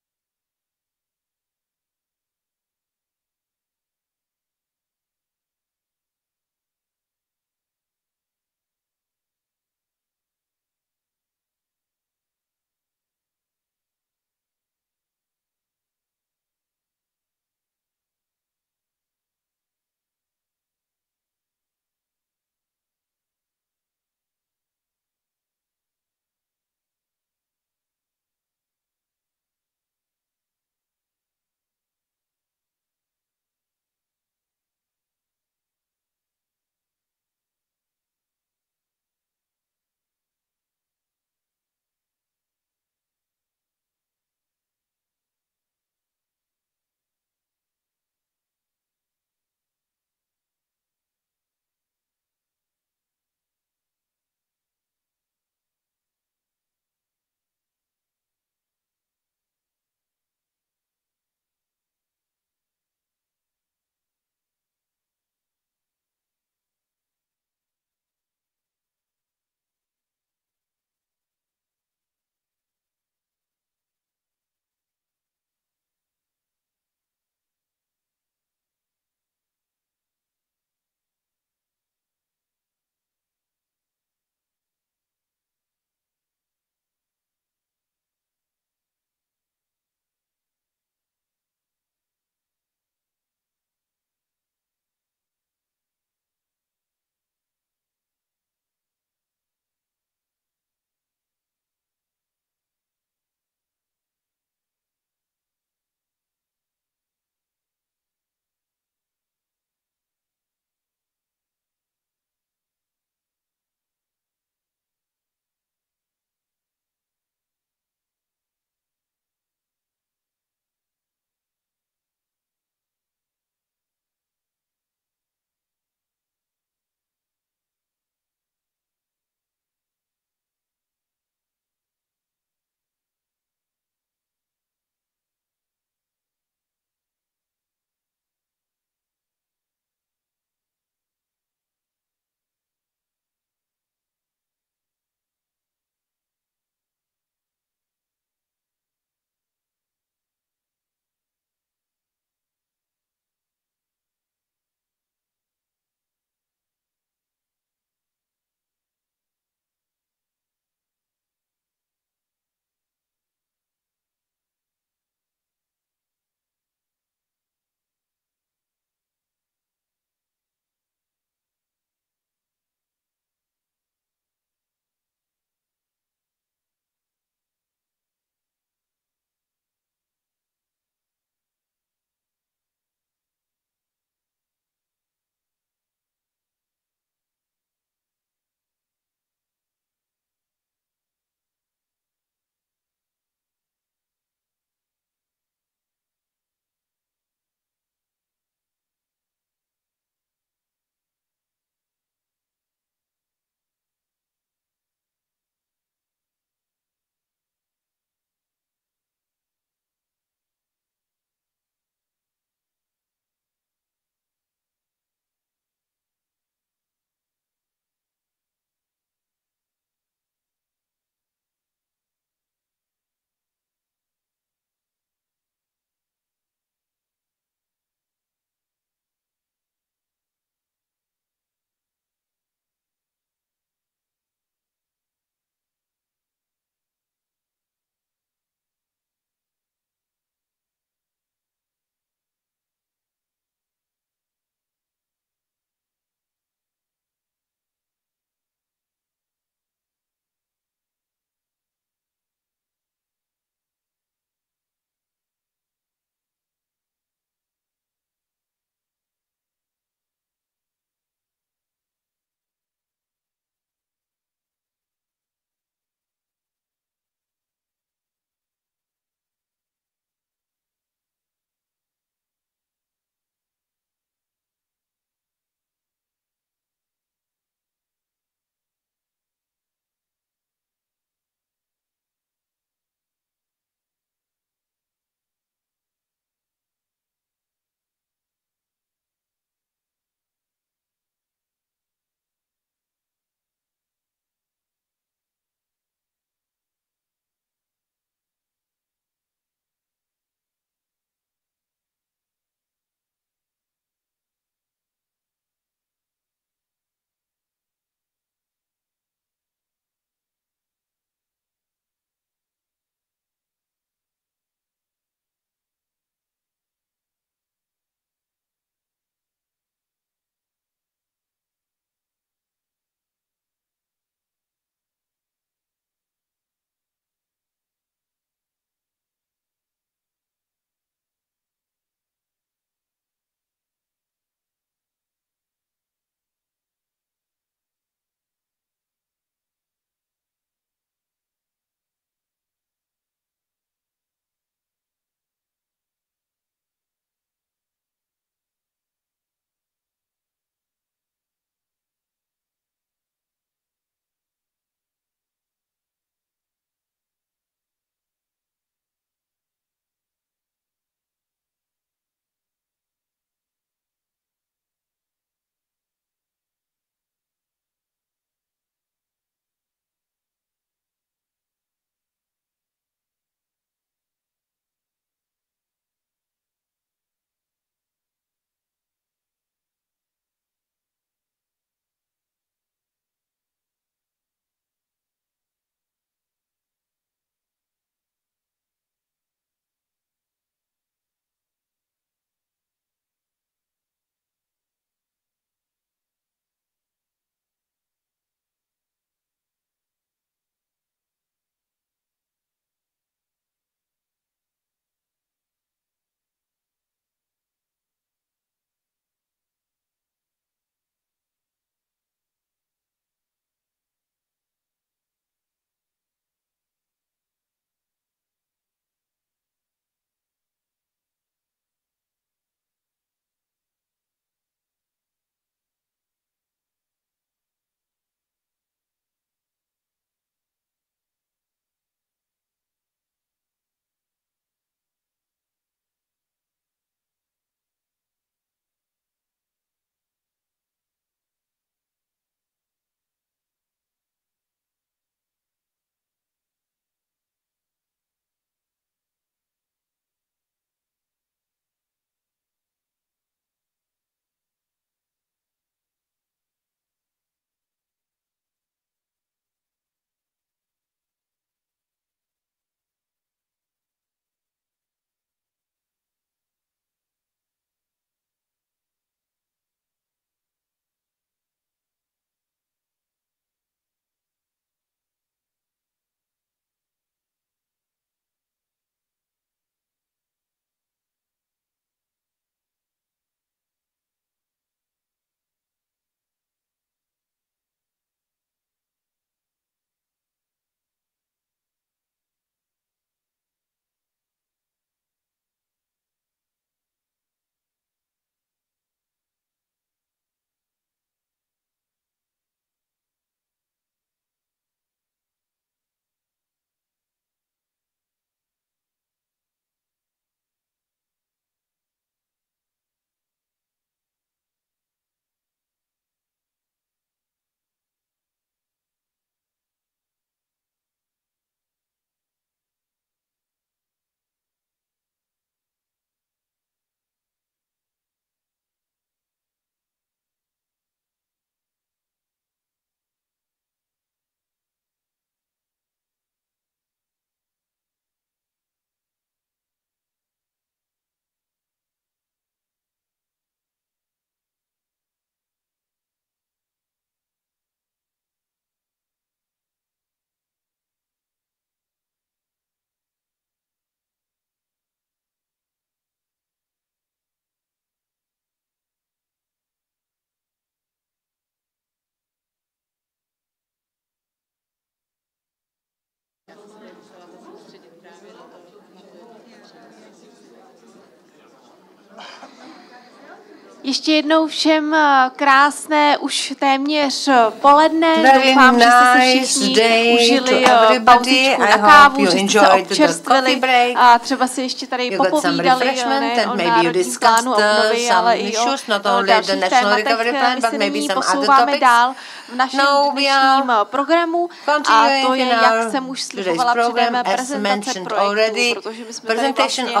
Ještě jednou všem krásné už téměř poledne. Doufám, že jste si všichni užili pauzičku na kávu, že jste se občerstvili a třeba si ještě tady popovídali nejen o Národním plánu obnovy, ale i o dalších tématech. My se nyní posouváme dál v našem dnešním programu a to je, jak jsem už slibovala předem, prezentace projektů, protože my jsme tady vlastně v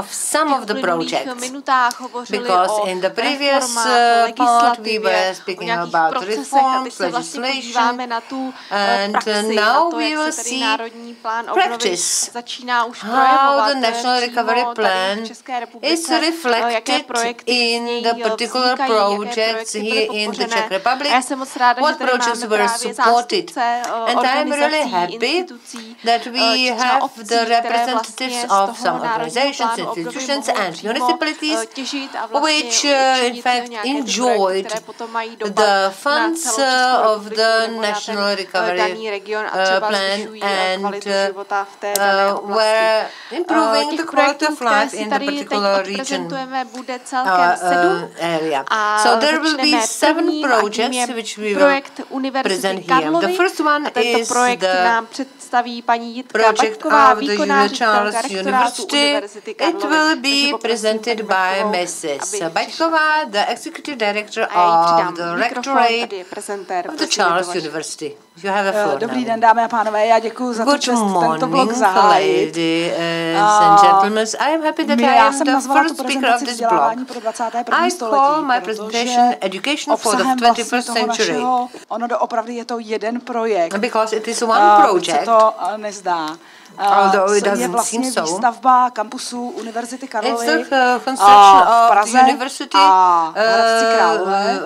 uplynulých minutách hovořili o reformách, legislativě, o nějakých procesech a teď se vlastně podíváme na tu praxi, na to, jak se tady Národní plán obnovy začíná už projevovat přímo tady v České republice, jaké projekty vznikají, jaké projekty byly podpořené. A já jsem moc ráda, že tady máme právě zástupce organizací, institucí, obcí, které vlastně z toho Národního plánu obnovy mohou přímo těžit a vlastně in fact enjoyed the funds of the National Recovery Plan and were improving the quality of life in the particular region area. So there will be 7 projects which we will present here. The first one is the project of the Charles University. It will be presented by Mrs. Baťková, the Executive Director of the Rectorate of the Charles University. You have a floor. Dobrý den, dámy a pánové, já děkuji za tu čest tento blog zahájit. And gentlemen, I am happy that I am the first speaker of this blog. I call my presentation Education for the 21st Century. Ono doopravdy je to jeden projekt. Because it is one project. Se to nezdá. Je vlastně výstavba kampusu Univerzity Karlovy v Praze a Hradci Králové.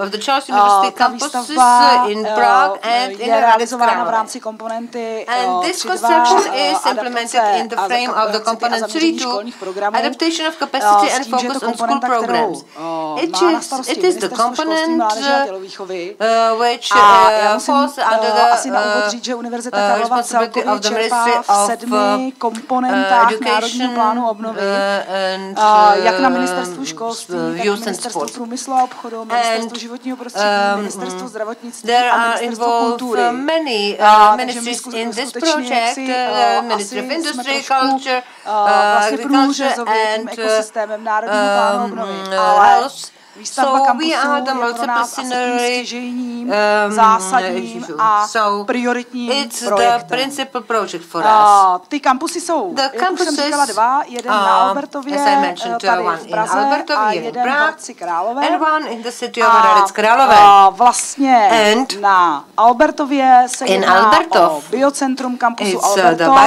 Ta výstavba je realizována v rámci komponenty 3.2 adaptace a zaměření školních programů s tím, že je to komponenta, kterou má na starosti Ministerstvo školství, mládeže a tělovýchovy. A já musím asi na úvod říct, že Univerzita Karlova celkově čerpá v 7 komponentách Národního plánu obnovy, jak na Ministerstvu školství, tak na Ministerstvu průmyslu a obchodu, Ministerstvu životního prostředí, Ministerstvu zdravotnictví a Ministerstvu kultury. Takže my skutečně Ministry of Industry, Culture, vlastně průřezově tím ekosystémem Národního plánu obnovy. Ale výstavba kampusu je pro nás asi tím stěžejním, zásadním a prioritním projektem. Ty kampusy jsou, jak už jsem říkala, 2. Jeden na Albertově, tady v Praze a jeden v Hradci Králové. A vlastně na Albertově se jedná o biocentrum kampusu Albertov.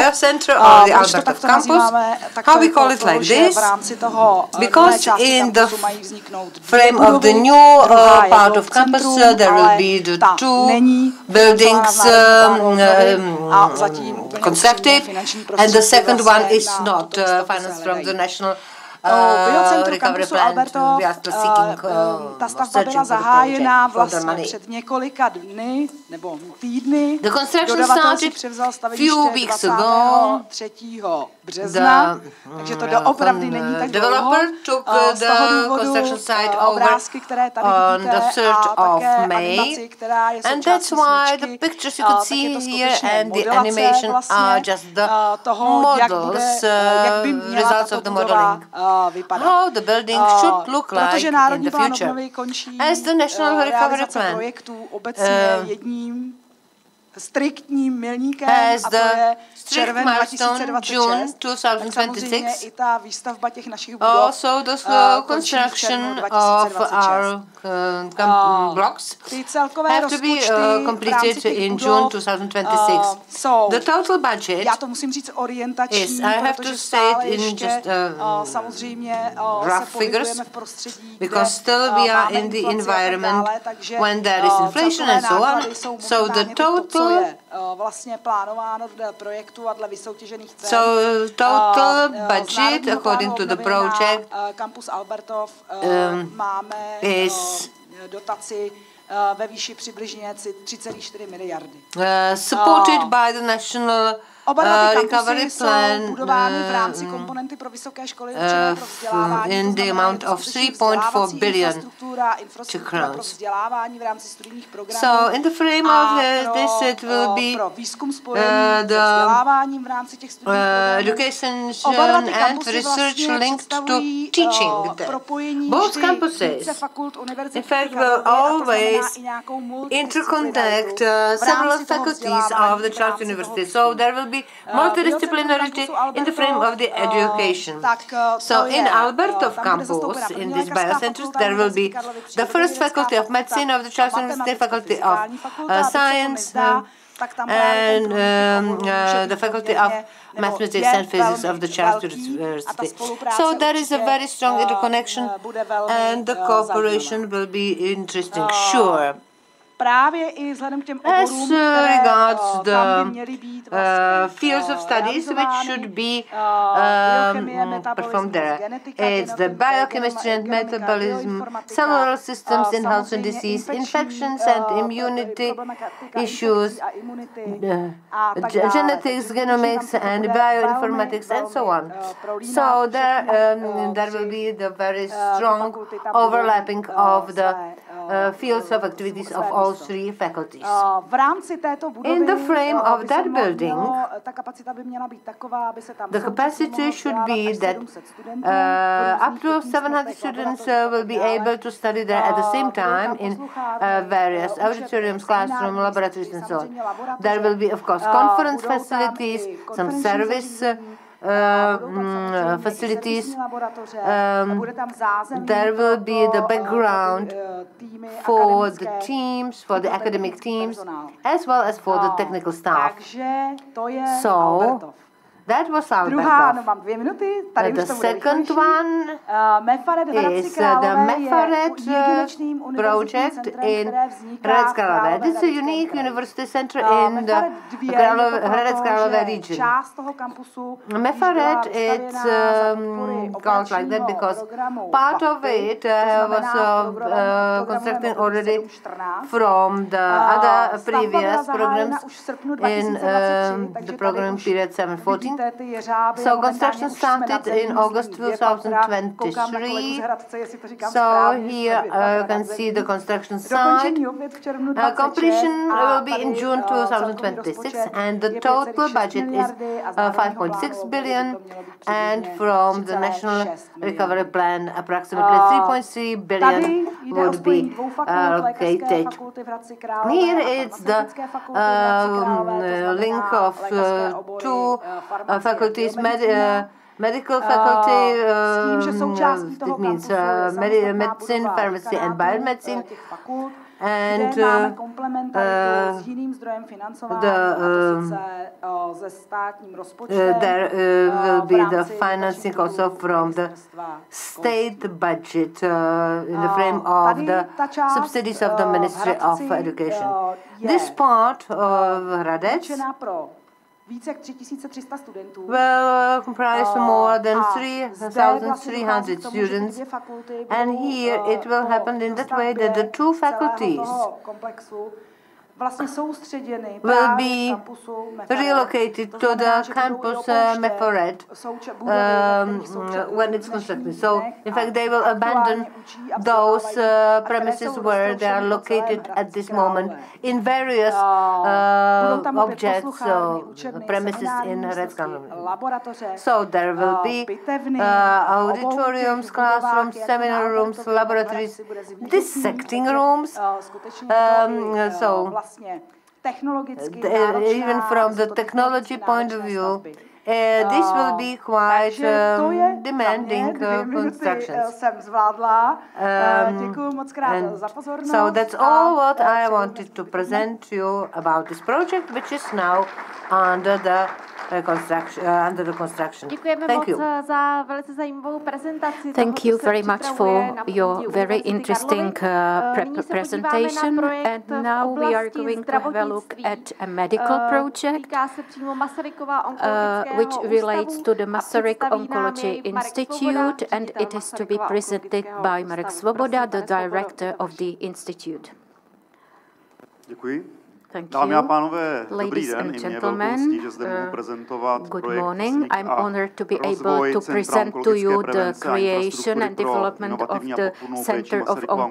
Proč to takto nazýváme? Tak to je proto, že v rámci toho nové části kampusu mají vzniknout frame of the new part of campus, there will be the 2 buildings constructed, and the second one is not financed from the national biocentru kampusu Albertov. Ta stavba byla zahájena vlastně před několika dny nebo týdny. Dodavatel si převzal staveniště 23. března, takže to doopravdy není tak dlouho. Z toho důvodu obrázky, které tady vidíte, a také animaci, která je součástí sníčky, tak je to skutečně modelace vlastně toho, jak by měla tato budova vypadat. Protože Národní plán obnovy končí realizace projektů obecně jedním striktním milníkem, a to je červen 2026, tak samozřejmě i ta výstavba těch našich budov končí v červnu 2026. Ty celkové rozpočty v rámci těch budov jsou, já to musím říct, orientační, protože stále ještě samozřejmě se pohybujeme v prostředí, kde máme inflaci a tak dále, takže celkové náklady jsou momentálně to, co je vlastně plánováno dle projektu a dle vysoutěžených cen. So total budget according to the project Campus Albertov máme dotaci ve výši přibližně 3,4 miliardy. Supported by the national Oba dva ty kampusy jsou budovány v rámci komponenty pro vysoké školy určené pro vzdělávání. In the amount of 3.4 billion infrastruktura pro vzdělávání v rámci studijních programů. So in the frame of this it will be pro výzkum spojený s vzděláváním v rámci těch studijních programů. Education and research linked to teaching. Both campuses, in fact, will always interconnect several faculties of the Charles University. So there will be multidisciplinarity in the frame of the education. So in Albertov campus, in these biocenters, there will be the first faculty of medicine of the Charles University, faculty of science, and the faculty of mathematics and physics of the Charles University. So there is a very strong interconnection, and the cooperation will be interesting, sure. Právě i vzhledem k těm oborům, regards the fields of studies which should be performed there. It's the biochemistry and metabolism, cellular systems in health and disease, infections and immunity issues, genetics, genomics and bioinformatics and so on. So there will be the very strong overlapping of the fields of activities of all three faculties. In the frame of that building, the capacity should be that up to 700 students will be able to study there at the same time in various auditoriums, classrooms, laboratories and so on. There will be, of course, conference facilities, some service facilities. There will be the background for the teams, for the academic teams, as well as for the technical staff. So that was Albertov. The second one is the Mefaret project in Hradec Králové. This is a unique university center in the Hradec Králové region. Mefaret, it's called like that because part of it was constructed already from the other previous programs in the program period 714. So construction started in August 2023. So here you can see the construction site. Completion will be in June 2026, and the total budget is 5.6 billion, and from the National Recovery Plan, approximately 3.3 billion would be allocated. Here it's the link of two faculties, medical faculty, it means medicine, pharmacy and biomedicine, and there will be the financing also from the state budget in the frame of the subsidies of the Ministry of Education. This part of Hradec will comprise more than 3,300 students, and here it will happen in that way that the two faculties will be relocated to the campus Mefaret when it's constructed. So, in fact, they will abandon those premises where they are located at this moment in various objects, premises in Hradec Králové. So, there will be auditoriums, classrooms, seminar rooms, laboratories, dissecting rooms. Even from the technology point of view, this will be quite demanding constructions. So that's all what I wanted to present to you about this project, which is now under the construction. Thank you. Thank you very much for your very interesting presentation. And now we are going to have a look at a medical project which relates to the Masaryk Oncology Institute, and it is to be presented by Marek Svoboda, the director of the institute. Děkuji. Dámy a pánové, dobrý den, i mě velkou ctí, že zde mohu prezentovat projekt vznik a rozvoj Centra onkologické prevence a infrastruktury pro inovativní a podpůrnou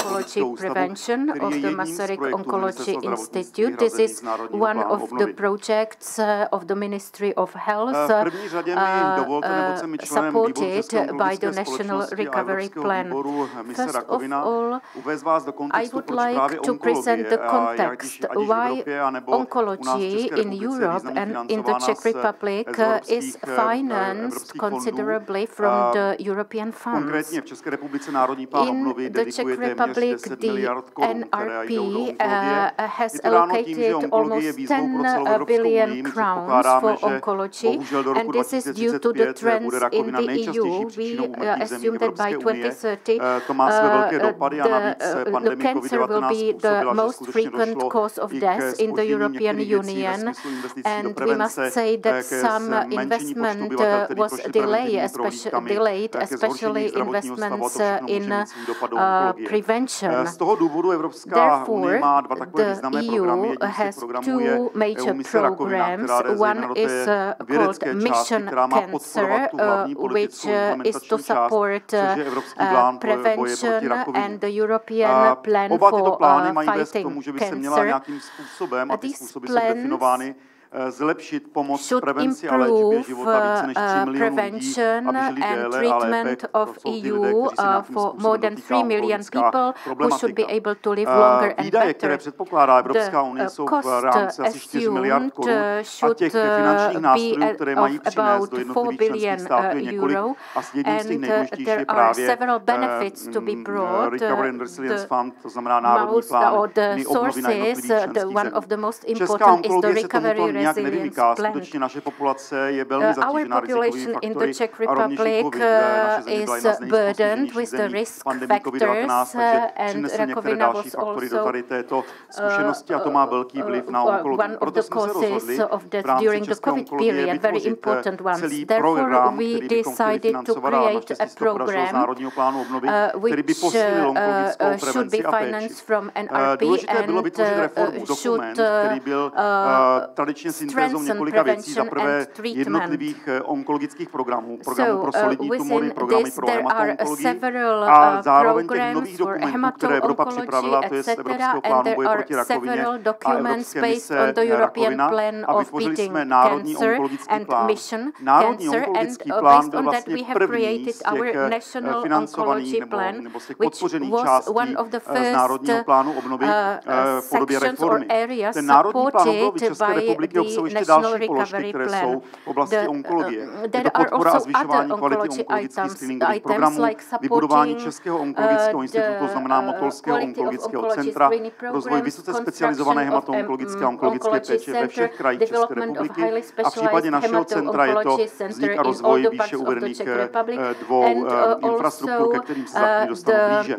péči Masarykovo onkologického ústavu, který je jedním z projektů Ministerstva zdravotnictví vyhrazených z Národního plánu obnovy. V první řadě mi dovolte, neboť jsem i členem výboru České onkologické společnosti a Evropského výboru mise rakovina, uvést vás do kontextu, proč právě onkologie a jak již ať již v Evropě oncology in Europe and in the Czech Republic is financed considerably from the European funds. Konkrétně v České republice Národní plán obnovy dedikuje téměř 10 miliard korun, které jdou do onkologie. Has allocated almost 10 billion crowns for oncology, and this is due to the trends in the EU. We assume that by 2030 the cancer will be the most frequent cause of death in the European Union, and we must say that some investment was delayed, especially investments in prevention. Therefore, the EU has two major programs. One is called Mission Cancer, which is to support prevention, and the European plan for fighting cancer. These plans zlepšit pomoc should improve prevention and treatment of EU for more than 3 million people who should be able to live longer and better. The cost assumed should be of about 4 billion euro, and there are several benefits to be brought. The sources, one of the most important is the recovery nevymyká. Skutečně naše populace je velmi zatížená rizikovými faktory a rovněž i COVID naše země byla jedna z nejpostiženějších pandemí COVID-19, takže přinesl některé další faktory do tady této zkušenosti a to má velký vliv na onkologii. Proto jsme se rozhodli v rámci České onkologie vytvořit celý program, který by konkrétně financovala naše Česko podařilo z Národního plánu obnovy, který by posílil onkologickou prevenci a péči. Důležité bylo vytvořit reformu, dokument, který byl tradičně syntézou několika věcí. Za prvé jednotlivých onkologických programů pro solidní tumory, programy pro hematoonkologii a zároveň těch nových dokumentů, které Evropa připravila, to je z Evropského plánu boje proti rakovině a Evropské mise rakovina, a vytvořili jsme Národní onkologický plán. Národní onkologický plán byl vlastně první z těch financovaných nebo z těch podpořených částí z Národního plánu obnovy v podobě reformy. Ten Národní plán obnovy České republiky obsahuje ještě další položky, které jsou v oblasti onkologie. Je to podpora a zvyšování kvality onkologických screeningových programů, vybudování Českého onkologického institutu, to znamená Motolského onkologického centra, rozvoj vysoce specializované hematoonkologické a onkologické péče ve všech krajích České republiky a v případě našeho centra je to vznik a rozvoj výše uvedených dvou infrastruktur, ke kterým se za chvíli dostanu blíže.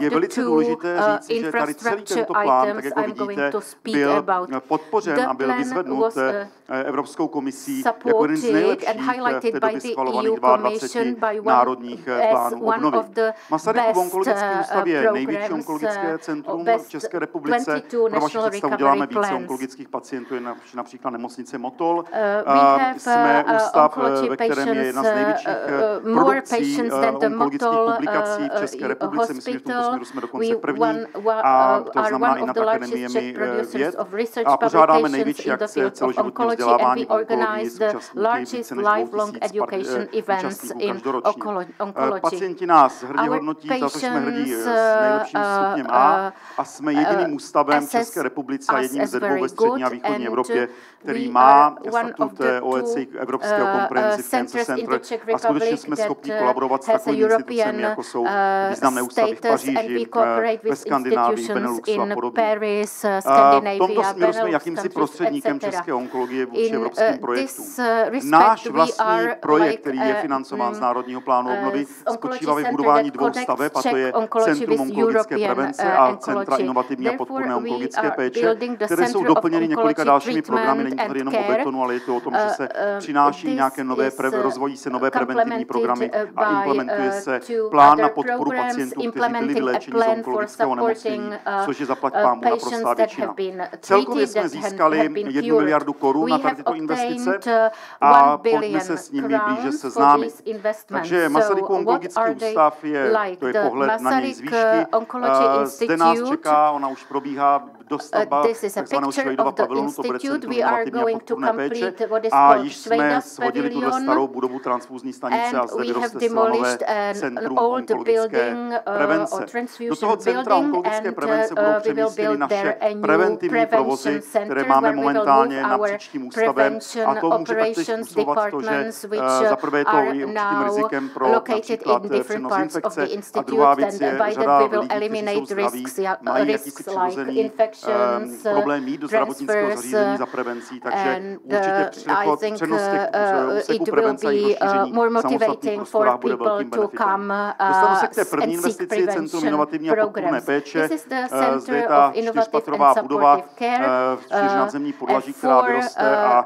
Je velice důležité říci, že tady celý tento plán, tak jako vidíte, byl podpořen a byl vyzvednut Evropskou komisí jako jeden z nejlepších v té době schvalovaných 22 národních plánů obnovy. Masarykovo onkologický ústav je největší onkologické centrum v České republice. Pro vaši představu děláme více onkologických pacientů, například nemocnice Motol. Jsme ústav, ve kterém je jedna z největších produkcí onkologických publikací v České republice. Myslím, že v tomto směru jsme dokonce první, a to znamená i nad akademiemi věd. A pořádáme největší akce celoživotního vzdělávání v onkologii s účastníky více než 2000 účastníků každoročně. Pacienti nás hrdě hodnotí za to, že jsme hrdí s nejlepším stupněm A a jsme jediným ústavem v České republice a jedním ze dvou ve střední a východní Evropě, který má statut OECD Evropského Comprehensive Cancer Center a skutečně jsme schopni kolaborovat s takovými institucemi, jako jsou významné ústavy v Paříži, ve Skandinávii, Beneluxu a podobně. V tomto směru jsme jakýmsi prostředníkem české onkologie vůči evropským projektům. Náš vlastní projekt, který je financován z Národního plánu obnovy, spočívá v budování 2 staveb, a to je Centrum onkologické prevence a Centra inovativní a podpůrné onkologické péče, které jsou doplněny několika dalšími programy. Není to tady jenom o betonu, ale je to o tom, že se přináší nějaké nové, rozvojí se nové preventivní programy a implementuje se plán na podporu pacientů, kteří byli vyléčeni z onkologického onemocnění, což je zaplať pánbůh naprostá většina. Celkově jsme získali 1 miliardu korun na tady tyto investice a pojďme se s nimi blíže seznámit. Takže Masarykův onkologický ústav to je pohled na něj z výšky. Zde nás čeká, ona už probíhá dostavba takzvaného Švejdova pavilonu, to bude Centrum inovativní a podpůrné péče, a již jsme shodili tuhle starou budovu transfuzní stanice a zde vyroste zcela nové Centrum onkologické prevence. Do toho Centra onkologické prevence budou přemístěny naše preventivní provozy, které máme momentálně napříč tím ústavem, a to může taktéž způsobovat to, že za prvé je to i určitým rizikem pro například přenos infekce, a druhá věc je, řada lidí, kteří jsou zdraví, mají jakýsi přirozený problém jít do zdravotnického zařízení za prevencí, takže určitě přenos těch úseků prevence a jejich rozšíření v samostatných prostorách bude velkým benefitem. Dostanu se k té první investici, Centrum inovativní a podpůrné péče. Zde je ta 4patrová budova v 4 nadzemní podlaží, která vyroste a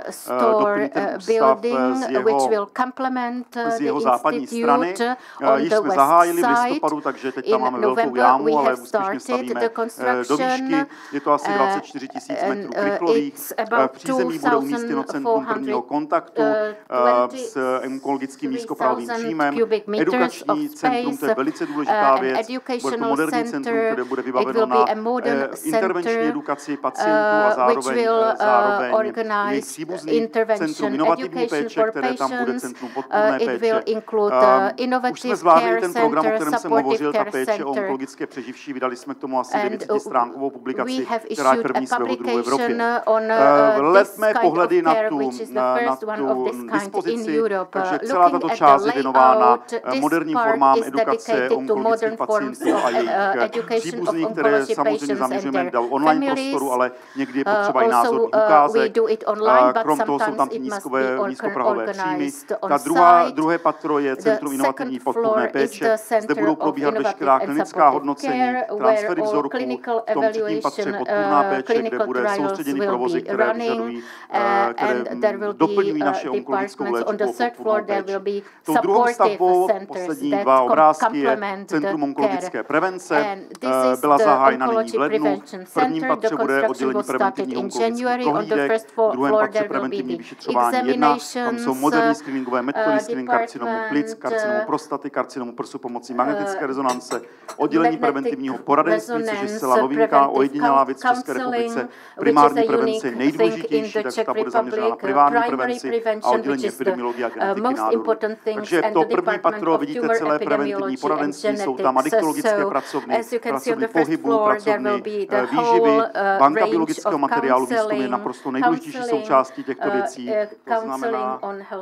doplní ten ústav z jeho západní strany. Již jsme zahájili v listopadu, takže teď tam máme velkou jámu, ale úspěšně stavíme do výšky. Je to asi 24 000 metrů krychlových. V přízemí bude umístěno Centrum prvního kontaktu s onkologickým nízkoprahovým příjmem. Edukační centrum, to je velice důležitá věc. Bude to moderní centrum, které bude vybaveno na intervenční edukaci pacientů a zároveň jejich příbuzných. Centrum inovativní péče, které tam bude Centrum podpůrné péče. Už jsme zvládli ten program, o kterém jsem hovořil, ta péče o onkologické přeživší. Vydali jsme k tomu asi 900stránkovou publikaci, která je první svého druhu v Evropě. Letme pohledy na tu dispozici, takže celá tato část je věnována moderním formám edukace onkologických pacientů a jejich příbuzných, které samozřejmě zaměřujeme do online prostoru, ale někdy je potřeba i názorných ukázek. Krom toho jsou tam ty nízkoprahové příjmy. Druhé patro je Centrum inovativní podpůrné péče. Zde budou probíhat veškerá klinická hodnocení, transfery vzorků. V tom 3. patře podpůrná péče, kde bude soustředěný provozy, které vyžadují, které doplňují naše onkologickou léčbu a podpůrnou péči. Tou druhou stavbou, poslední 2 obrázky, je Centrum onkologické prevence. Byla zahájena nyní v lednu. V prvním patře bude oddělení preventivních onkologických prohlídek, v druhém patře preventivní vyšetřování 1. Tam jsou moderní screeningové metody, screening karcinomu plic, karcinomu prostaty, karcinomu prsu pomocí magnetické rezonance, oddělení preventivního poradenství, což je zcela novinka, ojedinělá věc v České republice. Primární prevence je nejdůležitější, takže ta bude zaměřena na primární prevenci a oddělení epidemiologie a genetiky nádorů. Takže to první patro, vidíte celé preventivní poradenství, jsou tam adiktologické pracovny, pracovny pohybu, pracovny výživy, banka biologického materiálu, výzkum je naprosto nejdůležitější součástí těchto věcí.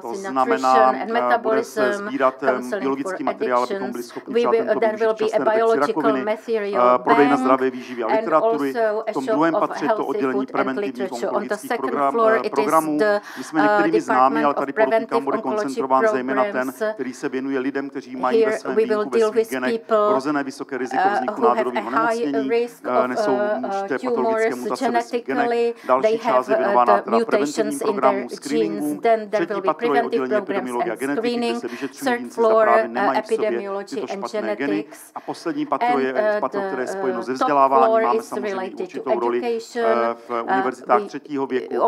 To znamená, bude se sbírat biologický materiál, abychom byli schopni třeba tento využít včasné detekci rakoviny, prodej na zdravé výživy a literatury. V tom druhém patře je to oddělení preventivních onkologických programů. My jsme některými známi, ale tady podotýkám, bude koncentrován zejména ten, který se věnuje lidem, kteří mají ve svém výjimku ve svých genech vrozené vysoké riziko vzniku nádorových onemocnění, nesou určité patologické mutace ve svých genech. Další část je věnována teda preventivním programům, screeningům. Třetí patro je oddělení epidemiologie a genetiky, kde se vyšetřují jedinci, zda právě nemají v sobě tyto špatné geny. A poslední patro je patro, které je spojeno se vzděláváním. Máme samozřejmě určitou roli v univerzitách 3. věku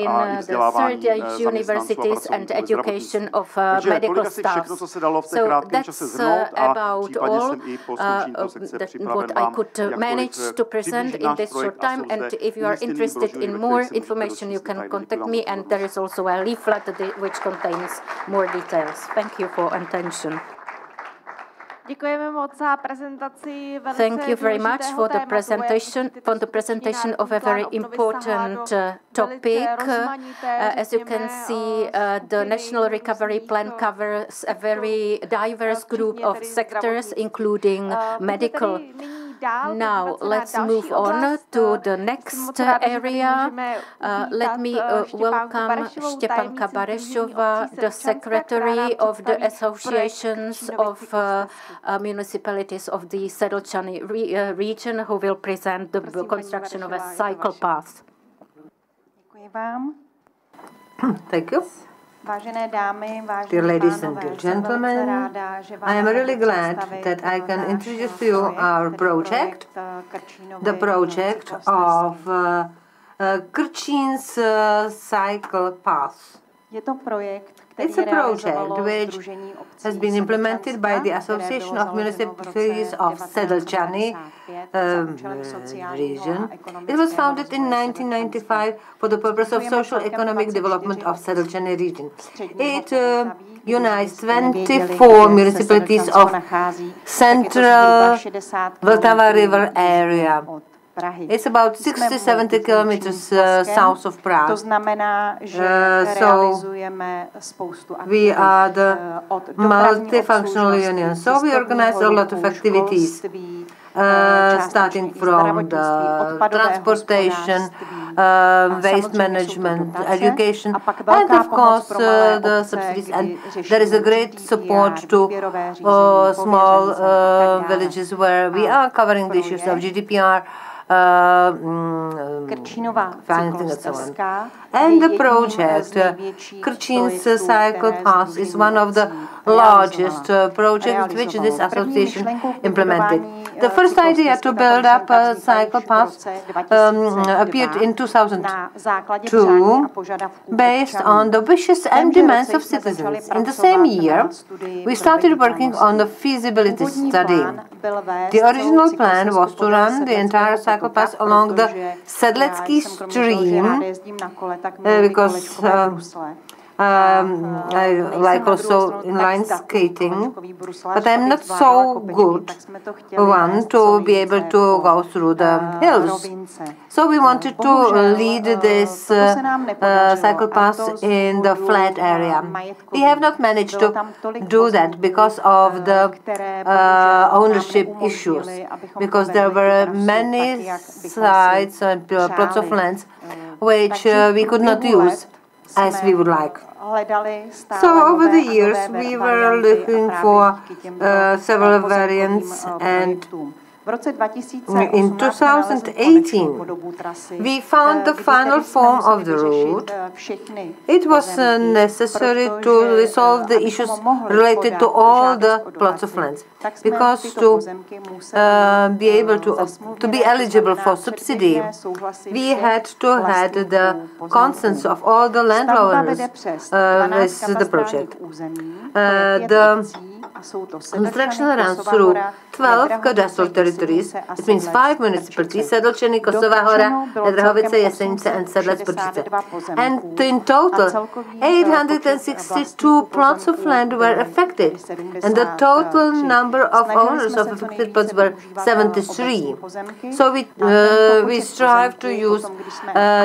a vzdělávání zaměstnanců a pracovníků zdravotnictví. Takže tolik asi všechno, co se dalo v té krátkém čase shrnout, a případně jsem i po skončení toho sekce připraven vám přiblížit náš projekt a jsou zde umístěný brožury, do kterých se můžete dostat. And there is also a leaflet which contains more details. Thank you for attention. Děkujeme moc za prezentaci. Thank you very much for the presentation of a very important topic. As you can see, the National Recovery Plan covers a very diverse group of sectors, including medical. Now let's move on to the next area. Let me welcome Štěpánka Barešova, the Secretary of the Associations of Municipalities of the Sedlčany region, who will present the construction of a cycle path. Děkuji vám. Thank you. Vážené dámy, dear ladies and gentlemen, I am really glad that I can introduce to you our project, the project of Krčín's cycle path. It's a project which has been implemented by the Association of Municipalities of Sedlčany region. It was founded in 1995 for the purpose of social economic development of Sedlčany region. It unites 24 municipalities of central Vltava River area. It's about 60-70 kilometers south of Prague. So we are the multifunctional union. So we organize a lot of activities, starting from the transportation, waste management, education, and of course the subsidies. And there is a great support to small villages where we are covering the issues of GDPR, financing and so on. And the project, Krčín's cycle path, is one of the largest projects which this association implemented. The first idea to build up a cycle path appeared in 2002 based on the wishes and demands of citizens. In the same year, we started working on the feasibility study. The original plan was to run the entire cycle path along the Sedlecký stream, because I like also inline skating, but I'm not so good one to be able to go through the hills. So we wanted to lead this cycle path in the flat area. We have not managed to do that because of the ownership issues, because there were many sites and plots of lands which we could not use as we would like. So over the years we were looking for several variants, and in 2018 we found the final form of the route. It was necessary to resolve the issues related to all the plots of lands, because to be able to be eligible for subsidy, we had to have the consent of all the landowners with the project. The construction runs through 12 cadastral territories. It means 5 municipalities: Sedlčany, Kosová Hora, Nedrahovice, Jesenice and Sedlec-Brčice. And in total, 862 plots of land were affected, and the total number of owners of affected plots were 73. So we strive to use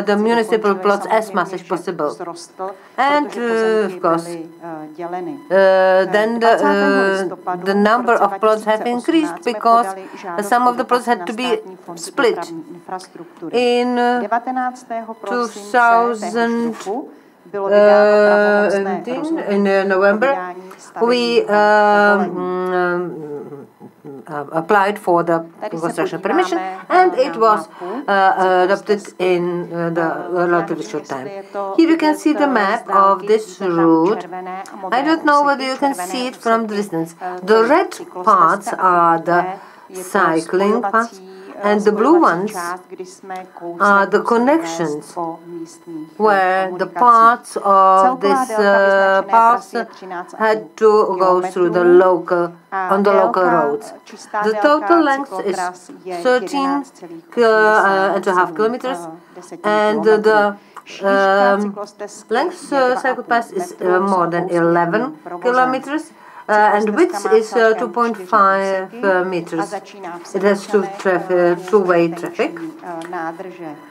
the municipal plots as much as possible. And of course, then the number of plots have increased because some of the plots had to be split. In 2017, in November, we applied for the construction permission, and it was adopted in the relatively short time. Here you can see the map of this route. I don't know whether you can see it from the distance. The red parts are the cycling paths, and the blue ones are the connections where the parts of this path had to go through the local roads. The total length is 13.5 kilometers, and the length cycle path is more than 11 kilometers. And width is 2.5 meters. It has two-way traffic.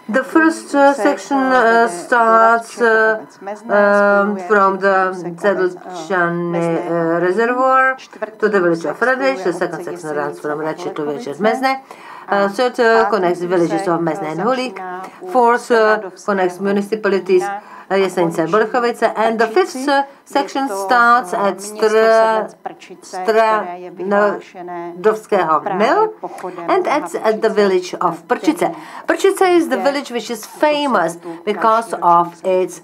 The first section starts from the Sedlčany reservoir to the village of Radeš. The second section runs from Radeš to village of Mezne. Third connects the villages of Mezné and Holík. Fourth connects municipalities Jesenice and Bolchovice. And the fifth section starts at Stradovského mill and ends at the village of Prčice. Prčice is the village which is famous because of its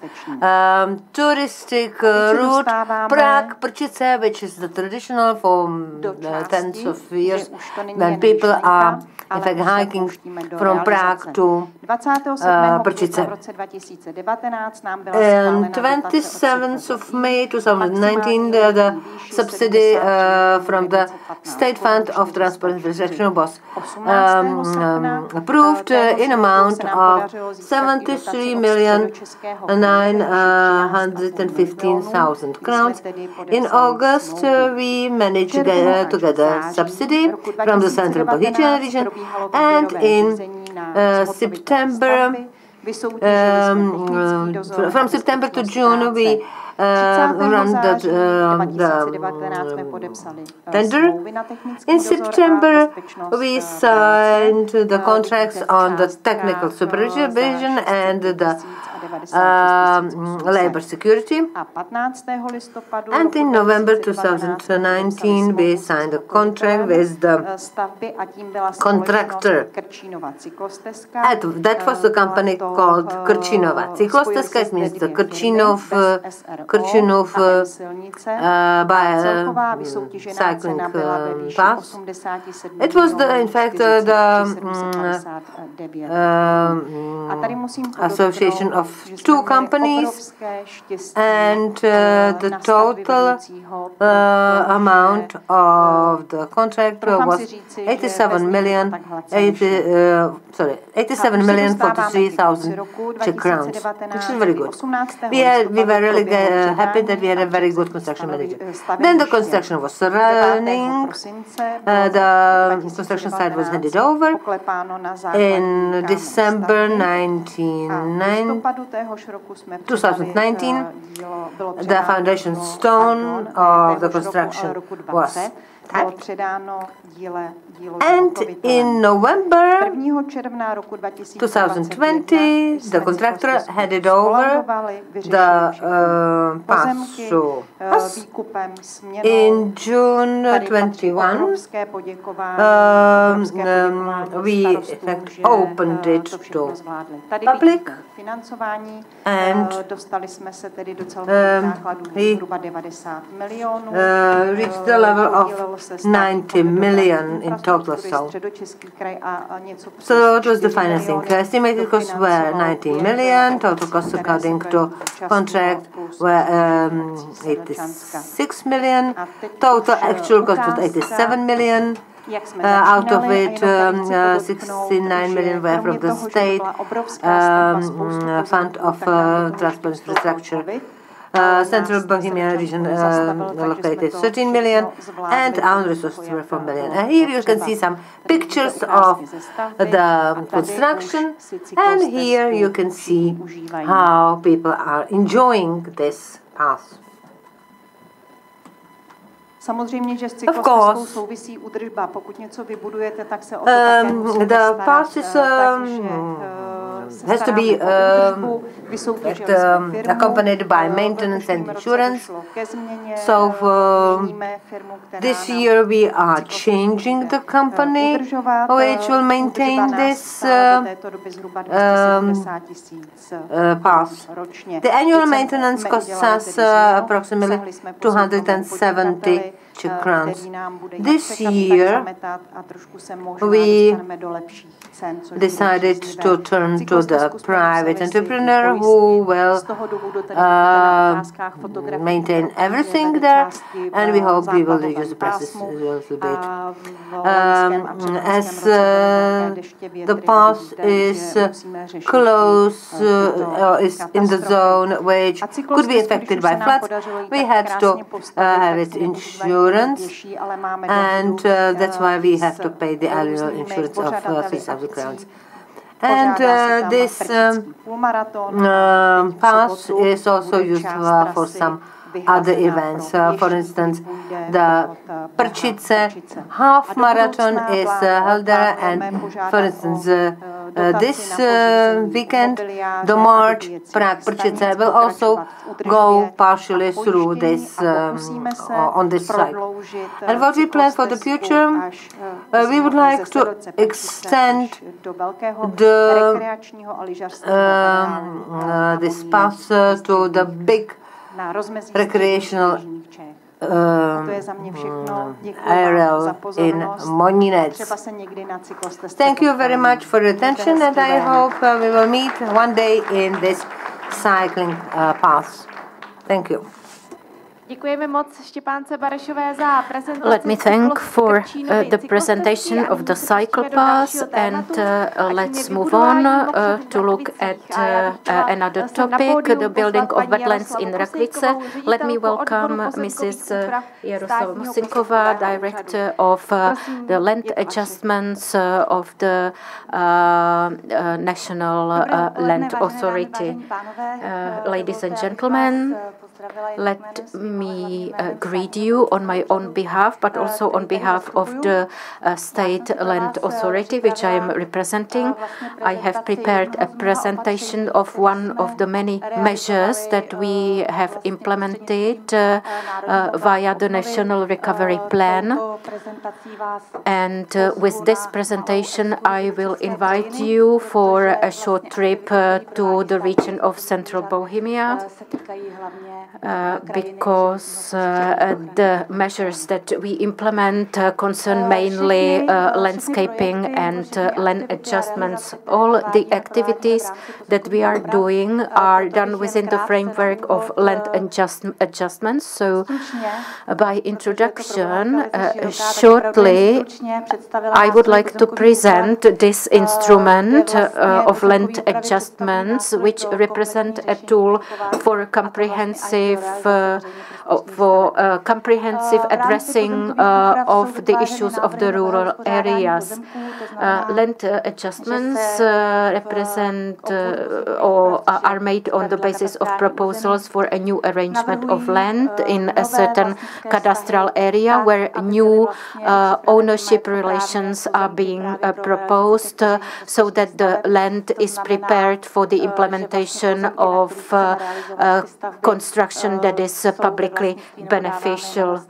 touristic route Prague-Prčice, which is the traditional for tens of years when people are in fact hiking from Prague to Prčice. On 27th of May 2019, the subsidy from the State Fund of Transport and Infrastructure was approved in amount of 73,915,000 crowns. In August, we managed to get a subsidy from the Central Bohemian region, and in September, from September to June, we run the tender. In September, we signed the contracts on the technical supervision and the labor security. And in November 2019, we signed a contract with the contractor. That was the company called Krčínova Cyklostezka. It means the Krčínov cycling path. It was in fact the association of two companies, and the total amount of the contract was 87,043,000 Czech crowns, which is very good. We were really happy that we had a very good construction manager. Then the construction was running. The construction site was handed over in December 2019. The foundation stone of the construction was tapped. And in November 2020, the contractor handed over the pass to us. In June 21, we opened it to public, and we reached the level of 90 million in total. So it was the financing. Estimated costs were 19 million. Total costs according to contract were 86 million. Total actual cost was 87 million. Out of it, 69 million were from the State Fund of Transport Infrastructure. Central Bohemian region allocated 13 million, and our resources were 4 million. And here you can see some pictures of the construction, and here you can see how people are enjoying this path. Samozřejmě, že s cyklostezkou souvisí údržba. Pokud něco vybudujete, tak se o to také musíte starat. Has to be accompanied by maintenance and insurance. So this year we are changing the company which will maintain this path. The annual maintenance costs us approximately 270 Czech crowns. This year we decided to turn to the private entrepreneur who will maintain everything there, and we hope we will reduce the prices a little bit. As the path is close, is in the zone which could be affected by floods, we had to have it insurance, and that's why we have to pay the annual insurance of 3,000 crowns. And this path is also used for some other events. For instance, the Prčice half marathon is held there, and for instance, this weekend, the March Prague-Prčice will also go partially through this on this site. And what we plan for the future, we would like to extend this path to the big recreational aerial in Moninec. Thank you very much for your attention, and I hope we will meet one day in this cycling path. Thank you. Let me thank for the presentation of the cycle pass, and let's move on to look at another topic, the building of wetlands in Rakvice. Let me welcome Mrs. Jaroslava Mosinková, Director of the Land Adjustments of the National Land Authority. Ladies and gentlemen, let me greet you on my own behalf, but also on behalf of the State Land Authority, which I am representing. I have prepared a presentation of one of the many measures that we have implemented via the National Recovery Plan. And with this presentation, I will invite you for a short trip to the region of Central Bohemia, because the measures that we implement concern mainly landscaping and land adjustments. All the activities that we are doing are done within the framework of land adjustments. So by introduction, shortly, I would like to present this instrument of land adjustments, which represent a tool for comprehensive addressing of the issues of the rural areas. Land adjustments represent or are made on the basis of proposals for a new arrangement of land in a certain cadastral area where new ownership relations are being proposed, so that the land is prepared for the implementation of construction that is publicly beneficial.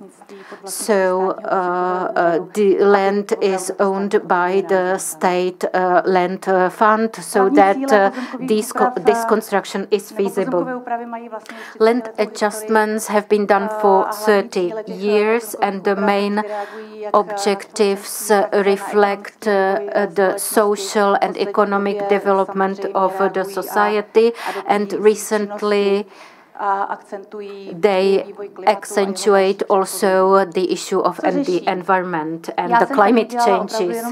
So the land is owned by the state land fund, so that this construction is feasible. Land adjustments have been done for 30 years, and the main objectives reflect the social and economic development of the society, and recently they accentuate also the issue of the environment and the climate changes.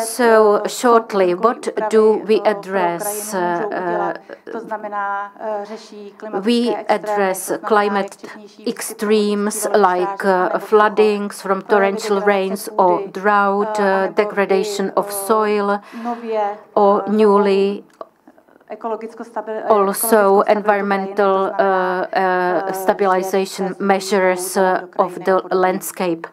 So shortly, what do we address? We address climate extremes like floodings from torrential rains or drought, degradation of soil, or newly also environmental stabilization measures of the landscape.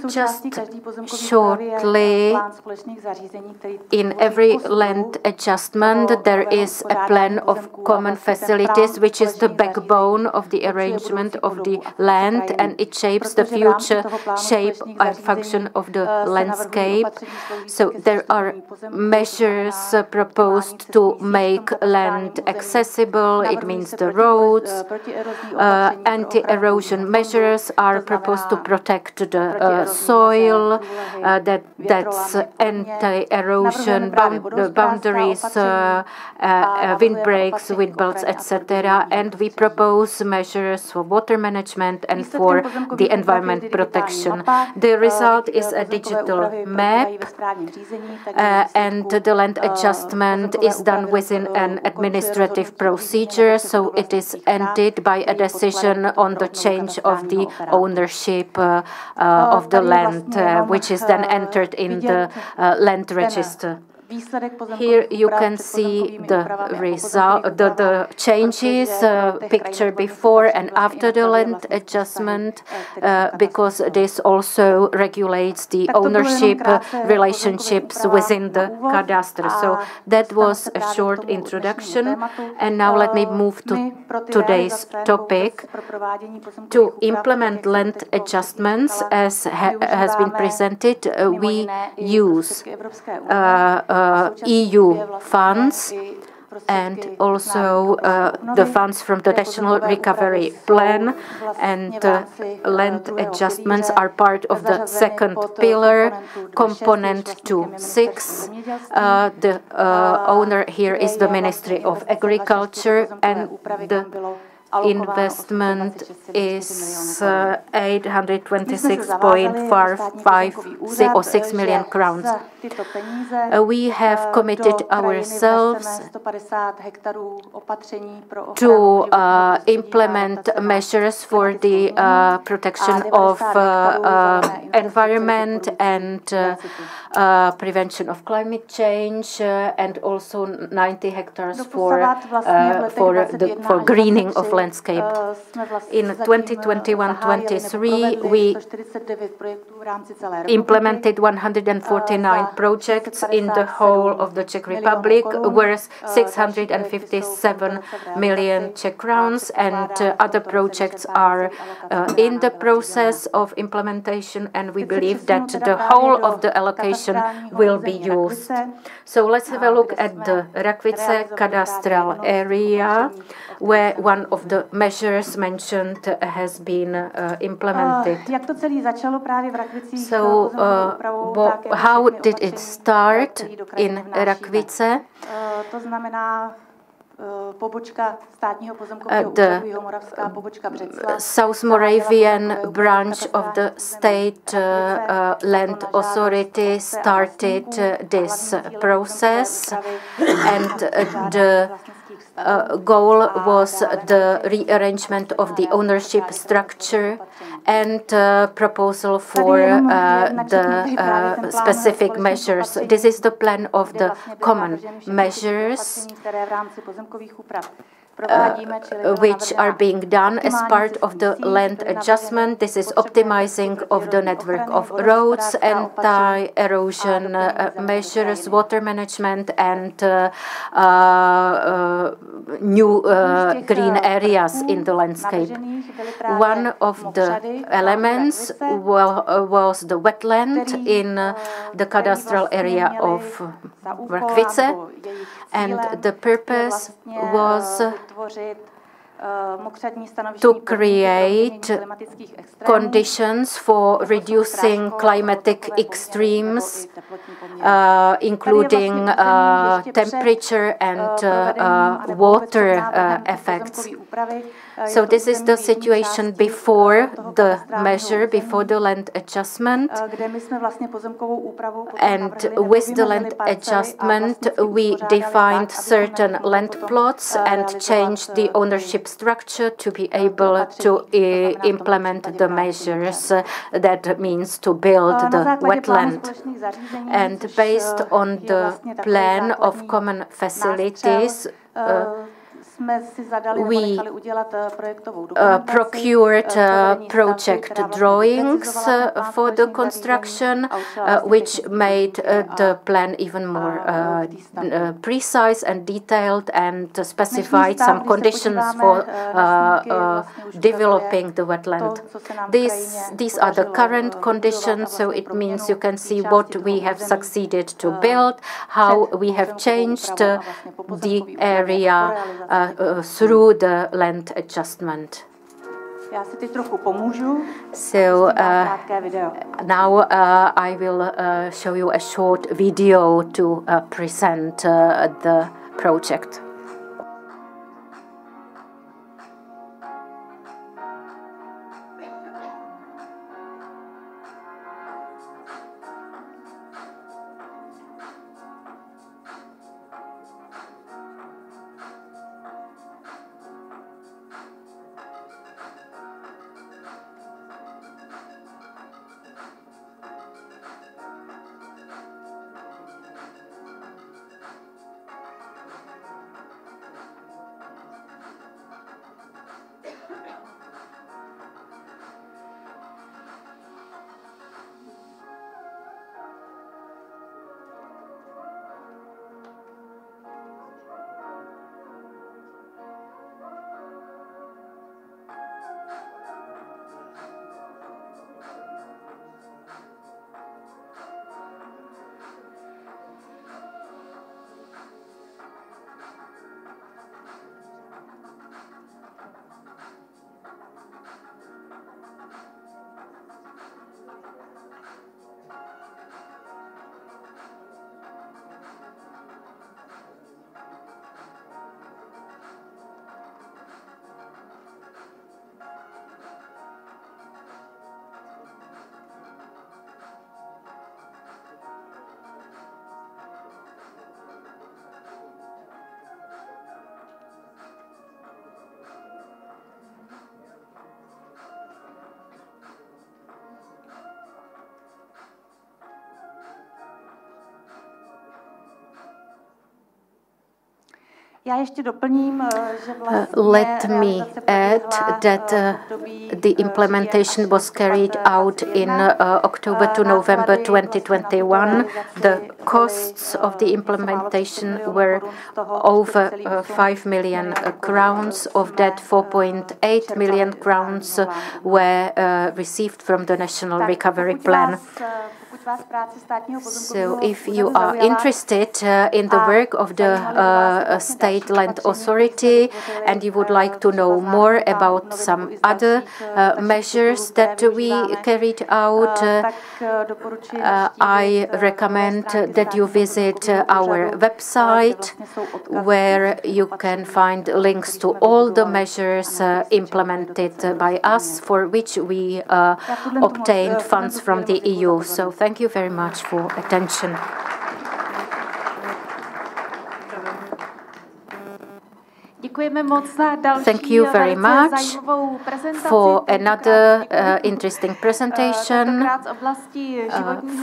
Just shortly, in every land adjustment there is a plan of common facilities, which is the backbone of the arrangement of the land, and it shapes the future shape and function of the landscape. So there are measures proposed to make land accessible. It means the roads. Anti-erosion measures are proposed to protect the soil, that's anti-erosion boundaries, windbreaks, wind belts, etc. And we propose measures for water management and for the environment protection. The result is a digital map, and the land adjustment is done within an administrative procedure, so it is ended by a decision on the change of the ownership of the land, which is then entered in the land register. Here you can see the result, the changes, picture before and after the land adjustment, because this also regulates the ownership relationships within the cadastre. So that was a short introduction, and now let me move to today's topic. To implement land adjustments, as has been presented, we use EU funds and also the funds from the National Recovery Plan, and land adjustments are part of the second pillar, component 2.6. The owner here is the Ministry of Agriculture, and the investment is 826.556 million crowns. We have committed ourselves to implement measures for the protection of environment and prevention of climate change, and also 90 hectares for greening of landscape. In 2021-23, we implemented 149 projects in the whole of the Czech Republic, worth 657 million Czech crowns, and other projects are in the process of implementation, and we believe that the whole of the allocation will be used. So let's have a look at the Rakvice cadastral area, where one of the measures mentioned has been implemented. So how did it start in Rakvice? The South Moravian branch of the State Land Authority started this process, and the goal was the rearrangement of the ownership structure and proposal for the specific measures. This is the plan of the common measures which are being done as part of the land adjustment. This is optimizing of the network of roads, anti-erosion measures, water management, and new green areas in the landscape. One of the elements was the wetland in the cadastral area of Rakvice, and the purpose was to create conditions for reducing climatic extremes, including temperature and water effects. So this is the situation before the measure, before the land adjustment. And with the land adjustment, we defined certain land plots and changed the ownership structure to be able to implement the measures. That means to build the wetland. And based on the plan of common facilities, we procured project drawings for the construction, which made the plan even more precise and detailed, and specified some conditions for developing the wetland. These are the current conditions, so it means you can see what we have succeeded to build, how we have changed the area through the land adjustment. So now I will show you a short video to present the project. Let me add that the implementation was carried out in October to November 2021. The costs of the implementation were over 5 million crowns. Of that, 4.8 million crowns were received from the National Recovery Plan. So if you are interested in the work of the State Land Authority and you would like to know more about some other measures that we carried out, I recommend that you visit our website where you can find links to all the measures implemented by us for which we obtained funds from the EU. So thank you very much for attention. Thank you very much for another interesting presentation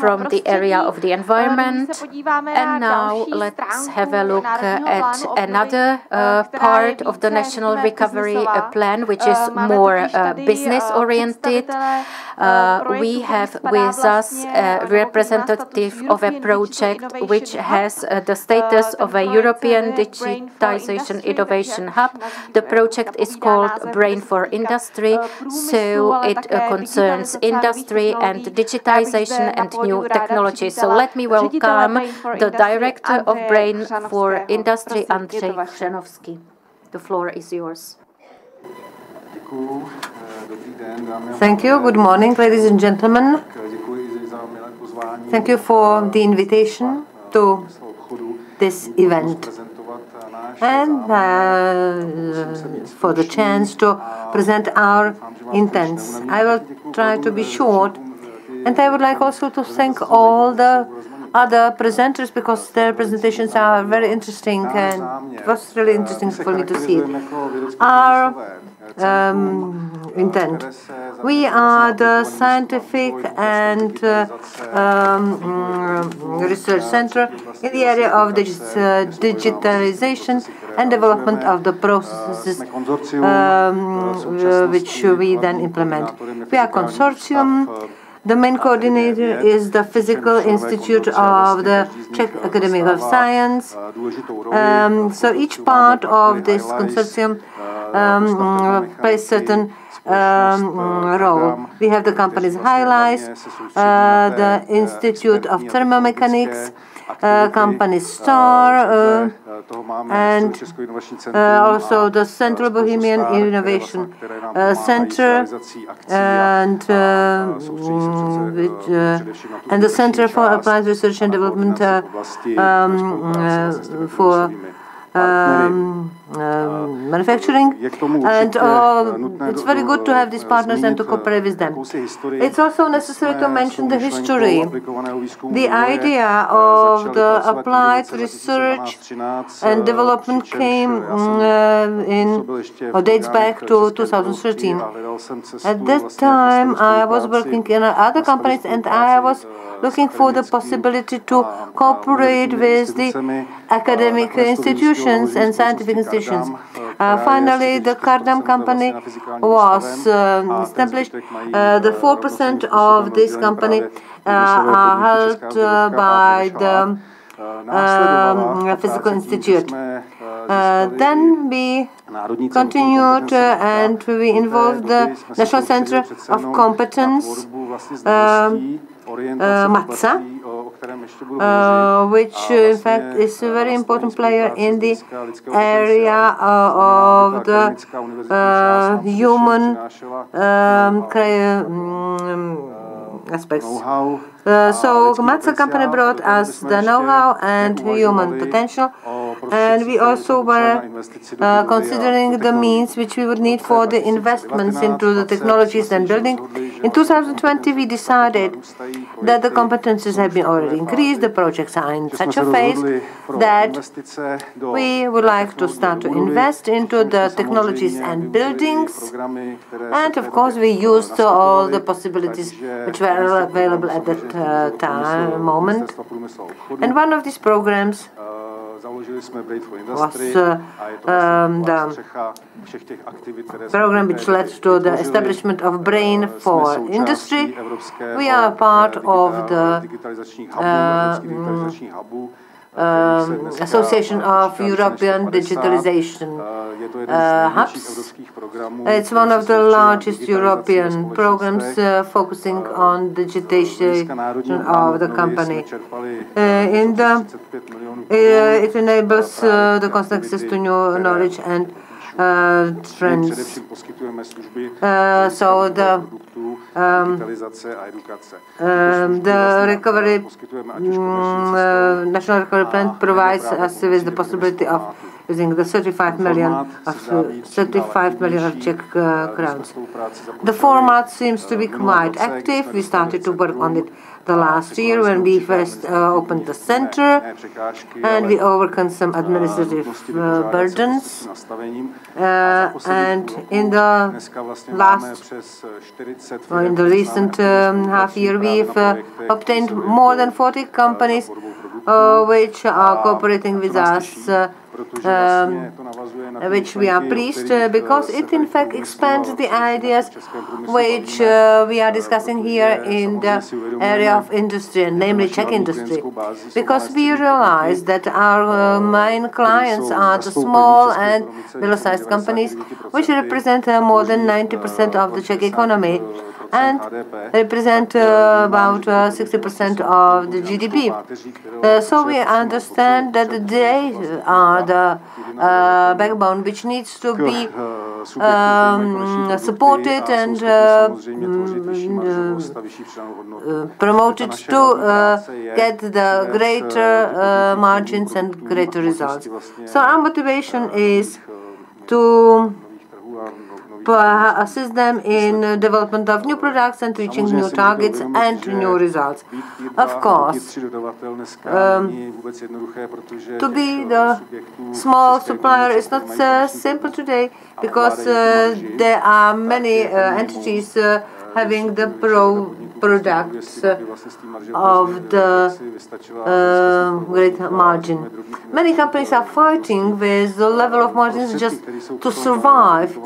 from the area of the environment. And now let's have a look at another part of the National Recovery Plan, which is more business-oriented. We have with us a representative of a project which has the status of a European Digitization Innovation Hub. The project is called Brain for Industry, so it concerns industry and digitization and new technology. So let me welcome the Director of Brain for Industry, Andrzej Chřenovský. The floor is yours. Thank you. Good morning, ladies and gentlemen. Thank you for the invitation to this event and for the chance to present our intents. I will try to be short, and I would like also to thank all the other presenters because their presentations are very interesting, and it was really interesting for me to see it. Our intent. We are the scientific and research center in the area of digitalization and development of the processes which we then implement. We are a consortium. The main coordinator is the Physical Institute of the Czech Academy of Science. So each part of this consortium plays certain role. We have the company's highlights, the Institute of Thermomechanics, company STAR, and also the Central Bohemian Innovation Center, and the Center for Applied Research and Development for manufacturing, and it's very good to have these partners and to cooperate with them. It's also necessary to mention the history. The idea of the applied research and development came dates back to 2013. At that time, I was working in other companies, and I was looking for the possibility to cooperate with the academic institutions and scientific institutions. Finally, the Cardam company was established. The 4% of this company are held by the Physical Institute. Then we continued and we involved the National Center of Competence, MATSA, which in fact is a very important player in the area of the human aspects. So MATSA company brought us the know-how and human potential, and we also were considering the means which we would need for the investments into the technologies and building. In 2020, we decided that the competences have been already increased. The projects are in such a phase that we would like to start to invest into the technologies and buildings. And of course, we used all the possibilities which were available at that moment. And one of these programs was the program which led to the establishment of Brain for Industry. We are part of the Association of European Digitalization Hubs. It's one of the largest European programs focusing on digitization of the company. It enables the constant access to new knowledge and trends. So the recovery, national recovery plan provides us with the possibility of using the 35 million of Czech crowns. The format seems to be quite active. We started to work on it the last year when we first opened the center, and we overcome some administrative burdens. And in the recent half year, we've obtained more than 40 companies which are cooperating with us, which we are pleased because it in fact expands the ideas which we are discussing here in the area of industry, namely Czech industry, because we realize that our main clients are the small and middle-sized companies, which represent more than 90% of the Czech economy and represent about 60% of the GDP. So we understand that they are the backbone which needs to be supported and promoted to get the greater margins and greater results. So our motivation is to assist them in development of new products and reaching new targets and new results. Of course, to be the small supplier is not simple today because there are many entities having the products of the great margin. Many companies are fighting with the level of margins just to survive,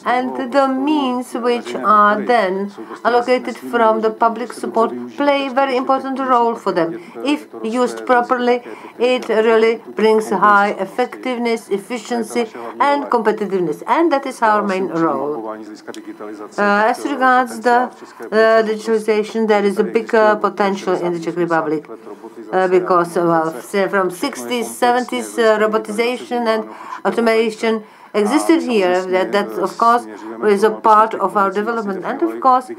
and the means which are then allocated from the public support play a very important role for them. If used properly, it really brings high effectiveness, efficiency and competitiveness, and that is our main role. As regards the digitalization, there is a big potential in the Czech Republic because from 60s, 70s, robotization and automation existed here. That of course is a part of our development, and of course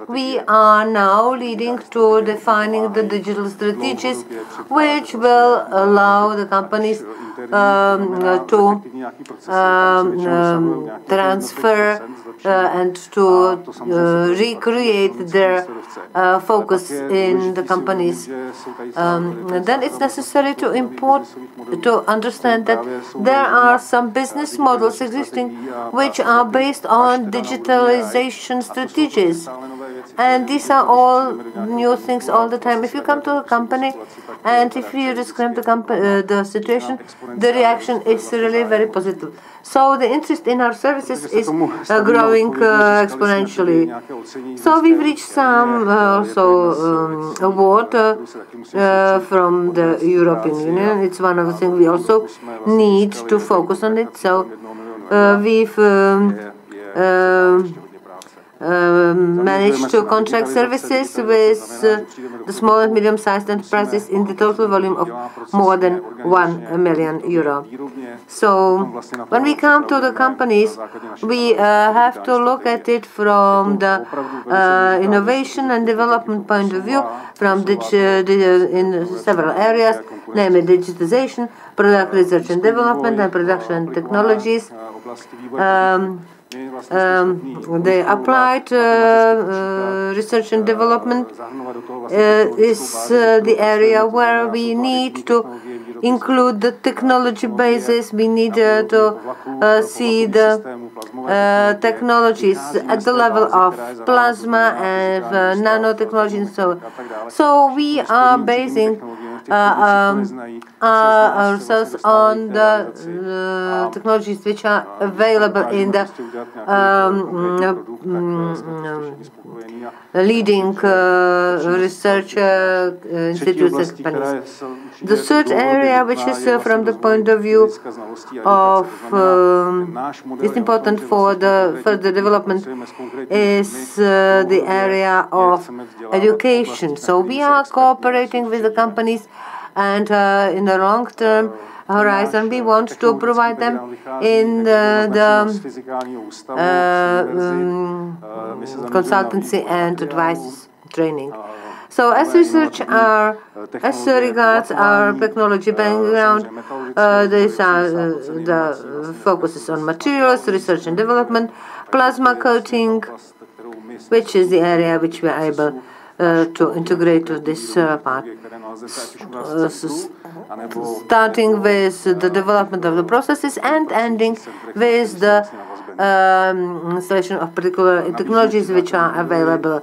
we are now leading to defining the digital strategies which will allow the companies to transfer and to recreate their focus in the companies. Then it's necessary to understand that there are some business models existing which are based on digitalization strategies, and these are all new things all the time. If you come to a company and if you describe the situation, the reaction is really very positive. So the interest in our services is growing exponentially. So we've reached some award from the European Union. It's one of the things we also need to focus on it. So we've managed to contract services with the small and medium-sized enterprises in the total volume of more than 1 million euro. So when we come to the companies, we have to look at it from the innovation and development point of view, from in several areas, namely digitization, product research and development, and production technologies. The applied research and development is the area where we need to include the technology basis. We need to see the technologies at the level of plasma and nanotechnology and so on. So we are basing ourselves on the technologies which are available in the leading research institutes and companies. The third area, which is from the point of view of is important for the further development, is the area of education. So we are cooperating with the companies, and in the long-term horizon, we want to provide them in the consultancy and advice training. So as regards our technology background, these are the focuses on materials, research and development, plasma coating, which is the area which we are able to integrate to this part. Starting with the development of the processes and ending with the installation of particular technologies which are available.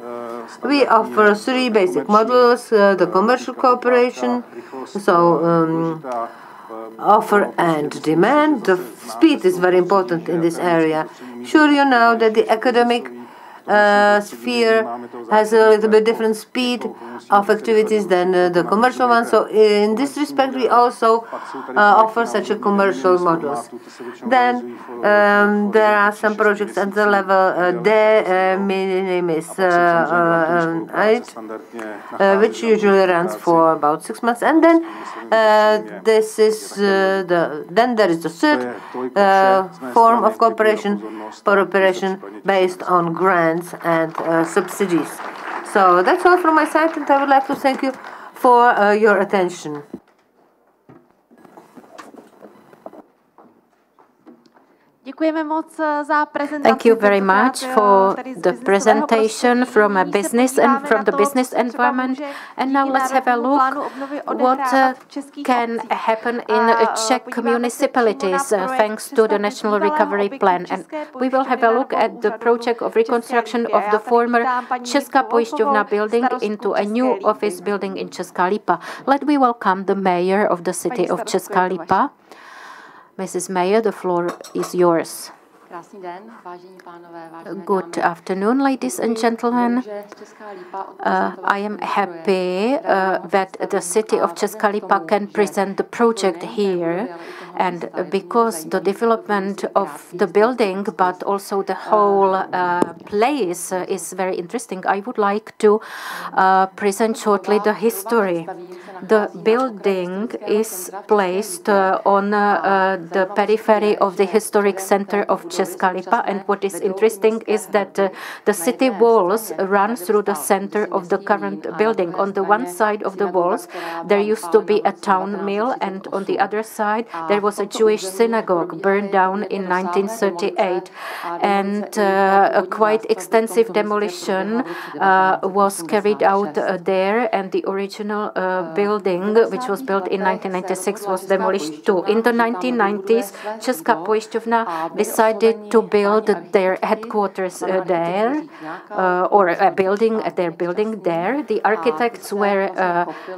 We offer 3 basic models, the commercial cooperation, so offer and demand. The speed is very important in this area. Sure, you know that the academic sphere has a little bit different speed of activities than the commercial one. So in this respect, we also offer such a commercial models. Then there are some projects at the level de minimis 8, which usually runs for about 6 months, and then this is then there is the third form of cooperation based on grants and subsidies. So that's all from my side, and I would like to thank you for your attention. Thank you very much for the presentation from a business and from the business environment. And now let's have a look what can happen in Czech municipalities thanks to the National Recovery Plan. And we will have a look at the project of reconstruction of the former Česká pojišťovna building into a new office building in Česká Lípa. Let me welcome the mayor of the city of Česká Lípa. Mrs. Mayor, the floor is yours. Good afternoon, ladies and gentlemen. I am happy that the city of Česká Lípa can present the project here, and because the development of the building, but also the whole place is very interesting, I would like to present shortly the history. The building is placed on the periphery of the historic center of Česká Lípa, and what is interesting is that the city walls run through the center of the current building. On the one side of the walls there used to be a town mill, and on the other side there was a Jewish synagogue burned down in 1938, and a quite extensive demolition was carried out there, and the original building, which was built in 1996, was demolished too. In the 1990s, Česká pojišťovna decided to build their headquarters there, or a building, their building there. The architects were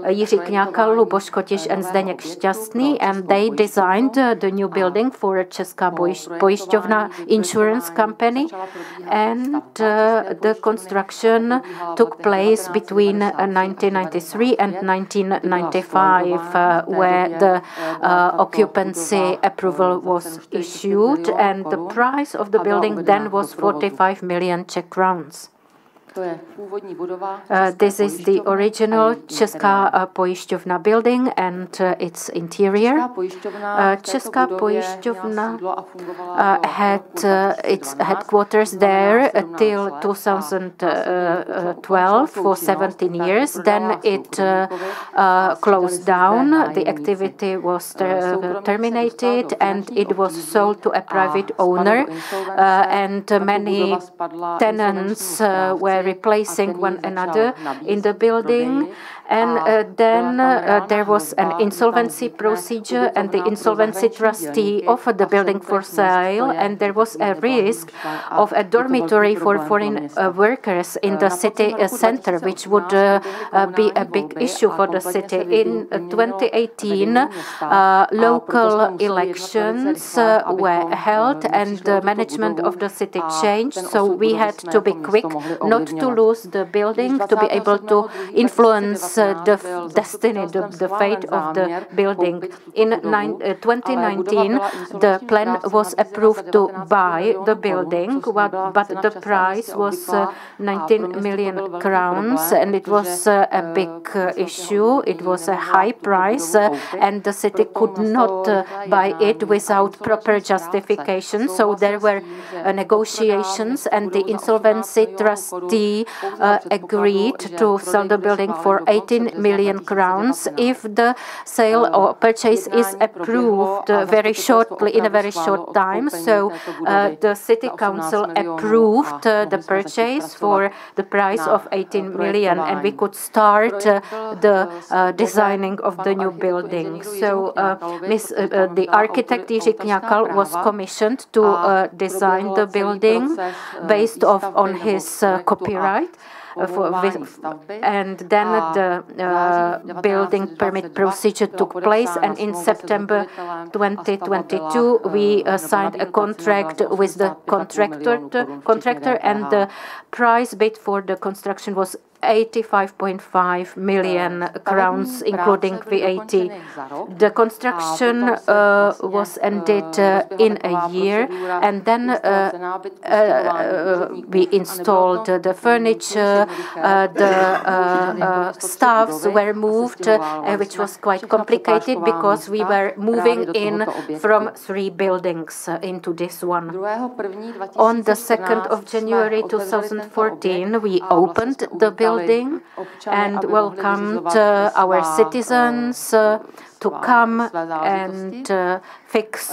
Jiří Kňáka, Luboš Kotiš and Zdeněk Šťastný, and they designed the new building for Česká pojišťovna insurance company, and the construction took place between 1993 and 1995, where the occupancy approval was issued, and the price of the building then was 45 million Czech crowns. This is the original Česká pojišťovna building and its interior. Česká pojišťovna had its headquarters there till 2012 for 17 years. Then it closed down, the activity was terminated, and it was sold to a private owner, and many tenants were replacing one another in the building, And then there was an insolvency procedure, and the insolvency trustee offered the building for sale, and there was a risk of a dormitory for foreign workers in the city center, which would be a big issue for the city. In 2018, local elections were held, and the management of the city changed, so we had to be quick not to lose the building, to be able to influence the destiny, the fate of the building. In 2019, the plan was approved to buy the building, but the price was 19 million crowns, and it was a big issue. It was a high price, and the city could not buy it without proper justification. So there were negotiations, and the insolvency trustee agreed to sell the building for 18 million crowns if the sale or purchase is approved very shortly, in a very short time. So the city council approved the purchase for the price of 18 million, and we could start the designing of the new building. So the architect Jiří Kňakal was commissioned to design the building based on his copyright. And then the building permit procedure took place, and in September 2022 we signed a contract with the contractor, and the price bid for the construction was 85.5 million crowns, including VAT. The construction was ended in a year, and then we installed the furniture, the staffs were moved, which was quite complicated because we were moving in from 3 buildings into this one. On the 2nd of January 2014, we opened the building and welcomed our citizens to come and fix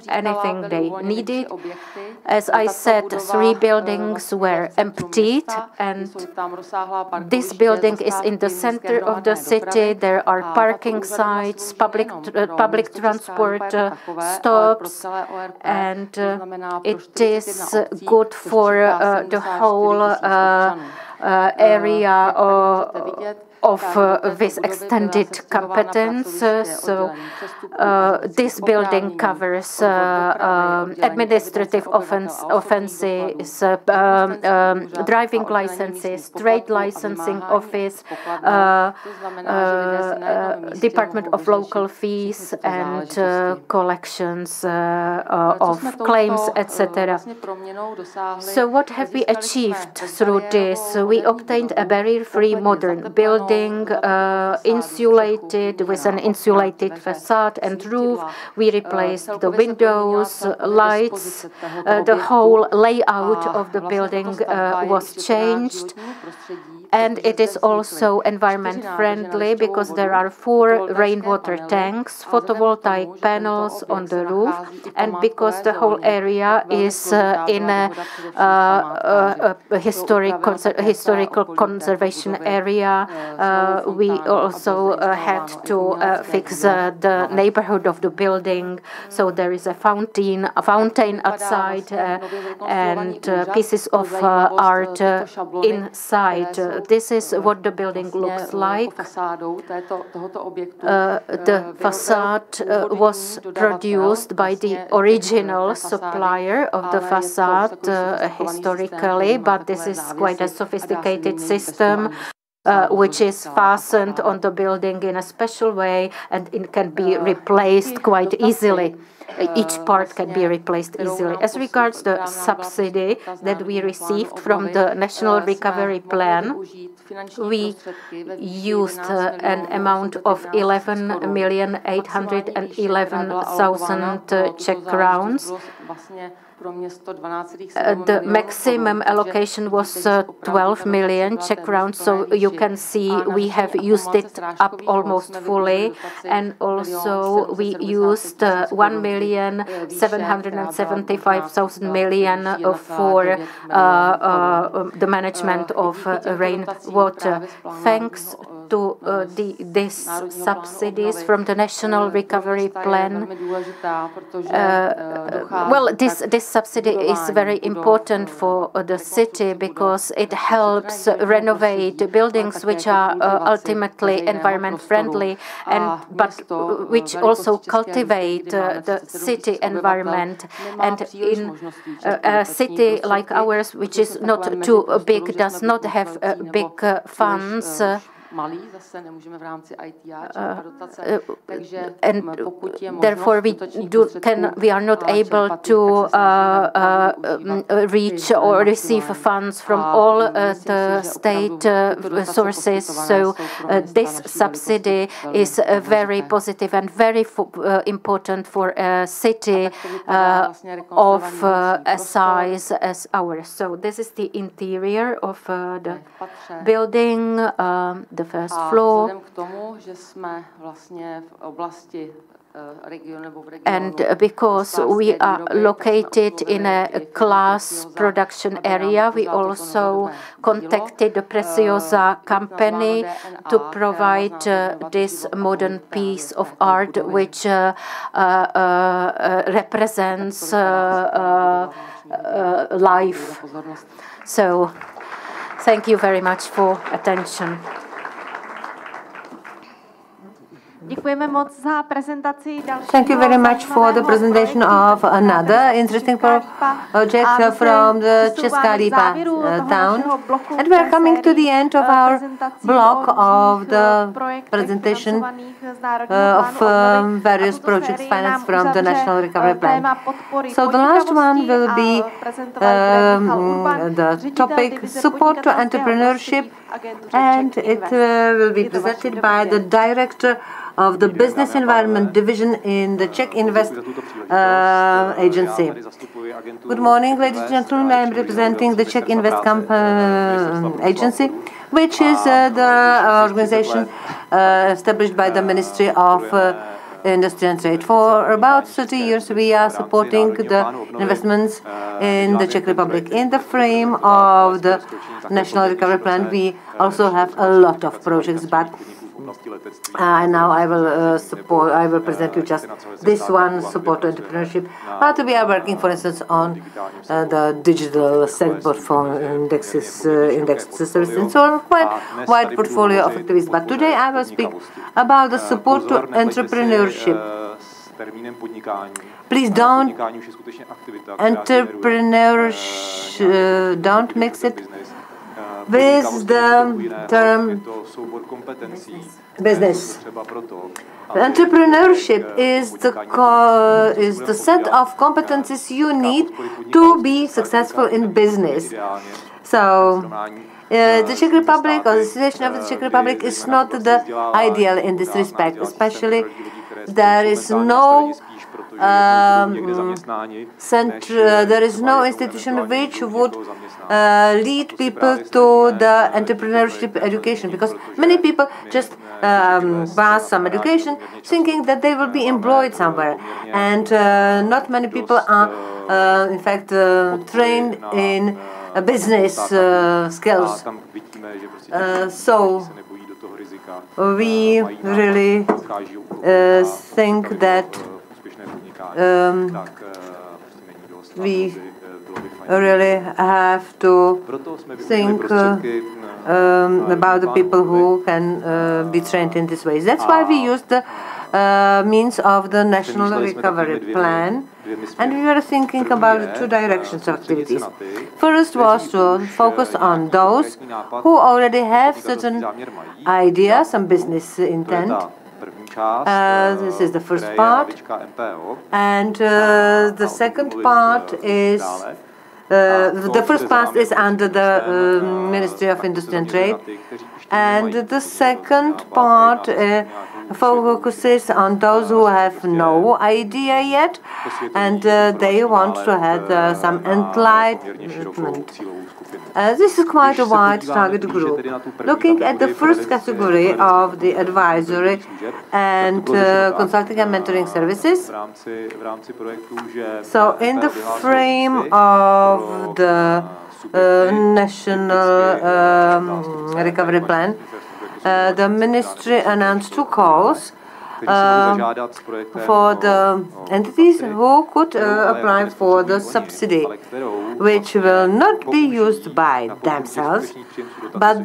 anything they needed. As I said, 3 buildings were emptied, and this building is in the center of the city. There are parking sites, public transport stops, and it is good for the whole area of this extended competence. So this building covers administrative offenses, driving licenses, trade licensing office, Department of Local Fees and collections of claims, etc. So what have we achieved through this? We obtained a barrier-free modern building, insulated with an insulated facade and roof. We replaced the windows, lights. The whole layout of the building was changed. And it is also environment friendly because there are 4 rainwater tanks, photovoltaic panels on the roof, and because the whole area is in a historical conservation area, we also had to fix the neighborhood of the building. So there is a fountain outside and pieces of art inside. This is what the building looks like. The facade was produced by the original supplier of the facade historically, but this is quite a sophisticated system which is fastened on the building in a special way, and it can be replaced quite easily. Each part can be replaced easily. As regards the subsidy that we received from the National Recovery Plan, we used an amount of 11,811,000 Czech crowns. The maximum allocation was 12 million Czech crowns, so you can see we have used it up almost fully, and also we used 1,775,000 for the management of rainwater. Thanks to these subsidies from the National Recovery Plan. Well, this subsidy is very important for the city because it helps renovate buildings which are ultimately environment friendly but which also cultivate the city environment. And in a city like ours, which is not too big, does not have big funds, and therefore we are not able to reach or receive funds from all the state sources. So this subsidy is very positive and very important for a city of a size as ours. So this is the interior of the building, the first floor. And because we are located in a glass production area, we also contacted the Preciosa company to provide this modern piece of art which represents life. So thank you very much for attention. Thank you very much for the presentation of another interesting project from the Česká Lípa town. And we are coming to the end of our block of the presentation of various projects financed from the National Recovery Plan. So the last one will be the topic support to entrepreneurship, and it will be presented by the director of the Business Environment Division in the Czech Invest Agency. Good morning, ladies and gentlemen. I am representing the Czech Invest Agency, which is the organization established by the Ministry of Industry and Trade. For about 30 years, we are supporting the investments in the Czech Republic. In the frame of the National Recovery Plan, we also have a lot of projects, but now I will present you just this one, support to entrepreneurship. But we are working, for instance, on the digital sector for indexes services, and so on, quite wide portfolio of activities. But today I will speak about the support to entrepreneurship. Please don't don't mix it with the term business. Entrepreneurship is the set of competencies you need to be successful in business. So the Czech Republic, or the situation of the Czech Republic, is not the ideal in this respect. Especially, there is no there is no institution which would lead people to the entrepreneurship education, because many people just pass some education thinking that they will be employed somewhere, and not many people are in fact trained in business skills. So we really think that we really have to think about the people who can be trained in this way. That's why we use the means of the National Recovery Plan, and we were thinking about two directions of activities. First was to focus on those who already have certain ideas, some business intent. This is the first part, and the second part is the first part is under the Ministry of Industry and Trade, and the second part focuses on those who have no idea yet, and they want to have some enlightenment. This is quite a wide target group. Looking at the first category of the advisory and consulting and mentoring services, so in the frame of the National Recovery Plan, the ministry announced 2 calls for the entities who could apply for the subsidy, which will not be used by themselves, but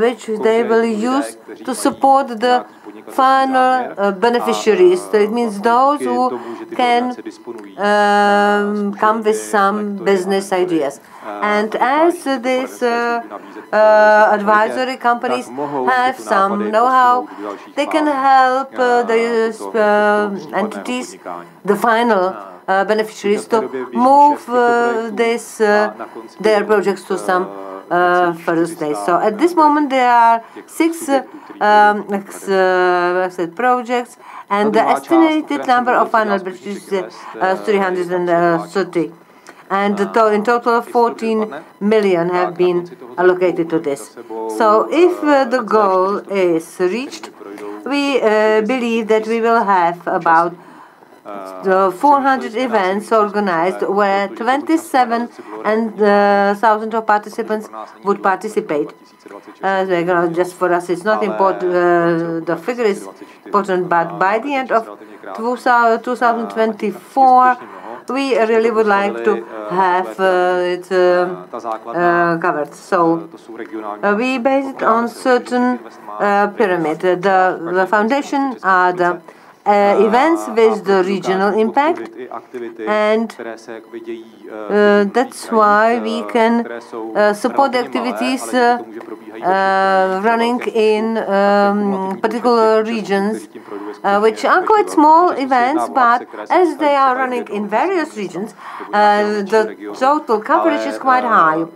which they will use to support the final beneficiaries. So it means those who can come with some business ideas. And as these advisory companies have some know-how, they can help the entities, the final beneficiaries, to move their projects to some further stage. So at this moment there are 6 projects, and the estimated number of final beneficiaries is 330. And in total 14 million have been allocated to this. So if the goal is reached, we believe that we will have about 400 events organized where 27,000 of participants would participate. Just for us, it's not important, the figure is important, but by the end of 2024, we really would like to have it covered. So we base it on certain pyramid. The foundation are the events with the regional impact, and that's why we can support the activities running in particular regions, which are quite small events, but as they are running in various regions, the total coverage is quite high.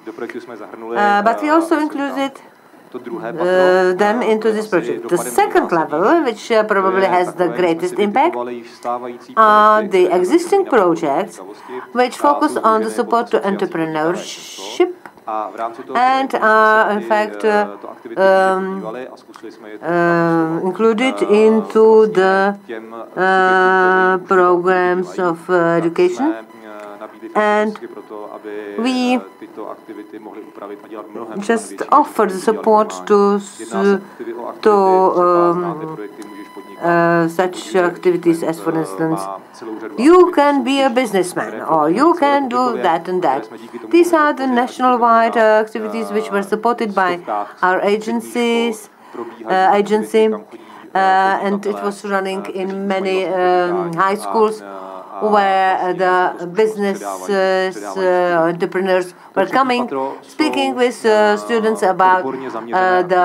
But we also included them into this project. The second level, which probably has the greatest impact, are the existing projects which focus on the support to entrepreneurship and are in fact included into the programs of education. And we just offer the support to such activities as, for instance, you can be a businessman, or you can do that and that. These are the national-wide activities which were supported by our agency, and it was running in many high schools where the businesses, entrepreneurs were coming, speaking with students about the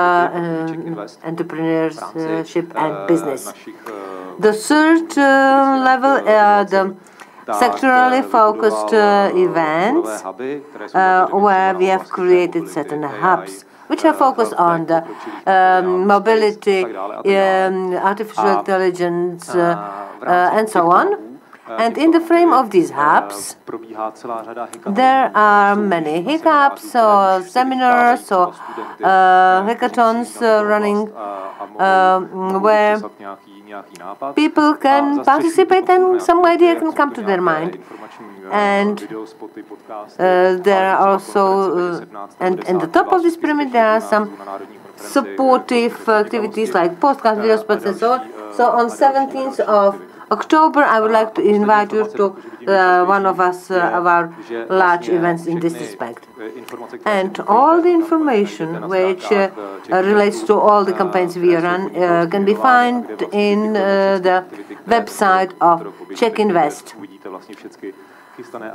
entrepreneurship and business. The third level are the sectorally focused events, where we have created certain hubs which are focused on the mobility, artificial intelligence, and so on. And in the frame of these hubs, there are many hiccups or seminars or hackathons running where people can participate and some idea can come to their mind. And there are also, and in the top of this pyramid, there are some supportive activities like postcards, video spots, and so on. So on 17th of October, I would like to invite you to one of our large events in this respect. And all the information which relates to all the campaigns we run can be found in the website of Czech Invest.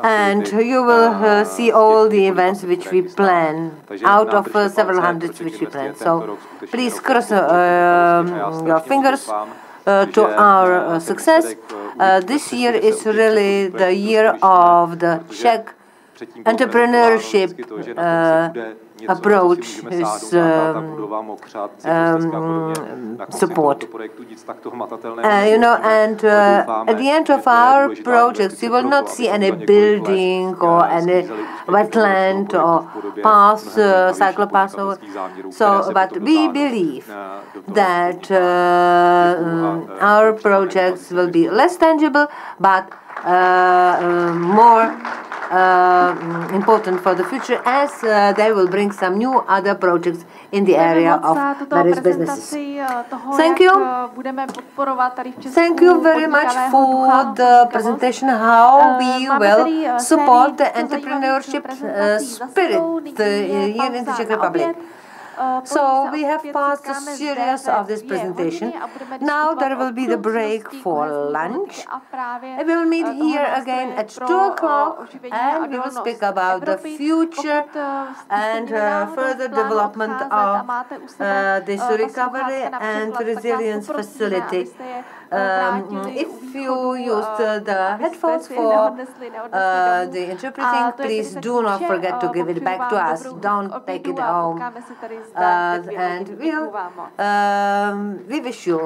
And you will see all the events which we plan, out of several hundreds which we plan. So please cross your fingers to our success. This year is really the year of the Czech entrepreneurship approach is support. And at the end of our projects, you will not see any building or any wetland or path, cycle path. So, but we believe that our projects will be less tangible, but more important for the future as they will bring some new other projects in the area of various businesses. Thank you. Thank you very much for the presentation how we will support the entrepreneurship spirit here in the Czech Republic. So we have passed a series of this presentation. Now there will be the break for lunch. We will meet here again at 2 o'clock and we will speak about the future and further development of this recovery and resilience facility. If you used the headphones for the interpreting, please do not forget to give it back to us. Don't take it home. And we wish you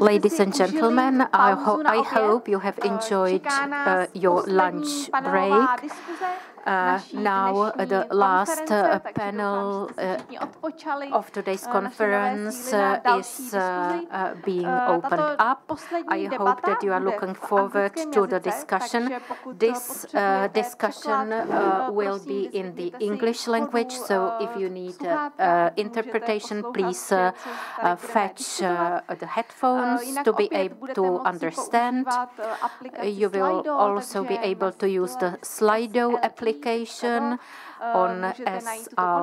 Ladies and gentlemen, I hope you have enjoyed your lunch break. Now the last panel of today's conference is being opened up. I hope that you are looking forward to the discussion. This discussion will be in the English language, so if you need interpretation, please fetch the headphones to be able to understand. You will also be able to use the Slido application on sli.com.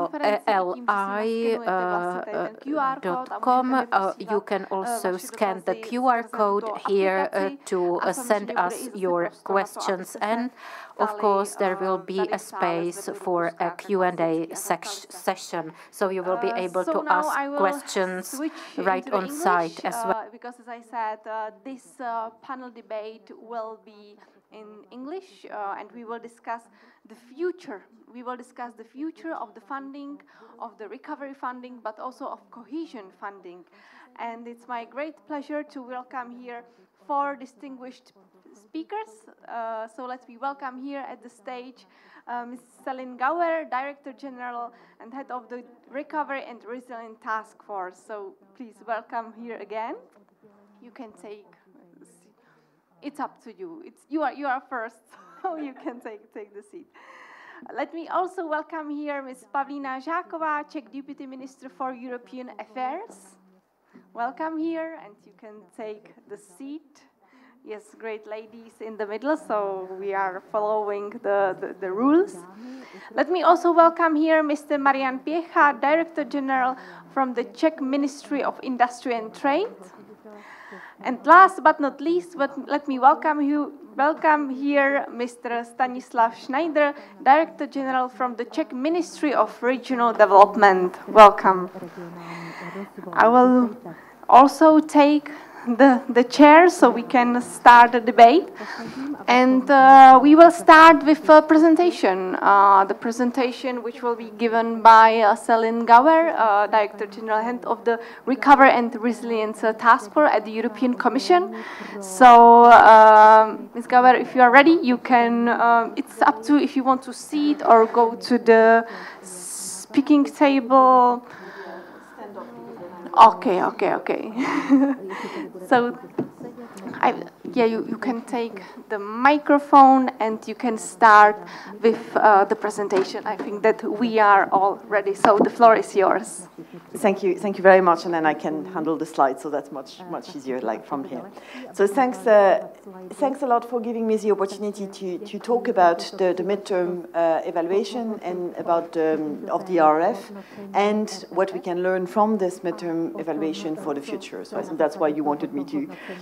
You can also scan the QR code here to send us your questions, and of course there will be a space for a Q&A session, so you will be able to ask questions right on site as well. Because as I said, this panel debate will be in English, and we will discuss the future. We will discuss the future of the funding, of the recovery funding, but also of cohesion funding. And it's my great pleasure to welcome here 4 distinguished speakers. So let's be welcome here at the stage Ms. Céline Gauer, Director General and Head of the Recovery and Resilience Task Force. So please welcome here again. You can take. It's up to you. You are first, so you can take the seat. Let me also welcome here Ms. Pavlína Žáková, Czech Deputy Minister for European Affairs. Welcome here, and you can take the seat. Yes, great ladies in the middle, so we are following the rules. Let me also welcome here Mr. Marian Piecha, Director General from the Czech Ministry of Industry and Trade. And last but not least, let me welcome here Mr. Stanislav Schneider, Director General from the Czech Ministry of Regional Development. Welcome. I will also take the chair so we can start the debate. And we will start with a presentation. The presentation which will be given by Céline Gauer, Director General Head of the Recovery and Resilience Task Force at the European Commission. So, Ms. Gauer, if you are ready, you can, it's up to if you want to sit or go to the speaking table. Okay. So, you can take the microphone and you can start with the presentation. I think that we are all ready, so the floor is yours. Thank you very much, and then I can handle the slides, so that's much easier, like from here. So thanks a lot for giving me the opportunity to talk about the midterm evaluation and about of the RRF and what we can learn from this midterm evaluation for the future. So I think that's why you wanted me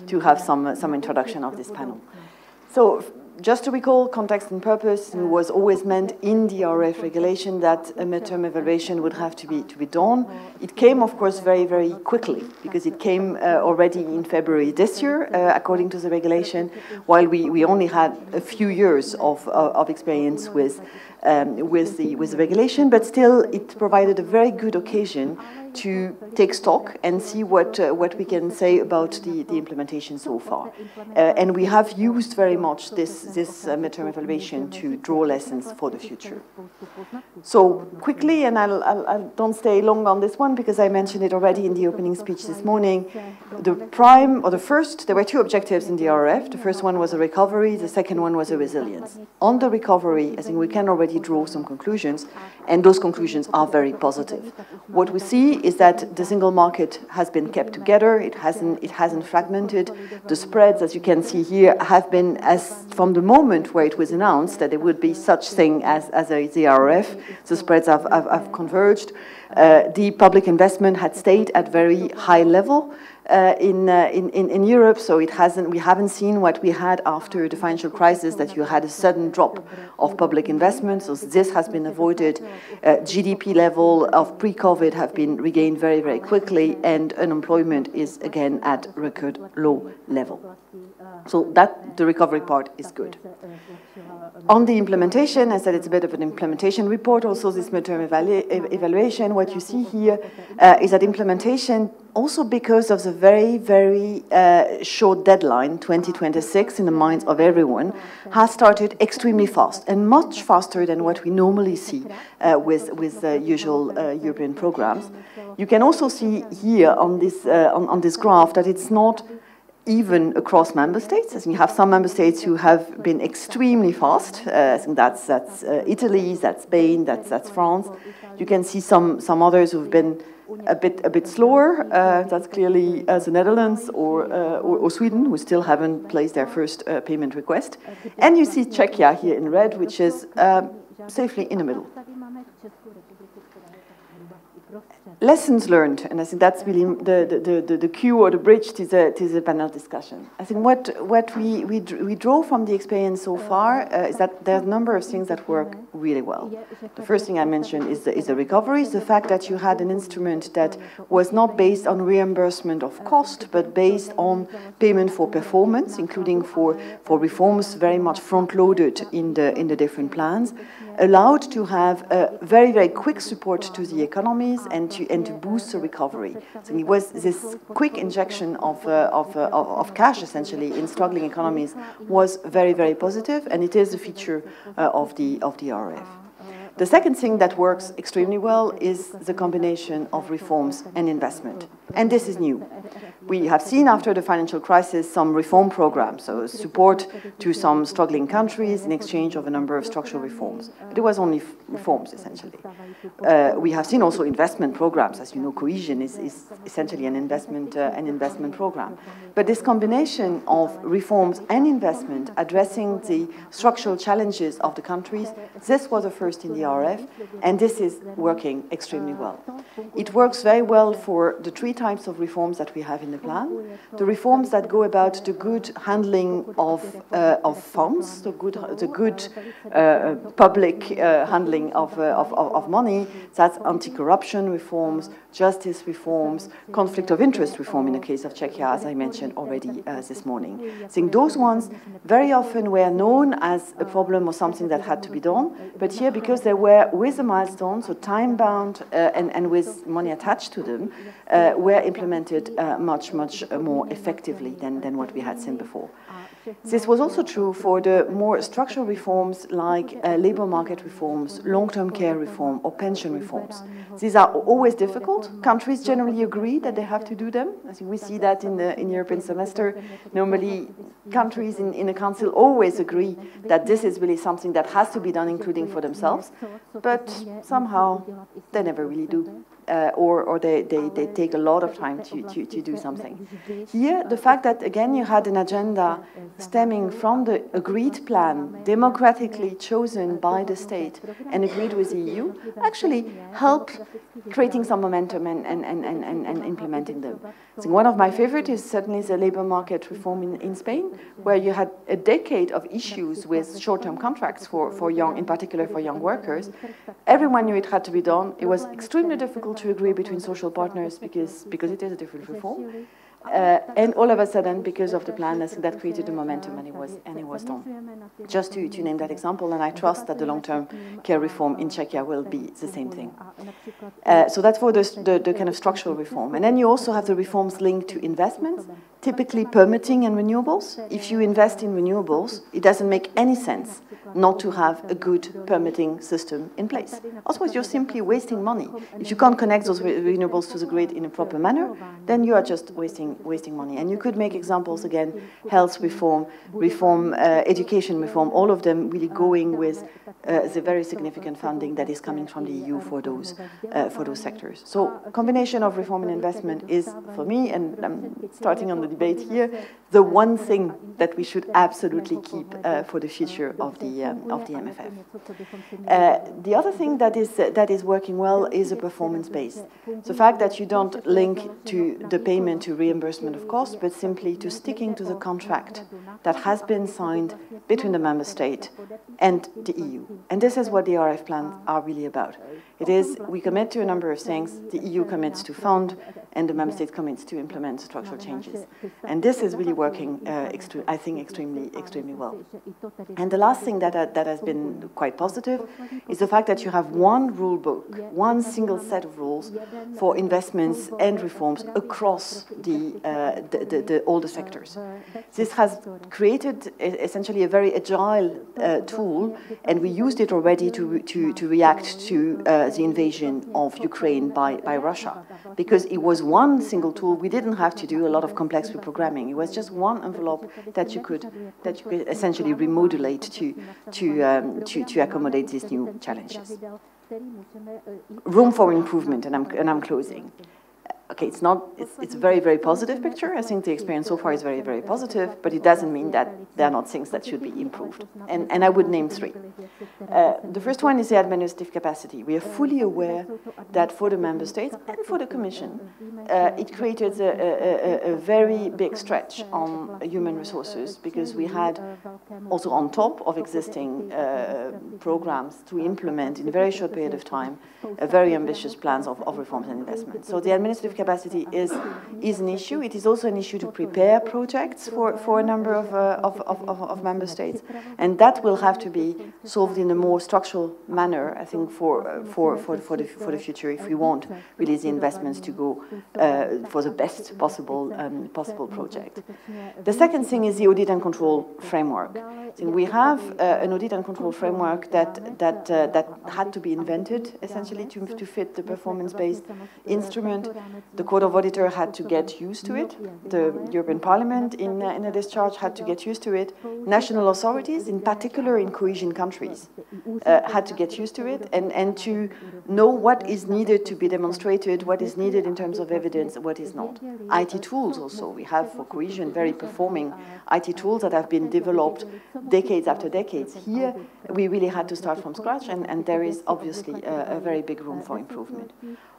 to have some introduction of this panel. So just to recall, context and purpose was always meant in the RRF regulation that a midterm evaluation would have to be done. It came, of course, very, very quickly because it came already in February this year, according to the regulation, while we only had a few years of experience with the regulation, but still it provided a very good occasion to take stock and see what we can say about the implementation so far. And we have used very much this midterm evaluation to draw lessons for the future. So quickly, and I don't stay long on this one because I mentioned it already in the opening speech this morning, there were 2 objectives in the RRF. The first one was a recovery, the second one was a resilience. On the recovery, I think we can already draw some conclusions, and those conclusions are very positive. What we see is that the single market has been kept together. It hasn't fragmented. The spreads, as you can see here, have been, as from the moment where it was announced that there would be such thing as the RRF, the spreads have converged. The public investment had stayed at very high level in Europe, so we haven't seen what we had after the financial crisis, that you had a sudden drop of public investment. So this has been avoided. GDP level of pre-COVID have been regained very, very quickly, and unemployment is again at record low level. So that the recovery part is good. On the implementation, I said it's a bit of an implementation report. Also, this midterm evaluation. what you see here is that implementation, also because of the very, very short deadline, 2026, in the minds of everyone, has started extremely fast and much faster than what we normally see with usual European programs. You can also see here on this graph that it's not even across member states. I think you have some member states who have been extremely fast. I think that's Italy, that's Spain, that's France. You can see some others who've been a bit slower. That's clearly the Netherlands or Sweden, who still haven't placed their first payment request. And you see Czechia here in red, which is safely in the middle. Lessons learned, and I think that's really the cue or the bridge to the panel discussion. I think what we draw from the experience so far is that there are a number of things that work really well. The first thing I mentioned is the recovery, the fact that you had an instrument that was not based on reimbursement of cost, but based on payment for performance, including for reforms very much front-loaded in the different plans, allowed to have a very, very quick support to the economies and to boost the recovery. So it was this quick injection of cash, essentially, in struggling economies was very, very positive, and it is a feature of the RRF. The second thing that works extremely well is the combination of reforms and investment. And this is new. We have seen after the financial crisis some reform programs, so support to some struggling countries in exchange of a number of structural reforms. But it was only reforms, essentially. We have seen also investment programs. As you know, cohesion is essentially an investment program. But this combination of reforms and investment addressing the structural challenges of the countries, this was a first in the RRF, and this is working extremely well. It works very well for the three types of reforms that we have in the plan. The reforms that go about the good handling of funds, the good public handling of money. That's anti-corruption reforms, justice reforms, conflict of interest reform in the case of Czechia, as I mentioned already this morning. I think those ones very often were known as a problem or something that had to be done, but here, because they were with a milestone, so time-bound and with money attached to them, were implemented much more effectively than what we had seen before. This was also true for the more structural reforms like labor market reforms, long-term care reform, or pension reforms. These are always difficult. Countries generally agree that they have to do them. I think we see that in the European semester. Normally, countries in the Council always agree that this is really something that has to be done, including for themselves. But somehow, they never really do. Or they take a lot of time to do something. Here, the fact that, again, you had an agenda stemming from the agreed plan, democratically chosen by the state and agreed with the EU, actually helped creating some momentum and implementing them. So one of my favorites is certainly the labor market reform in Spain, where you had a decade of issues with short-term contracts for young, in particular for young workers. Everyone knew it had to be done. It was extremely difficult to agree between social partners because it is a different reform. And all of a sudden, because of the plan, that created a momentum, and it was done. Just to name that example, and I trust that the long-term care reform in Czechia will be the same thing. So that's for the kind of structural reform. And then you also have the reforms linked to investments, typically permitting and renewables. If you invest in renewables, it doesn't make any sense not to have a good permitting system in place. Otherwise, you're simply wasting money. If you can't connect those renewables to the grid in a proper manner, then you are just wasting money. And you could make examples, again, health reform, education reform, all of them really going with the very significant funding that is coming from the EU for those sectors. So combination of reform and investment is, for me, and I'm starting on the debate here, the one thing that we should absolutely keep for the future of the MFF. The other thing that is working well is a performance base. The fact that you don't link to the payment to reimbursement of costs, but simply to sticking to the contract that has been signed between the member state and the EU. And this is what the RRF plans are really about. It is, we commit to a number of things, the EU commits to fund, and the member state commits to implement structural changes. And this is really working, I think, extremely well. And the last thing that has been quite positive is the fact that you have one rule book, one single set of rules for investments and reforms across all the sectors. This has created essentially a very agile tool, and we used it already to react to the invasion of Ukraine by Russia. Because it was one single tool, we didn't have to do a lot of complex reprogramming. It was just one envelope that you could essentially remodulate to accommodate these new challenges. Room for improvement, and I'm closing. Okay, it's a very, very positive picture. I think the experience so far is very, very positive, but it doesn't mean that there are not things that should be improved. And I would name three. The first one is the administrative capacity. We are fully aware that for the member states and for the Commission, it created a very big stretch on human resources, because we had also on top of existing programs to implement in a very short period of time very ambitious plans of reforms and investments. So the administrative capacity is an issue. It is also an issue to prepare projects for a number of member states, and that will have to be solved in a more structural manner, I think, for the future, if we want really the investments to go for the best possible project. The second thing is the audit and control framework. So we have an audit and control framework that had to be invented essentially to fit the performance-based instrument. The Court of Auditor had to get used to it. The European Parliament, in a discharge, had to get used to it. National authorities, in particular in cohesion countries, had to get used to it and to know what is needed to be demonstrated, what is needed in terms of evidence, what is not. IT tools also. We have for cohesion very performing IT tools that have been developed decades after decades. Here, we really had to start from scratch, and there is obviously a very big room for improvement.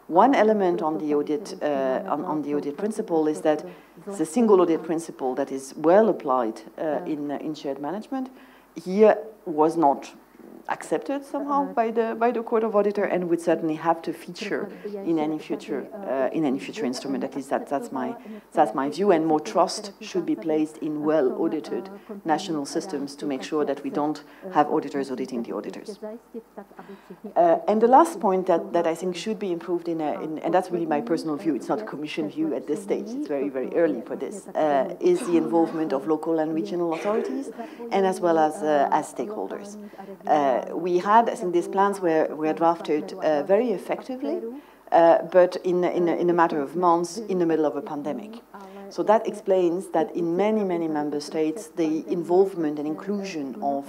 One element on the audit principle is that the single audit principle that is well applied in shared management here was not accepted somehow by the Court of Auditor, and would certainly have to feature in any future instrument. At least that's my view. And more trust should be placed in well audited national systems to make sure that we don't have auditors auditing the auditors. And the last point that I think should be improved and that's really my personal view. It's not a Commission view at this stage. It's very, very early for this. Is the involvement of local and regional authorities, and as well as stakeholders. We had, I think these plans were drafted very effectively, but in a matter of months in the middle of a pandemic. So that explains that in many, many member states, the involvement and inclusion of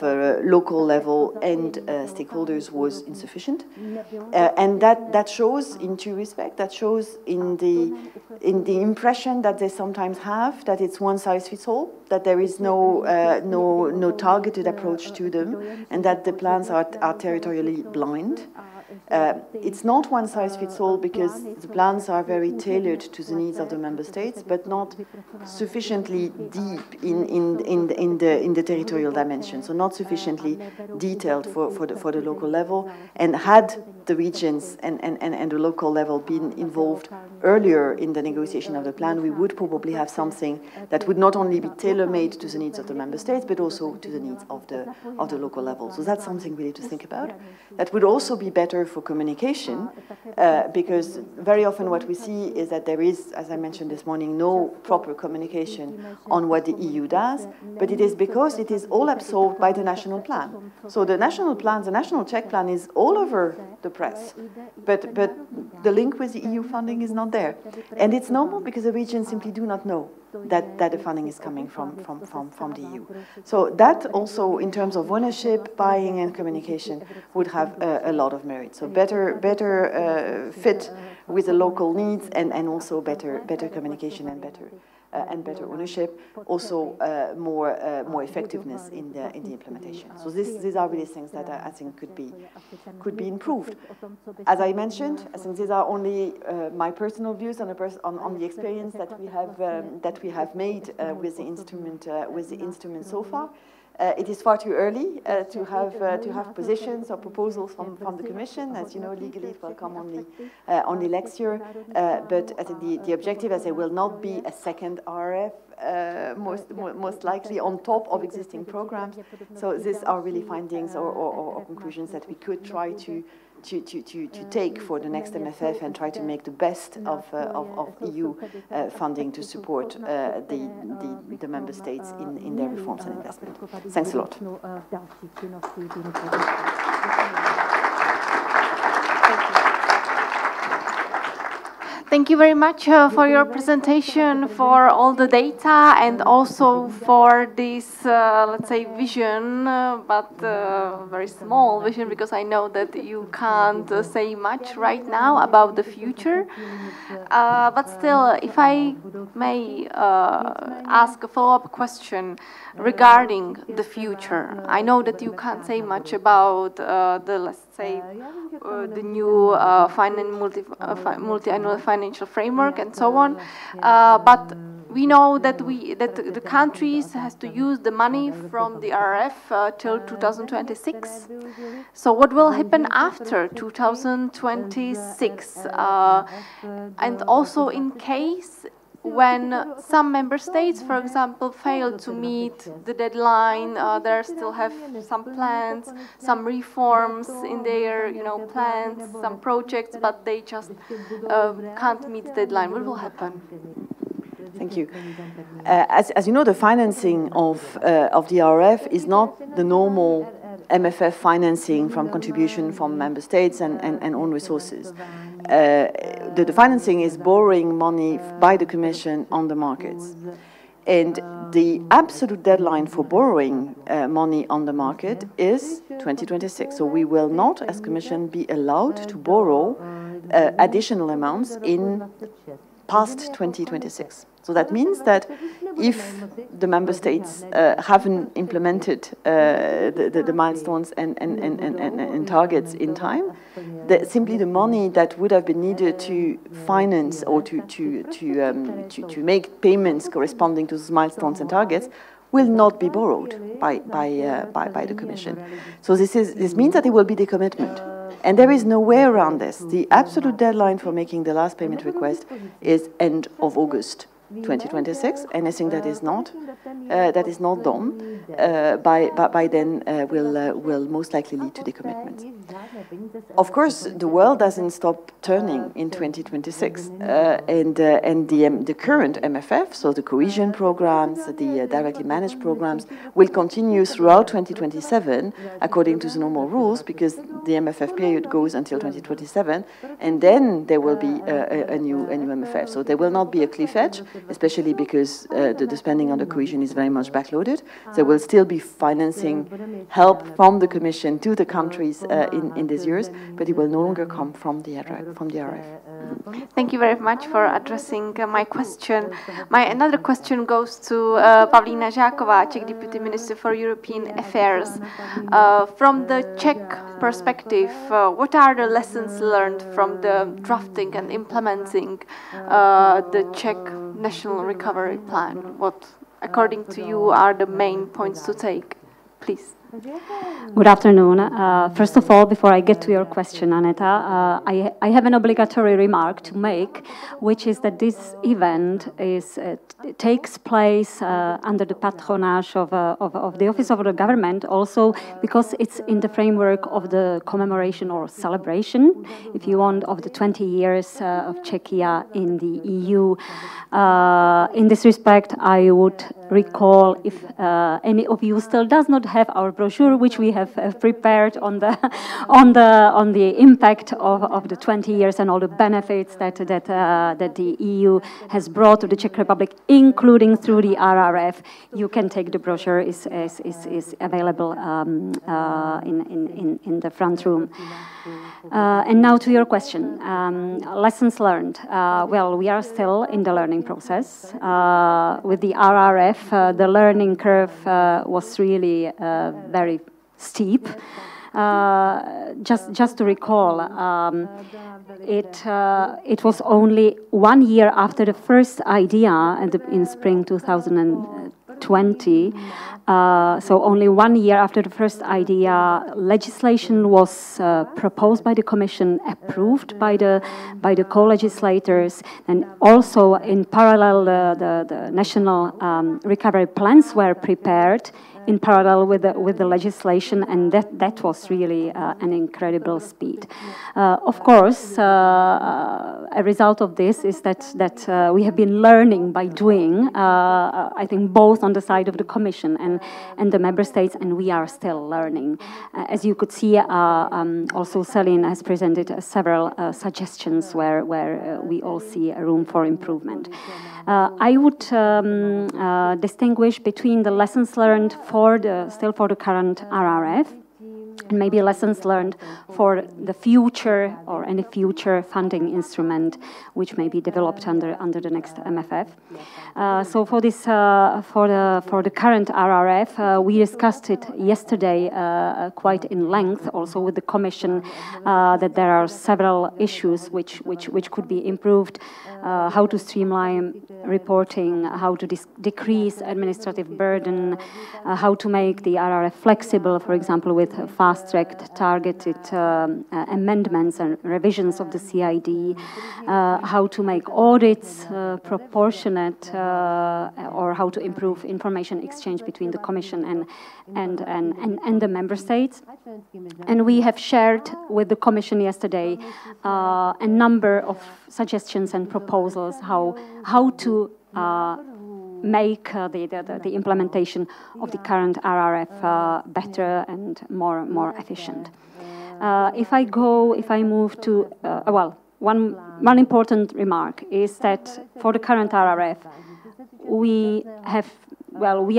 local level and stakeholders was insufficient. And that shows in two respects. That shows in the impression that they sometimes have that it's one size fits all, that there is no targeted approach to them, and that the plans are territorially blind. It's not one size fits all because the plans are very tailored to the needs of the member states, but not sufficiently deep in the territorial dimension, so not sufficiently detailed for the local level. And had the regions and the local level been involved earlier in the negotiation of the plan, we would probably have something that would not only be tailor-made to the needs of the member states, but also to the needs of the local level. So that's something really to think about. That would also be better for communication, because very often what we see is that there is, as I mentioned this morning, no proper communication on what the EU does, but it is because it is all absorbed by the national plan. So the national plans, the national Czech plan is all over the press, but the link with the EU funding is not there. And it's normal because the regions simply do not know that the funding is coming from the EU. So that also, in terms of ownership, buying and communication, would have a lot of merit. So better fit with the local needs, and also better communication and better ownership, also more effectiveness in the implementation. So these are really things that I think could be improved. As I mentioned, I think these are only my personal views on the experience that we have made with the instrument so far. It is far too early to have positions or proposals from the Commission. As you know, legally it will come only next year. But I think the objective, as it will not be a second RRF, most likely on top of existing programs. So these are really findings or conclusions that we could try to take for the next MFF and try to make the best of EU funding to support the member states in their reforms and investment. Thanks a lot. Thank you very much for your presentation, for all the data, and also for this, let's say, vision, but very small vision, because I know that you can't say much right now about the future. But still, if I may ask a follow-up question regarding the future. I know that you can't say much about the, let's say, the new multi-annual financial framework and so on, but we know that the countries has to use the money from the RRF till 2026. So what will happen after 2026? And also in case when some member states, for example, fail to meet the deadline, they still have some plans, some reforms in their, plans, some projects, but they just can't meet the deadline. What will happen? Thank you. As you know, the financing of the RRF is not the normal MFF financing from contribution from member states and own resources. The financing is borrowing money by the Commission on the markets. And the absolute deadline for borrowing money on the market is 2026. So we will not, as Commission, be allowed to borrow additional amounts in past 2026. So that means that if the member states haven't implemented the milestones and targets in time, simply the money that would have been needed to finance or to make payments corresponding to those milestones and targets will not be borrowed by the Commission. So this means that it will be decommitment. And there is no way around this. The absolute deadline for making the last payment request is end of August 2026. Anything that is not done by then will most likely lead to decommitment. Of course, the world doesn't stop turning in 2026, and the current MFF, so the cohesion programs, the directly managed programs, will continue throughout 2027 according to the normal rules, because the MFF period goes until 2027, and then there will be a new MFF. So there will not be a cliff edge, especially because the spending on the cohesion is very much backloaded. There will still be financing help from the Commission to the countries in these years, but it will no longer come from the RRF. Thank you very much for addressing my question. Another question goes to Pavlína Žáková, Czech Deputy Minister for European Affairs. From the Czech perspective, what are the lessons learned from the drafting and implementing the Czech National Recovery Plan? What, according to you, are the main points to take? Please. Good afternoon. First of all, before I get to your question, Aneta, I have an obligatory remark to make, which is that this event takes place under the patronage of the Office of the Government, also because it's in the framework of the commemoration or celebration, if you want, of the 20 years of Czechia in the EU. In this respect, I would recall, if any of you still does not have our brochure, which we have prepared on the impact of the 20 years and all the benefits that the EU has brought to the Czech Republic, including through the RRF. You can take the brochure; is available in the front room. And now to your question, lessons learned. Well, we are still in the learning process. With the RRF, the learning curve was really very steep. Just to recall, it was only 1 year after the first idea in spring 2012 2020. So only 1 year after the first idea, legislation was proposed by the Commission, approved by the co-legislators, and also in parallel the national recovery plans were prepared in parallel with the legislation, and that was really an incredible speed. Of course, a result of this is that we have been learning by doing. I think both on the side of the Commission and the member states, and we are still learning. As you could see, also Celine has presented several suggestions where we all see a room for improvement. I would distinguish between the lessons learned still for the current RRF, and maybe lessons learned for the future or any future funding instrument which may be developed under the next MFF. So for this, for the current RRF, we discussed it yesterday quite in length, also with the Commission, that there are several issues which could be improved. How to streamline reporting, how to decrease administrative burden, how to make the RRF flexible, for example, with fast-tracked targeted amendments and revisions of the CID, how to make audits proportionate, or how to improve information exchange between the Commission and the Member States. And we have shared with the Commission yesterday a number of suggestions and proposals how to make the implementation of the current RRF better and more efficient. If I move to one important remark is that for the current RRF, we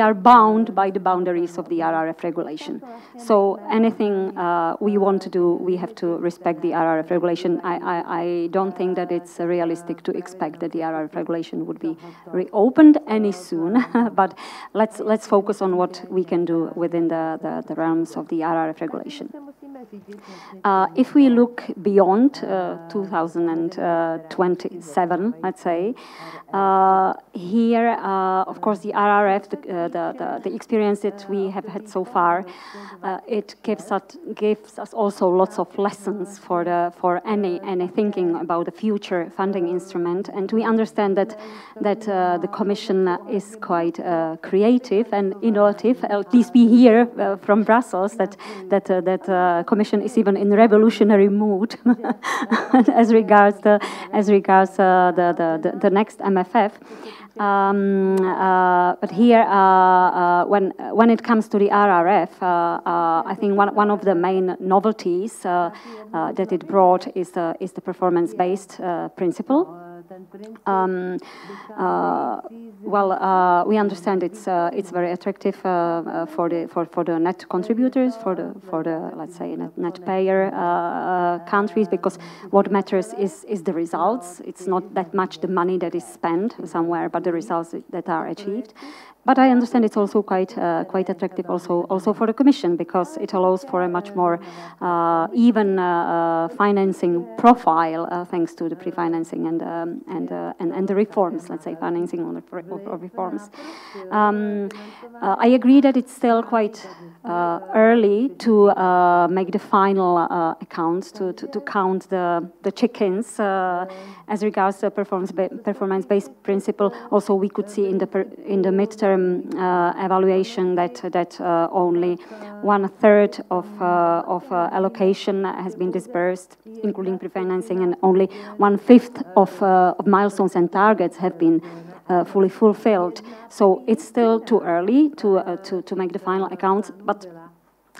are bound by the boundaries of the RRF regulation. So anything we want to do, we have to respect the RRF regulation. I don't think that it's realistic to expect that the RRF regulation would be reopened any soon, but let's focus on what we can do within the realms of the RRF regulation. If we look beyond 2027, let's say, here, of course, the RRF, the experience that we have had so far, it gives us also lots of lessons for any thinking about the future funding instrument, and we understand that the Commission is quite creative and innovative. At least we hear from Brussels that Commission is even in revolutionary mood as regards the next MFF. But here, when it comes to the RRF, I think one of the main novelties that it brought is the performance-based principle. We understand it's very attractive for the net contributors, for the let's say net payer countries, because what matters is the results. It's not that much the money that is spent somewhere, but the results that are achieved. But I understand it's also quite attractive also for the Commission, because it allows for a much more even financing profile thanks to the pre-financing and the reforms. Let's say financing on the reforms. I agree that it's still quite early to make the final accounts, to count the chickens as regards the performance-based principle. Also, we could see in the midterm evaluation that only 1/3 of allocation has been disbursed, including pre-financing, and only 1/5 of milestones and targets have been fully fulfilled. So it's still too early to make the final accounts, but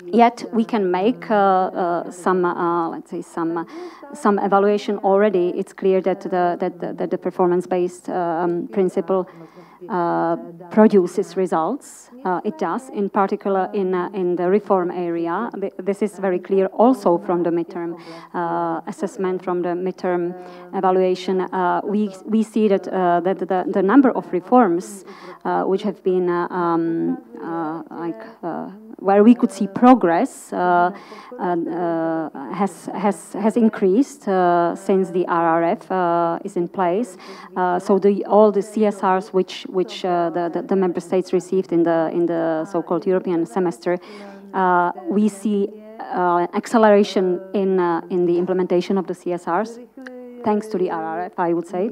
yet we can make let's say some evaluation already. It's clear that the performance-based principle produces results. It does, in particular in the reform area. This is very clear also from the midterm assessment, from the midterm evaluation. We see that the number of reforms which have been where we could see progress has increased since the RRF is in place. So all the CSRs which the member states received in the so-called European semester, we see acceleration in the implementation of the CSRs, thanks to the RRF, I would say.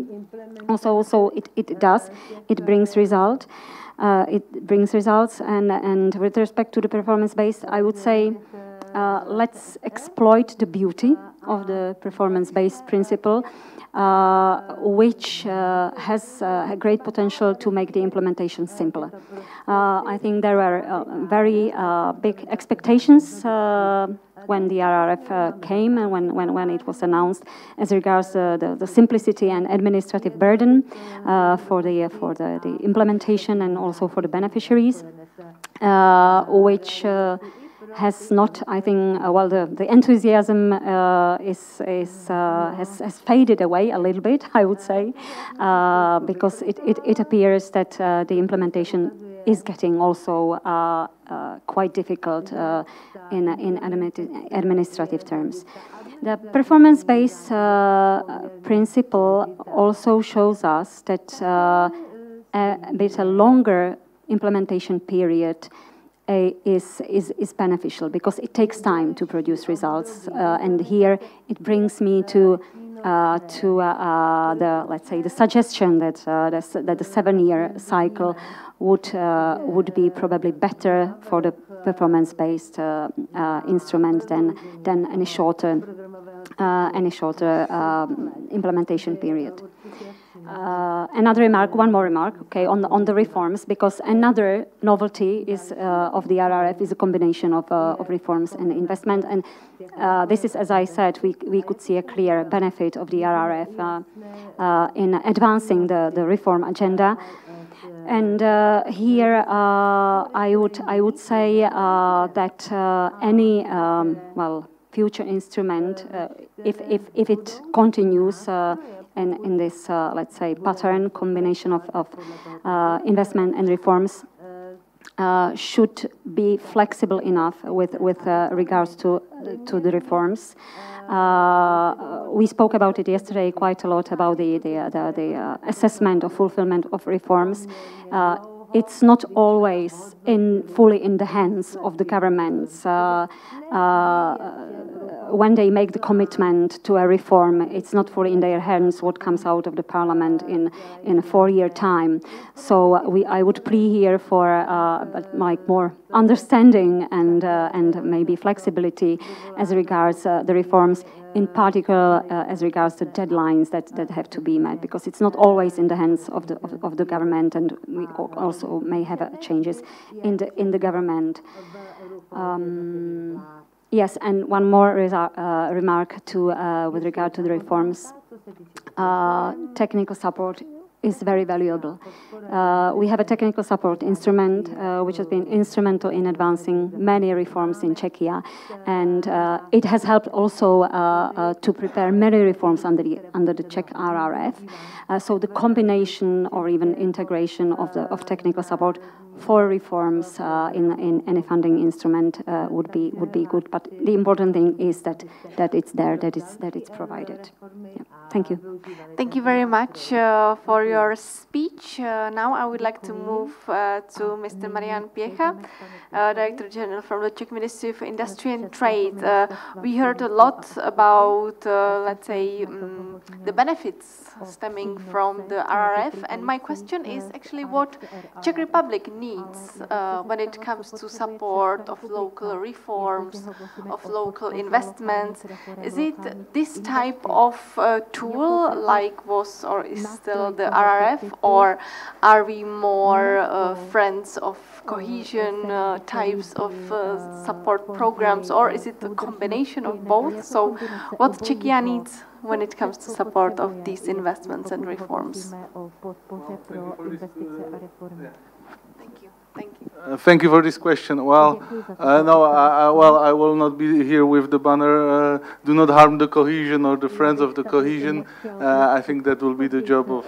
Also, it brings results, and with respect to the performance-based, I would say let's exploit the beauty of the performance-based principle, which has a great potential to make the implementation simpler. I think there were very big expectations when the RRF came and when it was announced as regards the simplicity and administrative burden for the implementation and also for the beneficiaries, which has not, I think, well, the enthusiasm has faded away a little bit, I would say, because it appears that the implementation is getting also quite difficult in administrative terms. The performance-based principle also shows us that a bit a longer implementation period is beneficial because it takes time to produce results, and here it brings me to the, let's say, the suggestion that the 7-year cycle would be probably better for the performance-based instrument than any shorter implementation period. Another remark, one more remark, okay, on the reforms, because another novelty is of the RRF is a combination of reforms and investment, and this is, as I said, we could see a clear benefit of the RRF in advancing the reform agenda. And here I would say that any future instrument, if it continues in this let's say pattern combination of investment and reforms, should be flexible enough with regards to the reforms. We spoke about it yesterday quite a lot about the assessment of fulfillment of reforms. It's not always fully in the hands of the governments. When they make the commitment to a reform, it's not fully in their hands what comes out of the parliament in a 4-year time. So I would plea here for like more understanding and maybe flexibility as regards the reforms, in particular as regards the deadlines that have to be met, because it's not always in the hands of the government, and we also may have changes in the government. Yes, and one more remark with regard to the reforms. Technical support is very valuable. We have a technical support instrument which has been instrumental in advancing many reforms in Czechia, and it has helped also to prepare many reforms under the Czech RRF. So the combination or even integration of technical support for reforms in any funding instrument would be good. But the important thing is that it's there, that it's provided. Yeah. Thank you. Thank you very much for your speech. Now I would like to move to Mr. Marian Piecha, Director General from the Czech Ministry of Industry and Trade. We heard a lot about, let's say, the benefits stemming from the RRF, and my question is actually what Czech Republic needs when it comes to support of local reforms, of local investments. Is it this type of tool like was or is still the RRF, or are we more friends of cohesion types of support programs, or is it a combination of both? So what Czechia needs when it comes to support of these investments and reforms? Thank you for this question. Well, no, I will not be here with the banner, do not harm the cohesion or the friends of the cohesion. I think that will be the job of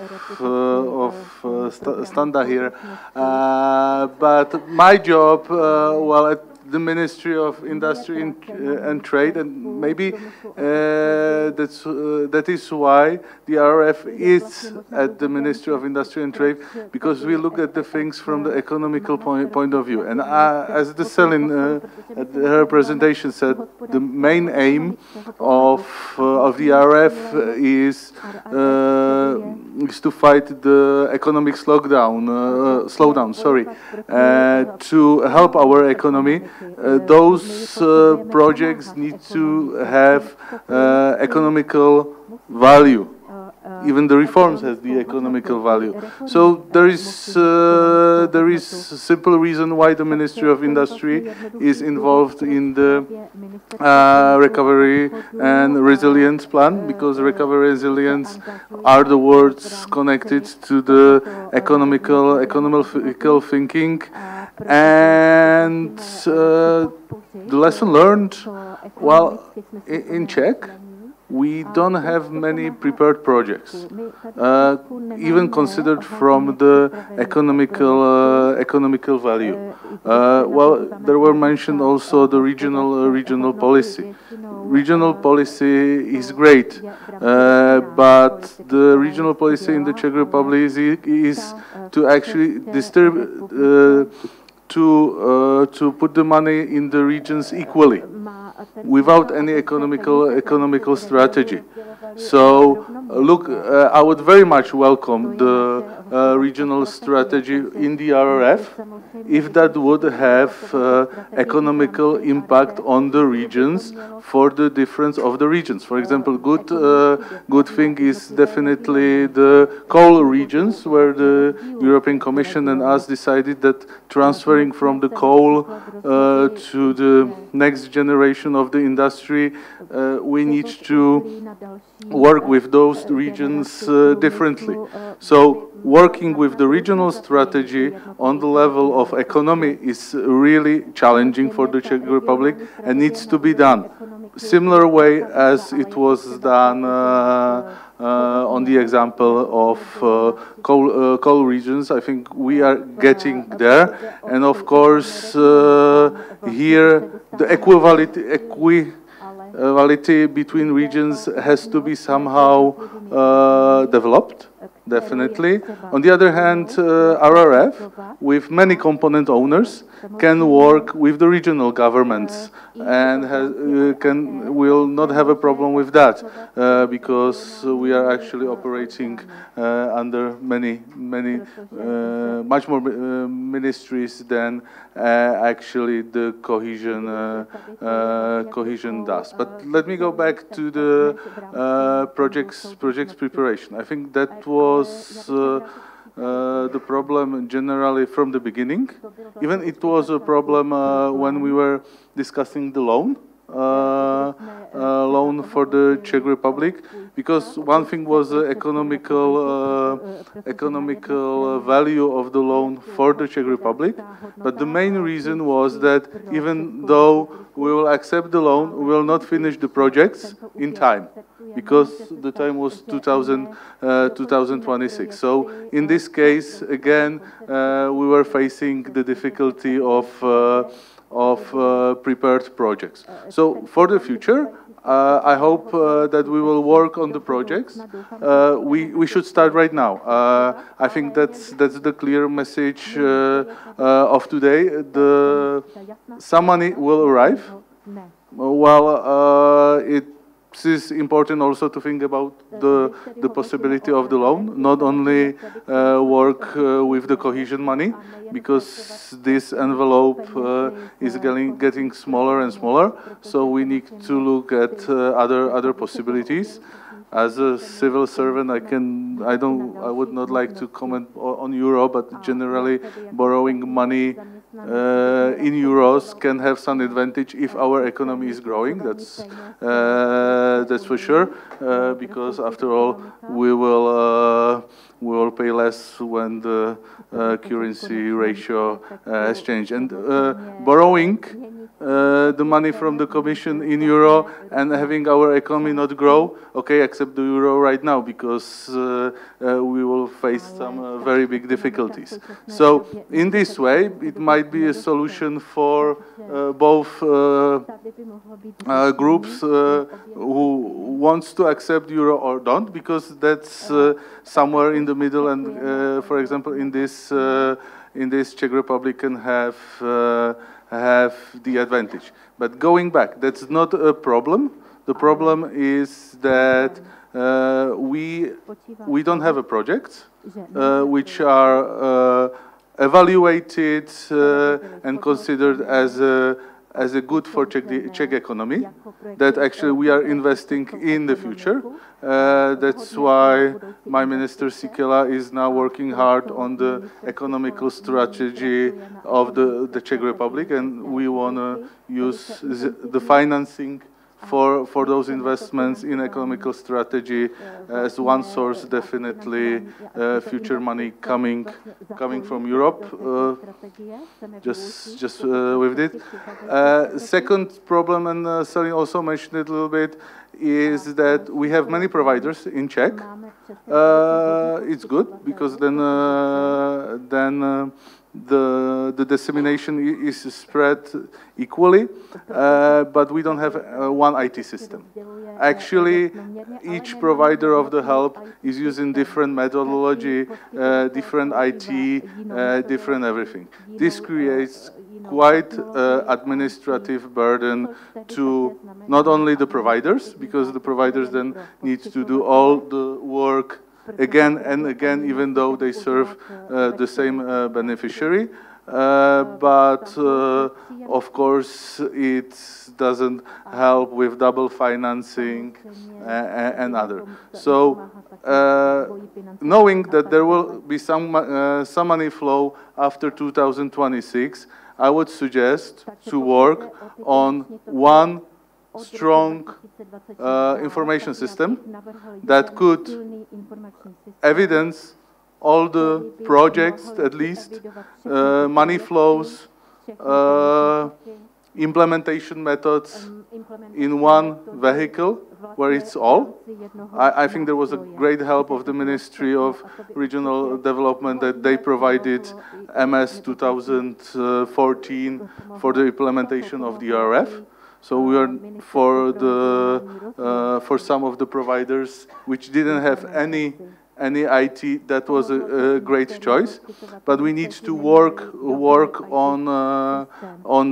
Standa here. But my job, well, at the Ministry of Industry and Trade, and maybe that is why the RRF is at the Ministry of Industry and Trade, because we look at the things from the economical point of view. And as the Selin at her presentation said, the main aim of the RRF is to fight the economic slowdown. Sorry, to help our economy. Those projects need to have economical value. Even the reforms has the economical value. So there is a simple reason why the Ministry of Industry is involved in the recovery and resilience plan, because recovery and resilience are the words connected to the economical thinking. And the lesson learned, well, in Czech, we don't have many prepared projects, even considered from the economical value. Well, there were mentioned also the regional policy. Regional policy is great, but the regional policy in the Czech Republic is to actually distribute, to put the money in the regions equally, without any economical strategy. So, look, I would very much welcome the regional strategy in the RRF if that would have economical impact on the regions for the difference of the regions. For example, good thing is definitely the coal regions, where the European Commission and us decided that transferring from the coal to the next generation of the industry, we need to work with those regions differently. So working with the regional strategy on the level of economy is really challenging for the Czech Republic and needs to be done. Similar way as it was done on the example of coal regions. I think we are getting there. And of course, here the equality between regions has to be somehow developed, definitely. On the other hand, RRF, with many component owners, can work with the regional governments and will not have a problem with that, because we are actually operating under much more ministries than actually the cohesion does. But let me go back to the projects preparation. I think that was the problem generally from the beginning. Even it was a problem when we were discussing the loan for the Czech Republic, because one thing was the economical value of the loan for the Czech Republic, but the main reason was that even though we will accept the loan, we will not finish the projects in time, because the time was 2026. So in this case, again, we were facing the difficulty of prepared projects. So for the future, I hope that we will work on the projects. We should start right now. I think that's the clear message of today. Some money will arrive. Well, it is important also to think about the possibility of the loan, not only work with the cohesion money, because this envelope is getting smaller and smaller. So we need to look at other possibilities. As a civil servant, I would not like to comment on euro, but generally borrowing money in euros can have some advantage if our economy is growing. That's for sure, because after all, we will we will pay less when the currency ratio has changed. And borrowing the money from the Commission in euro and having our economy not grow, okay, except the euro right now, because we will face some very big difficulties. So in this way, it might be a solution for both groups who wants to accept euro or don't, because that's somewhere in the middle. And for example, in this Czech Republic can have the advantage. But going back, that's not a problem. The problem is that we don't have a project which are evaluated and considered as a good for Czech economy, that actually we are investing in the future. That's why my minister Sikela is now working hard on the economical strategy of the Czech Republic, and we want to use the financing for those investments in economical strategy as one source, definitely future money coming from Europe. Just with it. Second problem, and Selin also mentioned it a little bit, is that we have many providers in Czech. It's good because then the dissemination is spread equally, but we don't have one IT system. Actually, each provider of the help is using different methodology, different IT, different everything. This creates quite administrative burden to not only the providers, because the providers then need to do all the work again and again, even though they serve the same beneficiary. But of course, it doesn't help with double financing and other. So knowing that there will be some money flow after 2026, I would suggest to work on one strong information system that could evidence all the projects, at least, money flows, implementation methods in one vehicle where it's all. I think there was a great help of the Ministry of Regional Development that they provided MS 2014 for the implementation of the RRF. So we are for some of the providers which didn't have any IT, that was a great choice. But we need to work on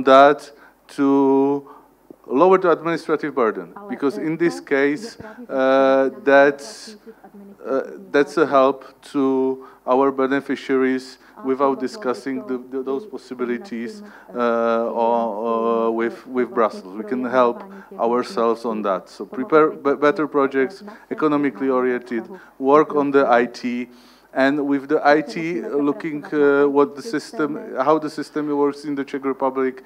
that to lower the administrative burden, because in this case that's a help to our beneficiaries without discussing those possibilities with Brussels. We can help ourselves on that. So prepare better projects, economically oriented, work on the IT, and with the IT, looking what the system, how the system works in the Czech Republic.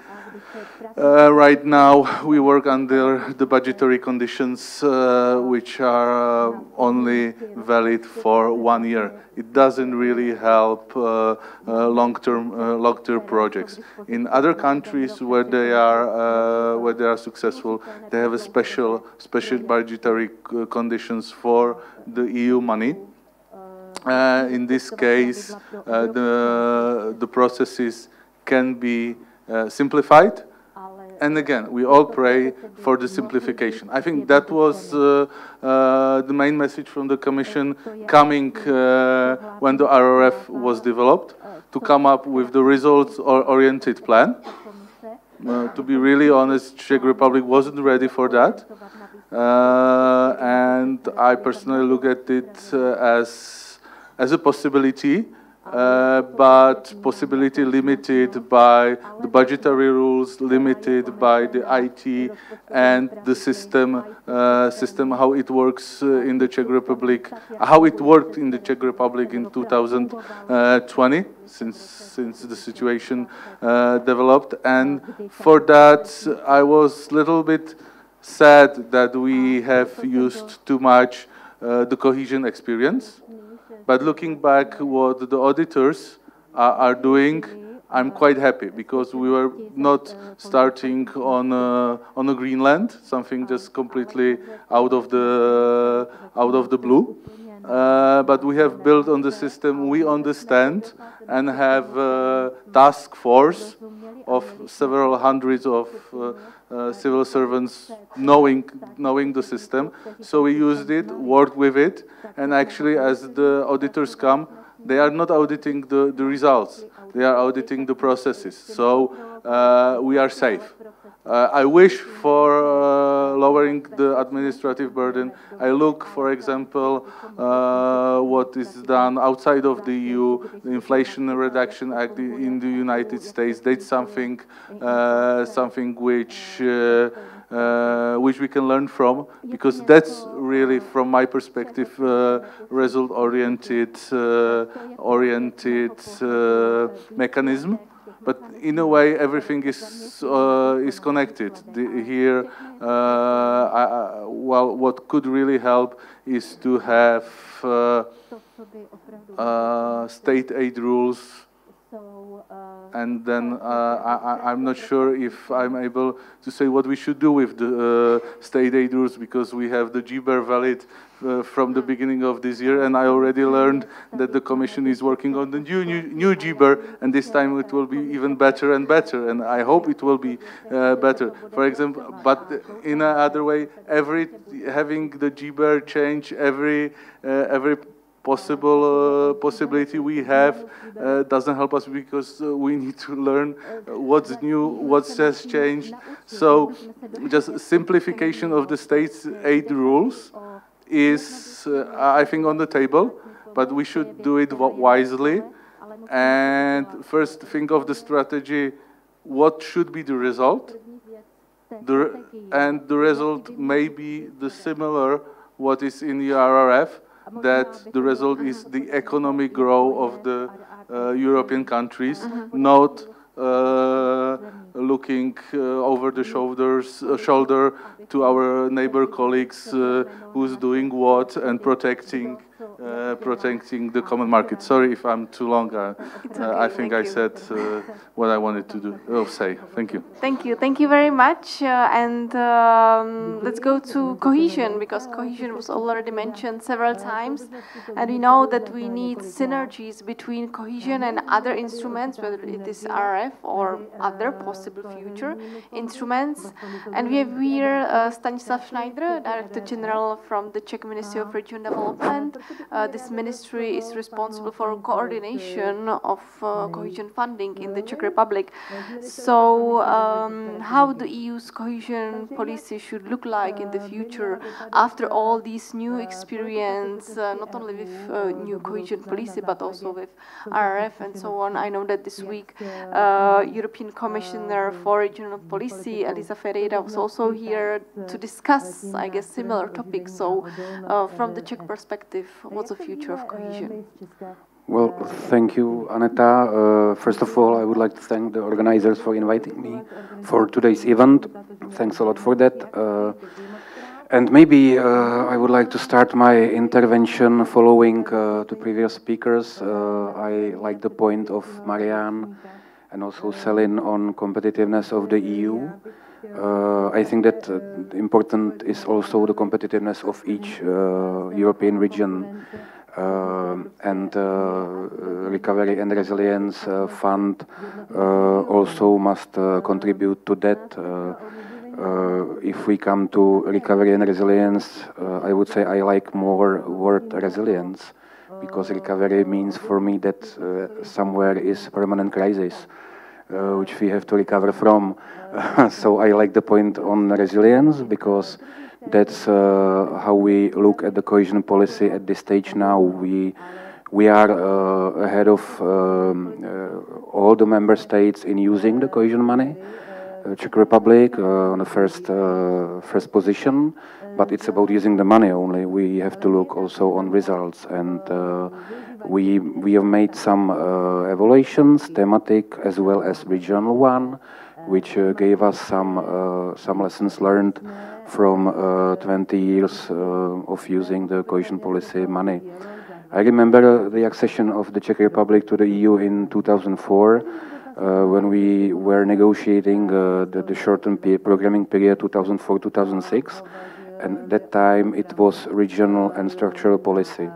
Right now, we work under the budgetary conditions, which are only valid for 1 year. It doesn't really help long-term projects. In other countries where they are successful, they have a special budgetary conditions for the EU money. In this case, the processes can be simplified. And again, we all pray for the simplification. I think that was the main message from the Commission coming when the RRF was developed, to come up with the results-oriented plan. To be really honest, Czech Republic wasn't ready for that. And I personally look at it as a possibility, but possibility limited by the budgetary rules, limited by the IT and the system how it works in the Czech Republic, how it worked in the Czech Republic in 2020, since the situation developed. And for that, I was a little bit sad that we have used too much the cohesion experience. But looking back what the auditors are doing, I'm quite happy because we were not starting on a Greenland, something just completely out of the blue. But we have built on the system we understand and have a task force of several hundreds of civil servants knowing the system. So we used it, worked with it, and actually as the auditors come, they are not auditing the results, they are auditing the processes. So we are safe. I wish for lowering the administrative burden. I look, for example, what is done outside of the EU, the Inflation Reduction Act in the United States. That's something which we can learn from, because that's really, from my perspective, result-oriented mechanism. But in a way, everything is connected. Here, well, what could really help is to have state aid rules. And then I'm not sure if I'm able to say what we should do with the state aid rules, because we have the GBER valid from the beginning of this year, and I already learned that the Commission is working on the new GBER, and this time it will be even better and better, and I hope it will be better. For example, but in another way, having the GBER change every possibility we have doesn't help us, because we need to learn what's new, what has changed. So just simplification of the state aid rules is, I think, on the table, but we should do it wisely. And first think of the strategy, what should be the result? And the result may be the similar what is in the RRF, that the result is the economic growth of the European countries, not looking over the shoulder to our neighbor colleagues who's doing what and protecting the common market. Sorry if I'm too long. I think I said what I wanted to say. Thank you. Thank you very much. And let's go to cohesion, because cohesion was already mentioned several times, and we know that we need synergies between cohesion and other instruments, whether it is RRF or other possible future instruments. And we have here Stanislav Schneider, Director General from the Czech Ministry of Regional Development. This ministry is responsible for coordination of cohesion funding in the Czech Republic. So how the EU's cohesion policy should look like in the future after all these new experience, not only with new cohesion policy, but also with RRF and so on. I know that this week European Commissioner for Regional Policy, Elisa Ferreira, was also here to discuss, I guess, similar topics. So from the Czech perspective, what's the future of cohesion? Well, thank you, Aneta. First of all, I would like to thank the organizers for inviting me for today's event. Thanks a lot for that. And maybe I would like to start my intervention following the previous speakers. I like the point of Marianne and also Celine on competitiveness of the EU. I think that important is also the competitiveness of each European region. And Recovery and Resilience Fund also must contribute to that. If we come to recovery and resilience, I would say I like more word resilience, because recovery means for me that somewhere is permanent crisis, which we have to recover from. So I like the point on resilience, because that's how we look at the cohesion policy at this stage now. We are ahead of all the member states in using the cohesion money. Czech Republic on the first position, but it's about using the money only. We have to look also on results, and we have made some evaluations, thematic as well as regional one, which gave us some lessons learned from 20 years of using the cohesion policy money. I remember the accession of the Czech Republic to the EU in 2004, when we were negotiating the short-term programming period 2004-2006, and at that time it was regional and structural policy.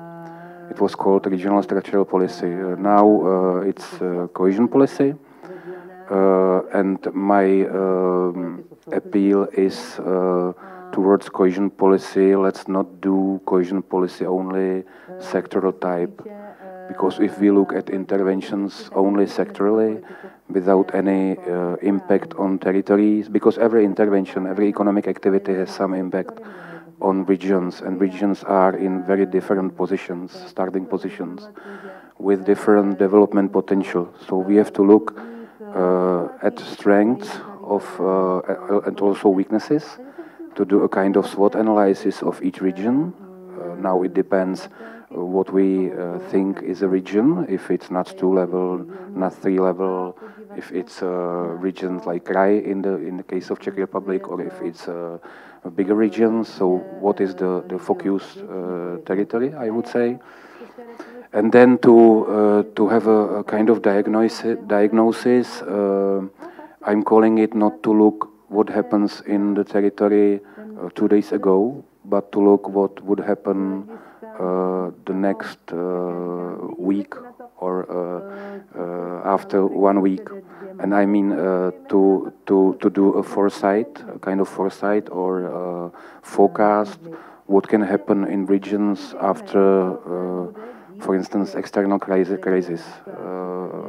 It was called regional structural policy. Now it's cohesion policy, and my appeal is towards cohesion policy. Let's not do cohesion policy only sectoral type, because if we look at interventions only sectorally, without any impact on territories, because every intervention, every economic activity has some impact on regions, and regions are in very different positions, starting positions, with different development potential. So we have to look at strengths of and also weaknesses, to do a kind of SWOT analysis of each region. Now it depends what we think is a region, if it's not 2 level, not 3 level, if it's regions like Kraj in the case of Czech Republic, or if it's a bigger region. So what is the focus territory, I would say. And then to have a kind of diagnosis, I'm calling it not to look what happens in the territory 2 days ago, but to look what would happen the next week or after 1 week. And I mean to do a foresight, a kind of foresight or forecast what can happen in regions after, for instance, external crisis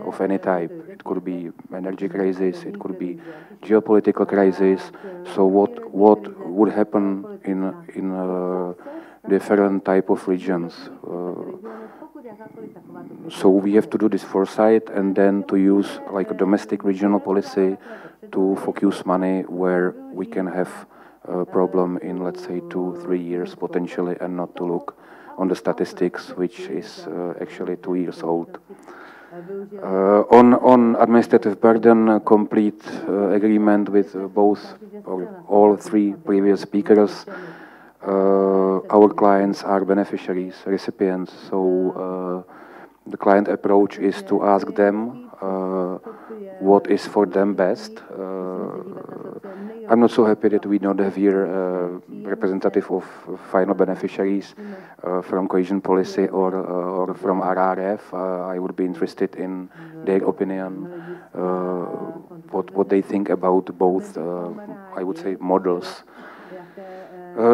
of any type. It could be energy crisis, it could be geopolitical crisis. So what would happen in different type of regions? So we have to do this foresight, and then to use like a domestic regional policy to focus money where we can have a problem in, let's say, 2-3 years potentially, and not to look on the statistics, which is actually 2 years old. On administrative burden, complete agreement with both or all 3 previous speakers. Our clients are beneficiaries, recipients, so the client approach is to ask them what is for them best. I'm not so happy that we don't have here a representative of final beneficiaries from cohesion policy or from RRF. I would be interested in their opinion, what they think about both, I would say, models.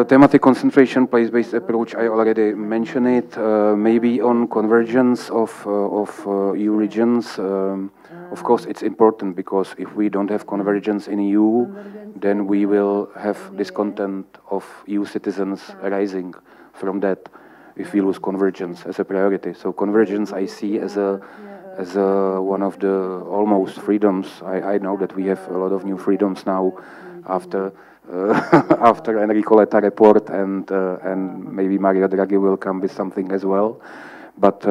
Thematic concentration, place-based approach, I already mentioned it. Maybe on convergence of EU regions, of course it's important, because if we don't have convergence in EU, then we will have discontent of EU citizens arising from that if we lose convergence as a priority. So convergence I see as one of the almost freedoms. I know that we have a lot of new freedoms now after after Enrico Letta report, and maybe Mario Draghi will come with something as well. But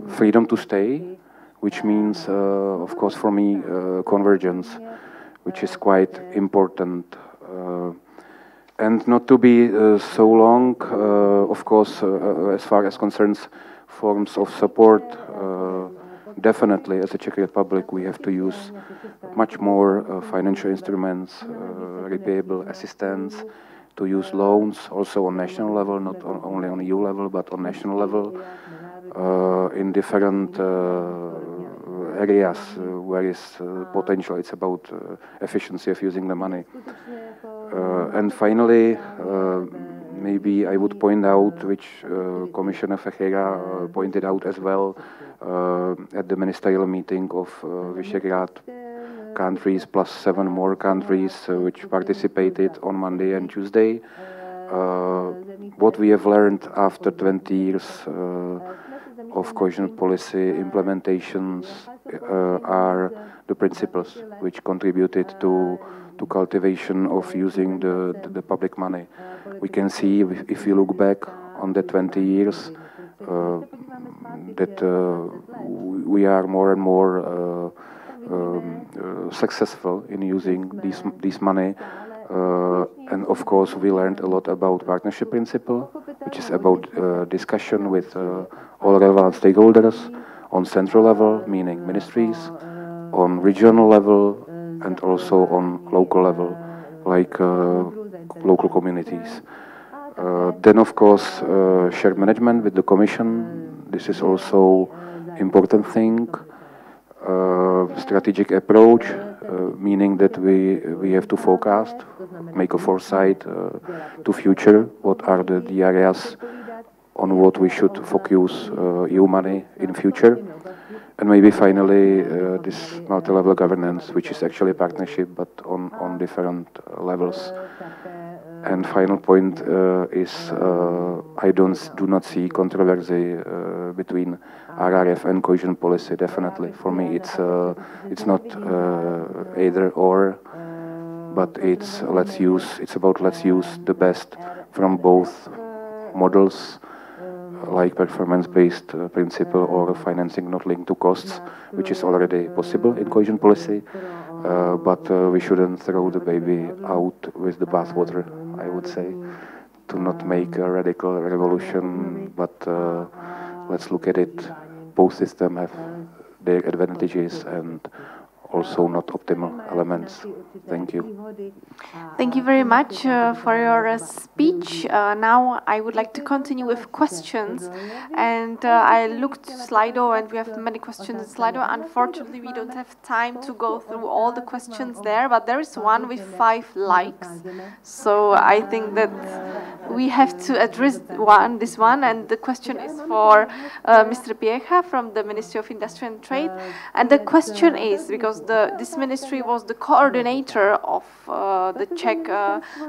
freedom to stay, which means, of course, for me, convergence, which is quite important. And not to be so long, of course, as far as concerns forms of support, definitely, as a Czech Republic, we have to use much more financial instruments, repayable assistance, to use loans also on national level, not only on EU level, but on national level, in different areas where is potential. It's about efficiency of using the money. And finally, maybe I would point out, which Commissioner Ferreira pointed out as well, at the ministerial meeting of Visegrad countries plus 7 more countries which participated on Monday and Tuesday. What we have learned after 20 years of cohesion policy implementations are the principles which contributed to cultivation of using the public money. We can see, if you look back on the 20 years, that we are more and more successful in using this money. And of course, we learned a lot about partnership principle, which which is about discussion with all relevant stakeholders on central level, meaning ministries, on regional level, and also on local level, like local communities. Then, of course, shared management with the Commission. This is also important thing. Strategic approach, meaning that we have to forecast, make a foresight to future. What are the areas on what we should focus EU money in future? And maybe finally this multi-level governance, which is actually a partnership, but on different levels. And final point is I do not see controversy between RRF and cohesion policy. Definitely, for me, it's not either or, but it's about let's use the best from both models, like performance-based principle or financing not linked to costs, which is already possible in cohesion policy. But we shouldn't throw the baby out with the bathwater, I would say, to not make a radical revolution, but let's look at it. Both systems have their advantages and also not optimal elements. Thank you. Thank you very much for your speech. Now I would like to continue with questions. And I looked Slido and we have many questions in Slido. Unfortunately, we don't have time to go through all the questions there, but there is one with 5 likes. So I think that we have to address this one. And the question is for Mr. Piecha from the Ministry of Industry and Trade. And the question is, because this ministry was the coordinator of the Czech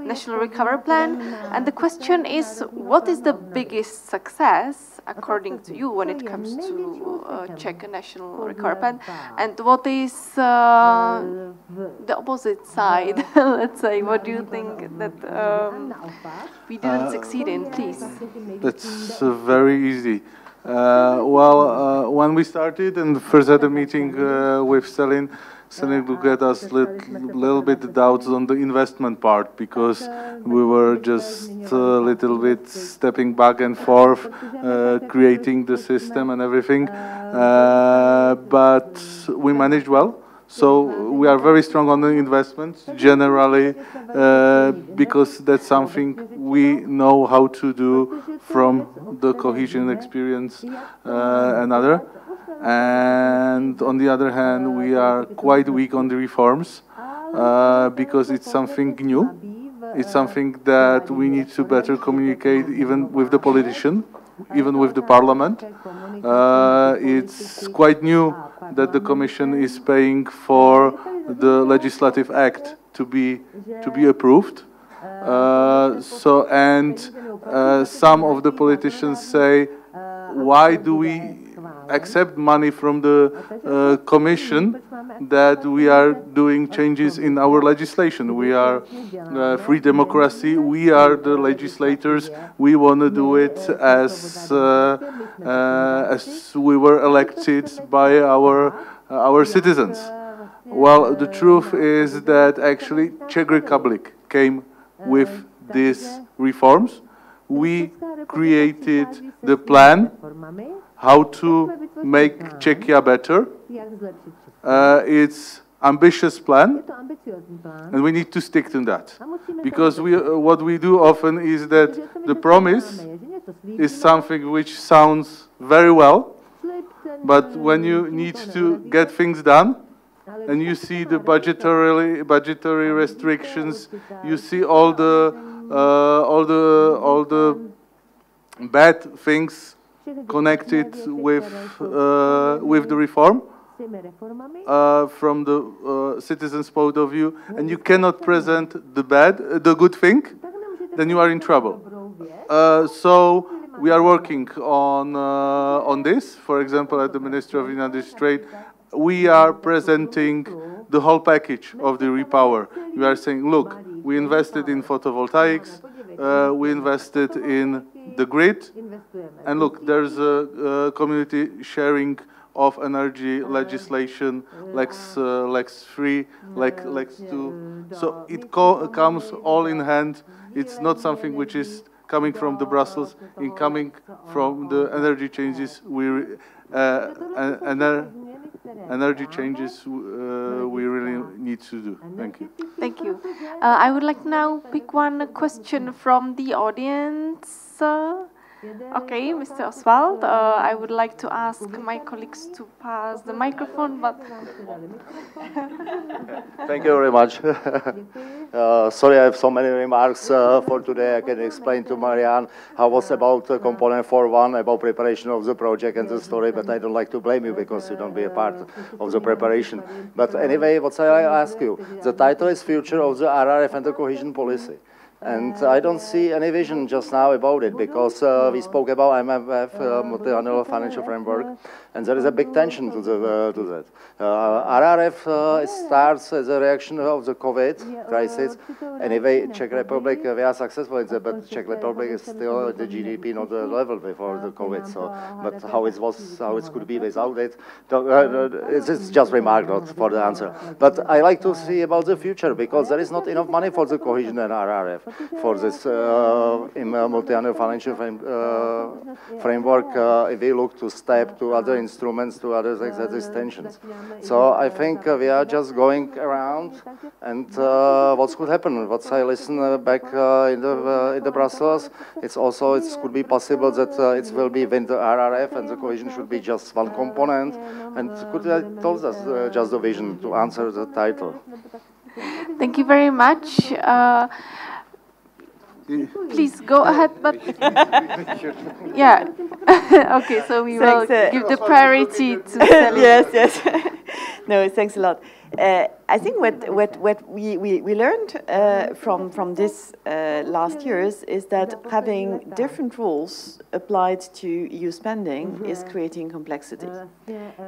National Recovery Plan, and the question is, what is the biggest success, according to you, when it comes to Czech National Recovery Plan, and what is the opposite side? Let's say, what do you think that we didn't succeed in, please? That's very easy. When we started and first had a meeting with Selin looked at us little bit doubts on the investment part, because we were just a little bit stepping back and forth, creating the system and everything. But we managed well. So we are very strong on the investments generally, because that's something we know how to do from the cohesion experience and other. And on the other hand, we are quite weak on the reforms, because it's something new. It's something that we need to better communicate even with the politician, even with the parliament. It's quite new that the Commission is paying for the legislative act to be approved. Some of the politicians say, why do we accept money from the Commission that we are doing changes in our legislation? We are free democracy, we are the legislators, we want to do it as we were elected by our citizens. Well, the truth is that actually Czech Republic came with these reforms. We created the plan how to make Czechia better. It's ambitious plan, and we need to stick to that. Because what we do often is that the promise is something which sounds very well, but when you need to get things done, and you see the budgetary restrictions, you see all the bad things connected with the reform from the citizens' point of view, and you cannot present the good thing, then you are in trouble. So we are working on this. For example, at the Ministry of Industry and Trade, we are presenting the whole package of the repower. We are saying, look, we invested in photovoltaics, we invested in the grid, and look, there's a community sharing of energy legislation, Lex 3, Lex 2. So it comes all in hand. It's not something which is coming from the Brussels, in coming from the energy changes energy changes we really need to do. Thank you. Thank you. I would like now pick one question from the audience. Okay, Mr. Oswald, I would like to ask my colleagues to pass the microphone, but... Thank you very much. Sorry, I have so many remarks for today. I can explain to Marianne how was about component 4.1, about preparation of the project and the story, but I don't like to blame you because you don't be a part of the preparation. But anyway, what I ask you, the title is Future of the RRF and the Cohesion Policy. And I don't see any vision just now about it because we spoke about MFF, Multi-Annual Financial Framework, and there is a big tension to that. RRF starts as a reaction of the COVID crisis. Anyway, Czech Republic, we are successful in that, but Czech Republic is still the GDP not the level before the COVID. So, but how it could be without it, it's just remark not for the answer. But I like to see about the future because there is not enough money for the cohesion and RRF. For this in multi-annual financial framework, if we look to step to other instruments, to other things, that is tensions. So I think we are just going around, and what could happen? What I listen back in the Brussels, it could be possible that it will be when the RRF and the cohesion should be just one component, and could have told us just the vision to answer the title. Thank you very much. Please go ahead, but yeah. Okay, so we will give the priority to Sally. Yes. No, thanks a lot. I think what we learned from this last years is that having different rules applied to EU spending is creating complexity.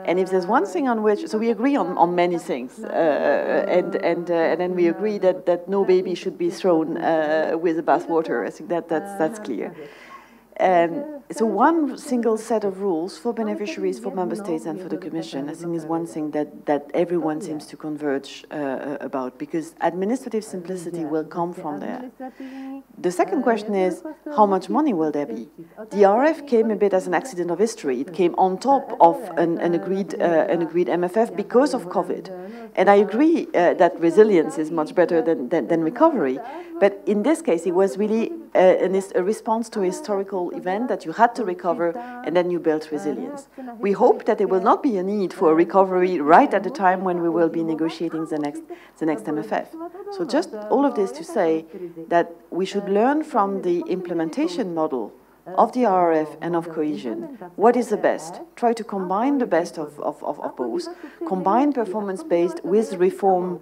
And if there's one thing on which, so we agree on many things, and then we agree that no baby should be thrown with the bathwater. I think that's clear. So one single set of rules for beneficiaries, for member states and for the Commission, I think is one thing that everyone seems to converge about, because administrative simplicity will come from there. The second question is, how much money will there be? The RF came a bit as an accident of history. It came on top of an agreed MFF because of COVID. And I agree that resilience is much better than recovery. But in this case, it was really a response to a historical event that you had to recover, and then you built resilience. We hope that there will not be a need for a recovery right at the time when we will be negotiating the next MFF. So just all of this to say that we should learn from the implementation model of the RRF and of cohesion. What is the best? Try to combine the best of both, combine performance-based with reform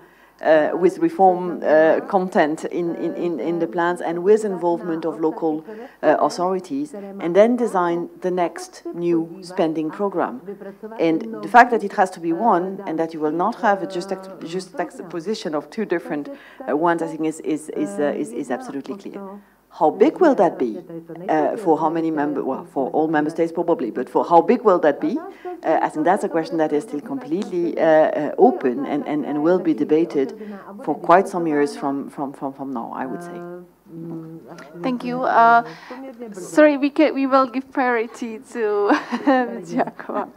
content in the plans and with involvement of local authorities, and then design the next new spending program. And the fact that it has to be one and that you will not have a just juxtaposition of two different ones, I think is absolutely clear. How big will that be? For how many members? Well, for all member states probably, but for how big will that be? I think that's a question that is still completely open and will be debated for quite some years from now, I would say. Thank you. Sorry, we will give priority to Giacomo.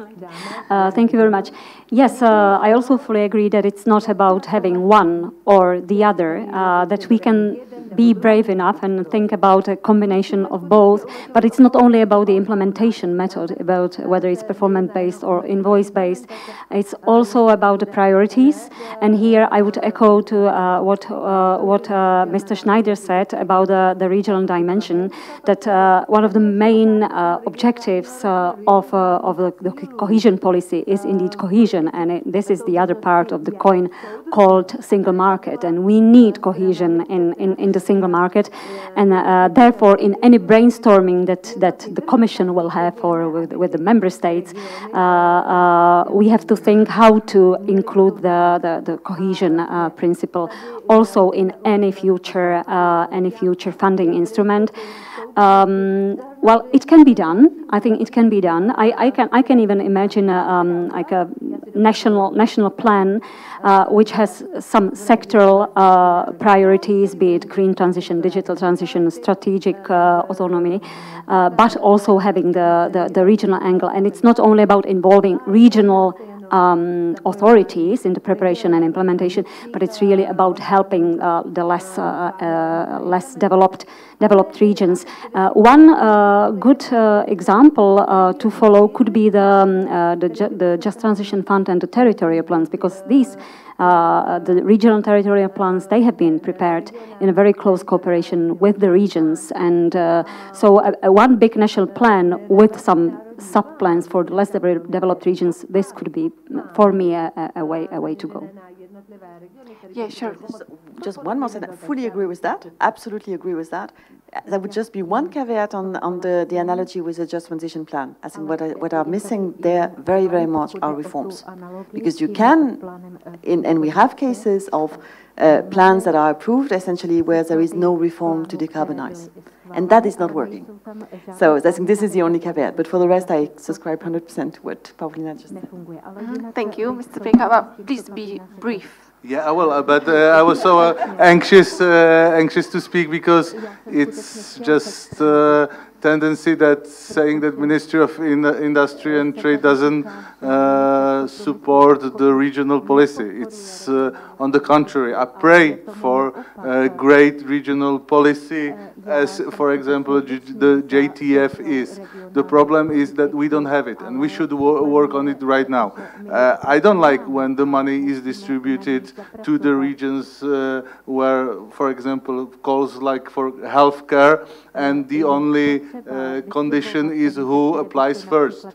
Thank you very much. Yes, I also fully agree that it's not about having one or the other, that we can be brave enough and think about a combination of both, but it's not only about the implementation method, about whether it's performance-based or invoice-based. It's also about the priorities, and here I would echo to what Mr. Schneider said about the regional dimension, that one of the main objectives of the cohesion policy is indeed cohesion, and this is the other part of the coin called single market, and we need cohesion in the single market, and therefore in any brainstorming that the Commission will have with the member states, we have to think how to include the cohesion principle also in any future funding instrument. well, it can be done. I think it can be done. I can even imagine like a national plan which has some sectoral priorities, be it green transition, digital transition, strategic autonomy, but also having the regional angle. And it's not only about involving regional authorities in the preparation and implementation, but it's really about helping the less developed regions. One good example to follow could be the Just Transition Fund and the territorial plans, because these the regional territorial plans, they have been prepared in a very close cooperation with the regions, and so one big national plan with some sub-plans for the less developed regions, this could be, for me, a way to go. Yeah, sure. Just one more thing. I fully agree with that. Absolutely agree with that. There would just be one caveat on the analogy with the Just Transition Plan. I think what are missing there very, very much are reforms. Because you can, and we have cases of plans that are approved essentially where there is no reform to decarbonize. And that is not working. So I think this is the only caveat. But for the rest, I subscribe 100% to what Paulina just said. Thank you, Mr. Pekava. Please be brief. Yeah, well, but I was so anxious to speak because it's just tendency that saying that Ministry of Industry and Trade doesn't support the regional policy. It's on the contrary. I pray for a great regional policy, as, for example, the JTF is. The problem is that we don't have it, and we should work on it right now. I don't like when the money is distributed to the regions where, for example, calls like for healthcare, and the only condition is who applies first.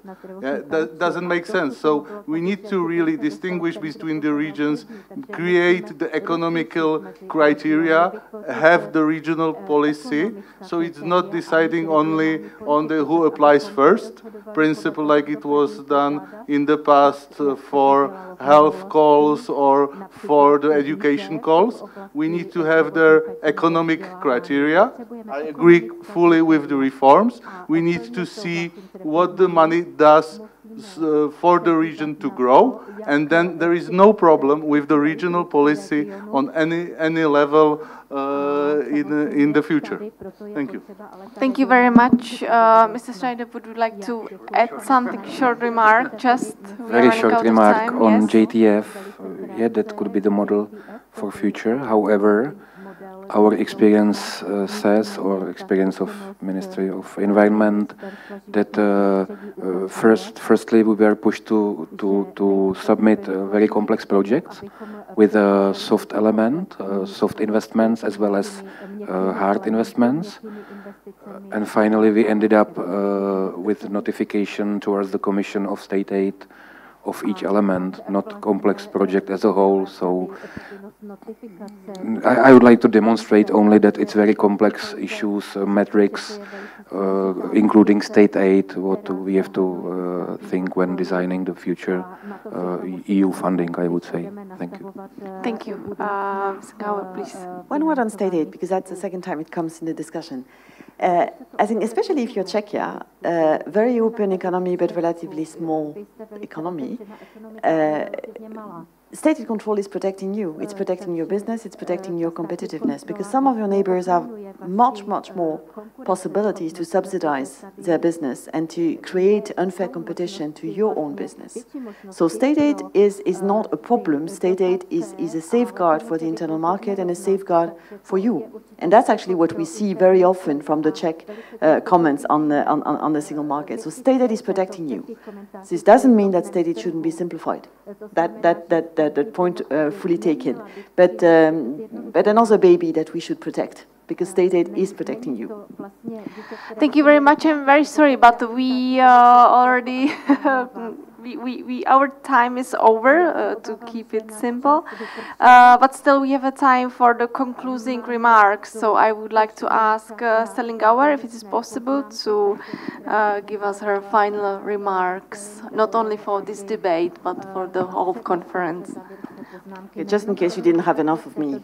Yeah, that doesn't make sense. So we need to really distinguish between the regions, create the economical criteria, have the regional policy, so it's not deciding only on the who applies first principle like it was done in the past for health calls or for the education calls. We need to have the economic criteria. I agree fully with the reforms. We need to see what the money does for the region to grow, and then there is no problem with the regional policy on any level in the future. Thank you. Thank you very much. Mr. Schneider, would you like to add something, short remark, just? Very short remark on JTF. Yeah, that could be the model for future. However, our experience says, or experience of Ministry of Environment, that firstly we were pushed to submit very complex projects with a soft element, soft investments as well as hard investments, and finally we ended up with notification towards the Commission of State Aid of each element, not complex project as a whole. So I would like to demonstrate only that it's very complex issues, metrics, including state aid, what we have to think when designing the future EU funding, I would say. Thank you. Thank you. Ms. Gauer, please. One word on state aid, because that's the second time it comes in the discussion. I think especially if you're Czechia, very open economy but relatively small economy, state control is protecting you. It's protecting your business, it's protecting your competitiveness, because some of your neighbors have much more possibilities to subsidize their business and to create unfair competition to your own business. So state aid is not a problem. State aid is a safeguard for the internal market and a safeguard for you. And that's actually what we see very often from the Czech comments on the single market. So state aid is protecting you. This doesn't mean that state aid shouldn't be simplified. That point fully taken. But another baby that we should protect, because state aid is protecting you. Thank you very much. I'm very sorry, but we already our time is over, to keep it simple. But still we have a time for the concluding remarks. So I would like to ask Stellingauer if it is possible to give us her final remarks, not only for this debate, but for the whole conference. Okay, just in case you didn't have enough of me.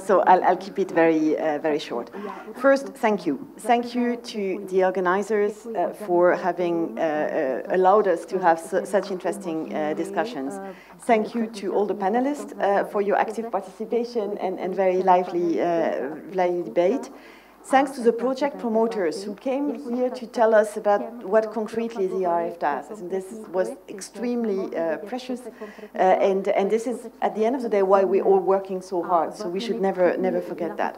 So I'll keep it very short. First, thank you. Thank you to the organizers for having allowed us to have such interesting discussions. Thank you to all the panelists for your active participation and very lively debate. Thanks to the project promoters who came here to tell us about what concretely the RF does. I think this was extremely precious, and this is, at the end of the day, why we're all working so hard. So we should never forget that.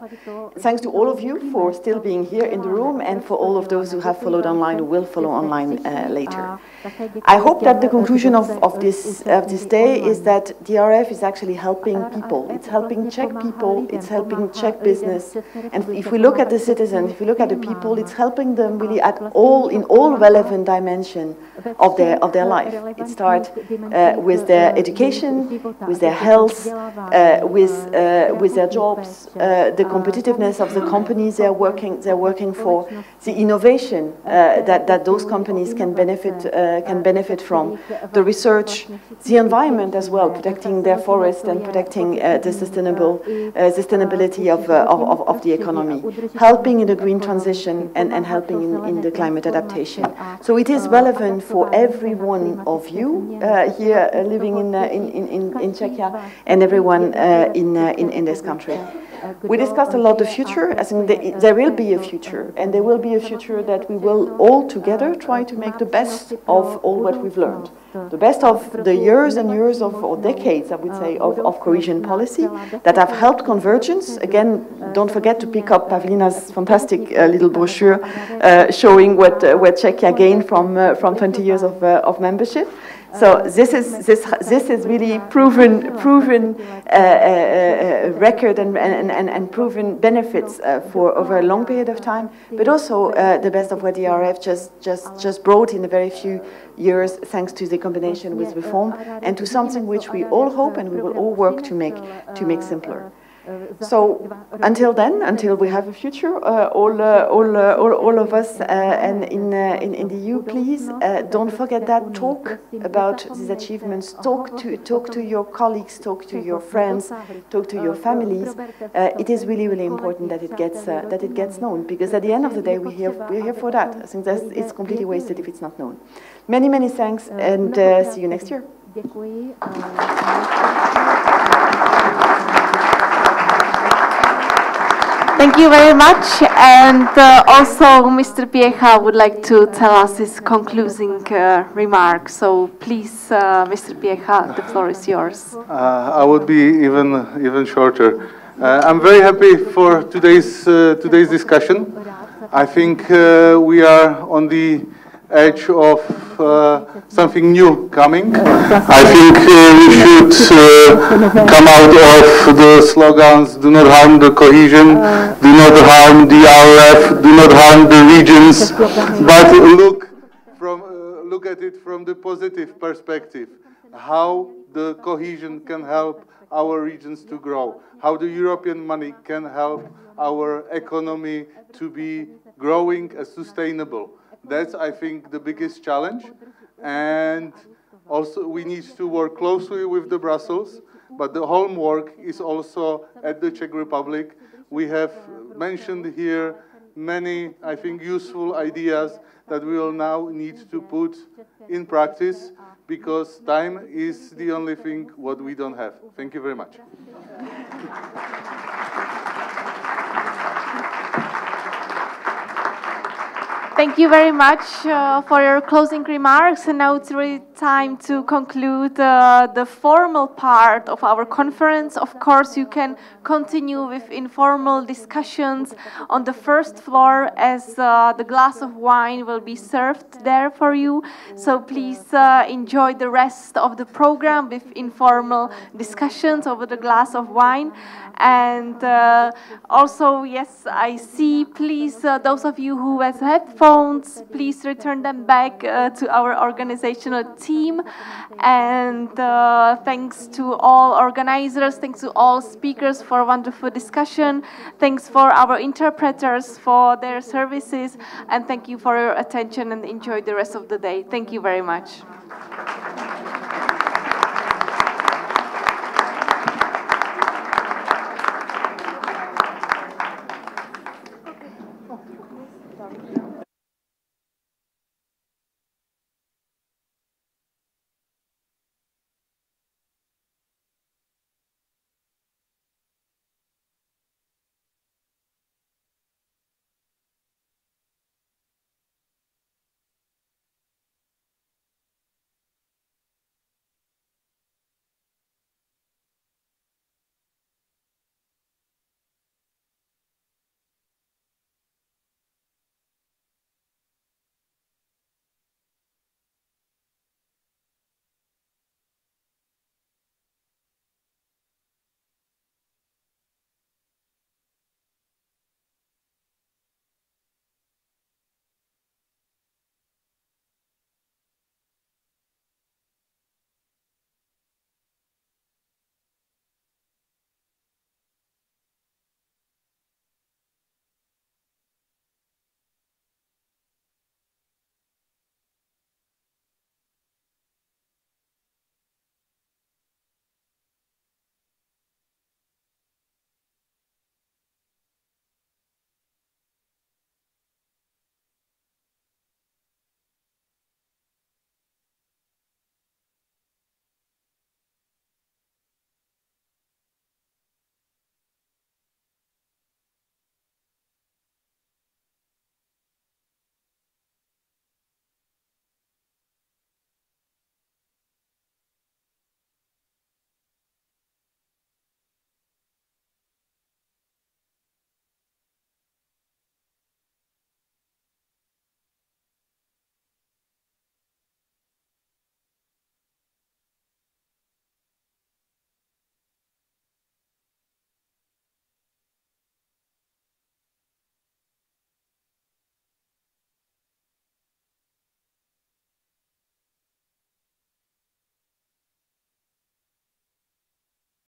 Thanks to all of you for still being here in the room, and for all of those who have followed online, who will follow online later. I hope that the conclusion of this day is that the RF is actually helping people. It's helping Czech people. It's helping Czech business. And if we look at the citizens, if we look at the people, it's helping them really in all relevant dimensions of their life. It starts with their education, with their health, with their jobs, the competitiveness of the companies they're working for, the innovation that those companies can benefit from, the research, the environment as well, protecting their forest and protecting the sustainability of the economy, helping in the green transition and helping in the climate adaptation. So it is relevant for every one of you here living in Czechia and everyone in this country. We discussed a lot the future. I think there will be a future, and there will be a future that we will all together try to make the best of all what we've learned. The best of the years and years or decades, I would say, of cohesion policy that have helped convergence. Again, don't forget to pick up Pavlina's fantastic little brochure showing what Czechia gained from 20 years of membership. So this is really proven record and proven benefits for over a long period of time, but also the best of what the RF just brought in a very few years, thanks to the combination with reform and to something which we all hope and we will all work to make simpler. So until then, until we have a future, all of us and in the EU, please don't forget that. Talk about these achievements. Talk to your colleagues. Talk to your friends. Talk to your families. It is really important that it gets known, because at the end of the day, we're here for that. I think it's completely wasted if it's not known. Many thanks, and see you next year. Thank you very much, and also Mr. Piecha would like to tell us his concluding remarks. So please, Mr. Piecha, the floor is yours. I would be even shorter. I'm very happy for today's discussion. I think we are on the edge of something new coming. I think we should come out of the slogans, do not harm the cohesion, do not harm the RF, do not harm the regions, but look at it from the positive perspective, how the cohesion can help our regions to grow, how the European money can help our economy to be growing and sustainable. That's, I think, the biggest challenge, and also we need to work closely with the Brussels, but the homework is also at the Czech Republic. We have mentioned here many, I think, useful ideas that we will now need to put in practice, because time is the only thing what we don't have. Thank you very much. Thank you very much for your closing remarks, and now it's really time to conclude the formal part of our conference. Of course, you can continue with informal discussions on the first floor, as the glass of wine will be served there for you. So please enjoy the rest of the program with informal discussions over the glass of wine. And also, yes, I see, please, those of you who have headphones, please return them back to our organizational team. And thanks to all organizers, thanks to all speakers for a wonderful discussion. Thanks for our interpreters for their services. And thank you for your attention, and enjoy the rest of the day. Thank you very much.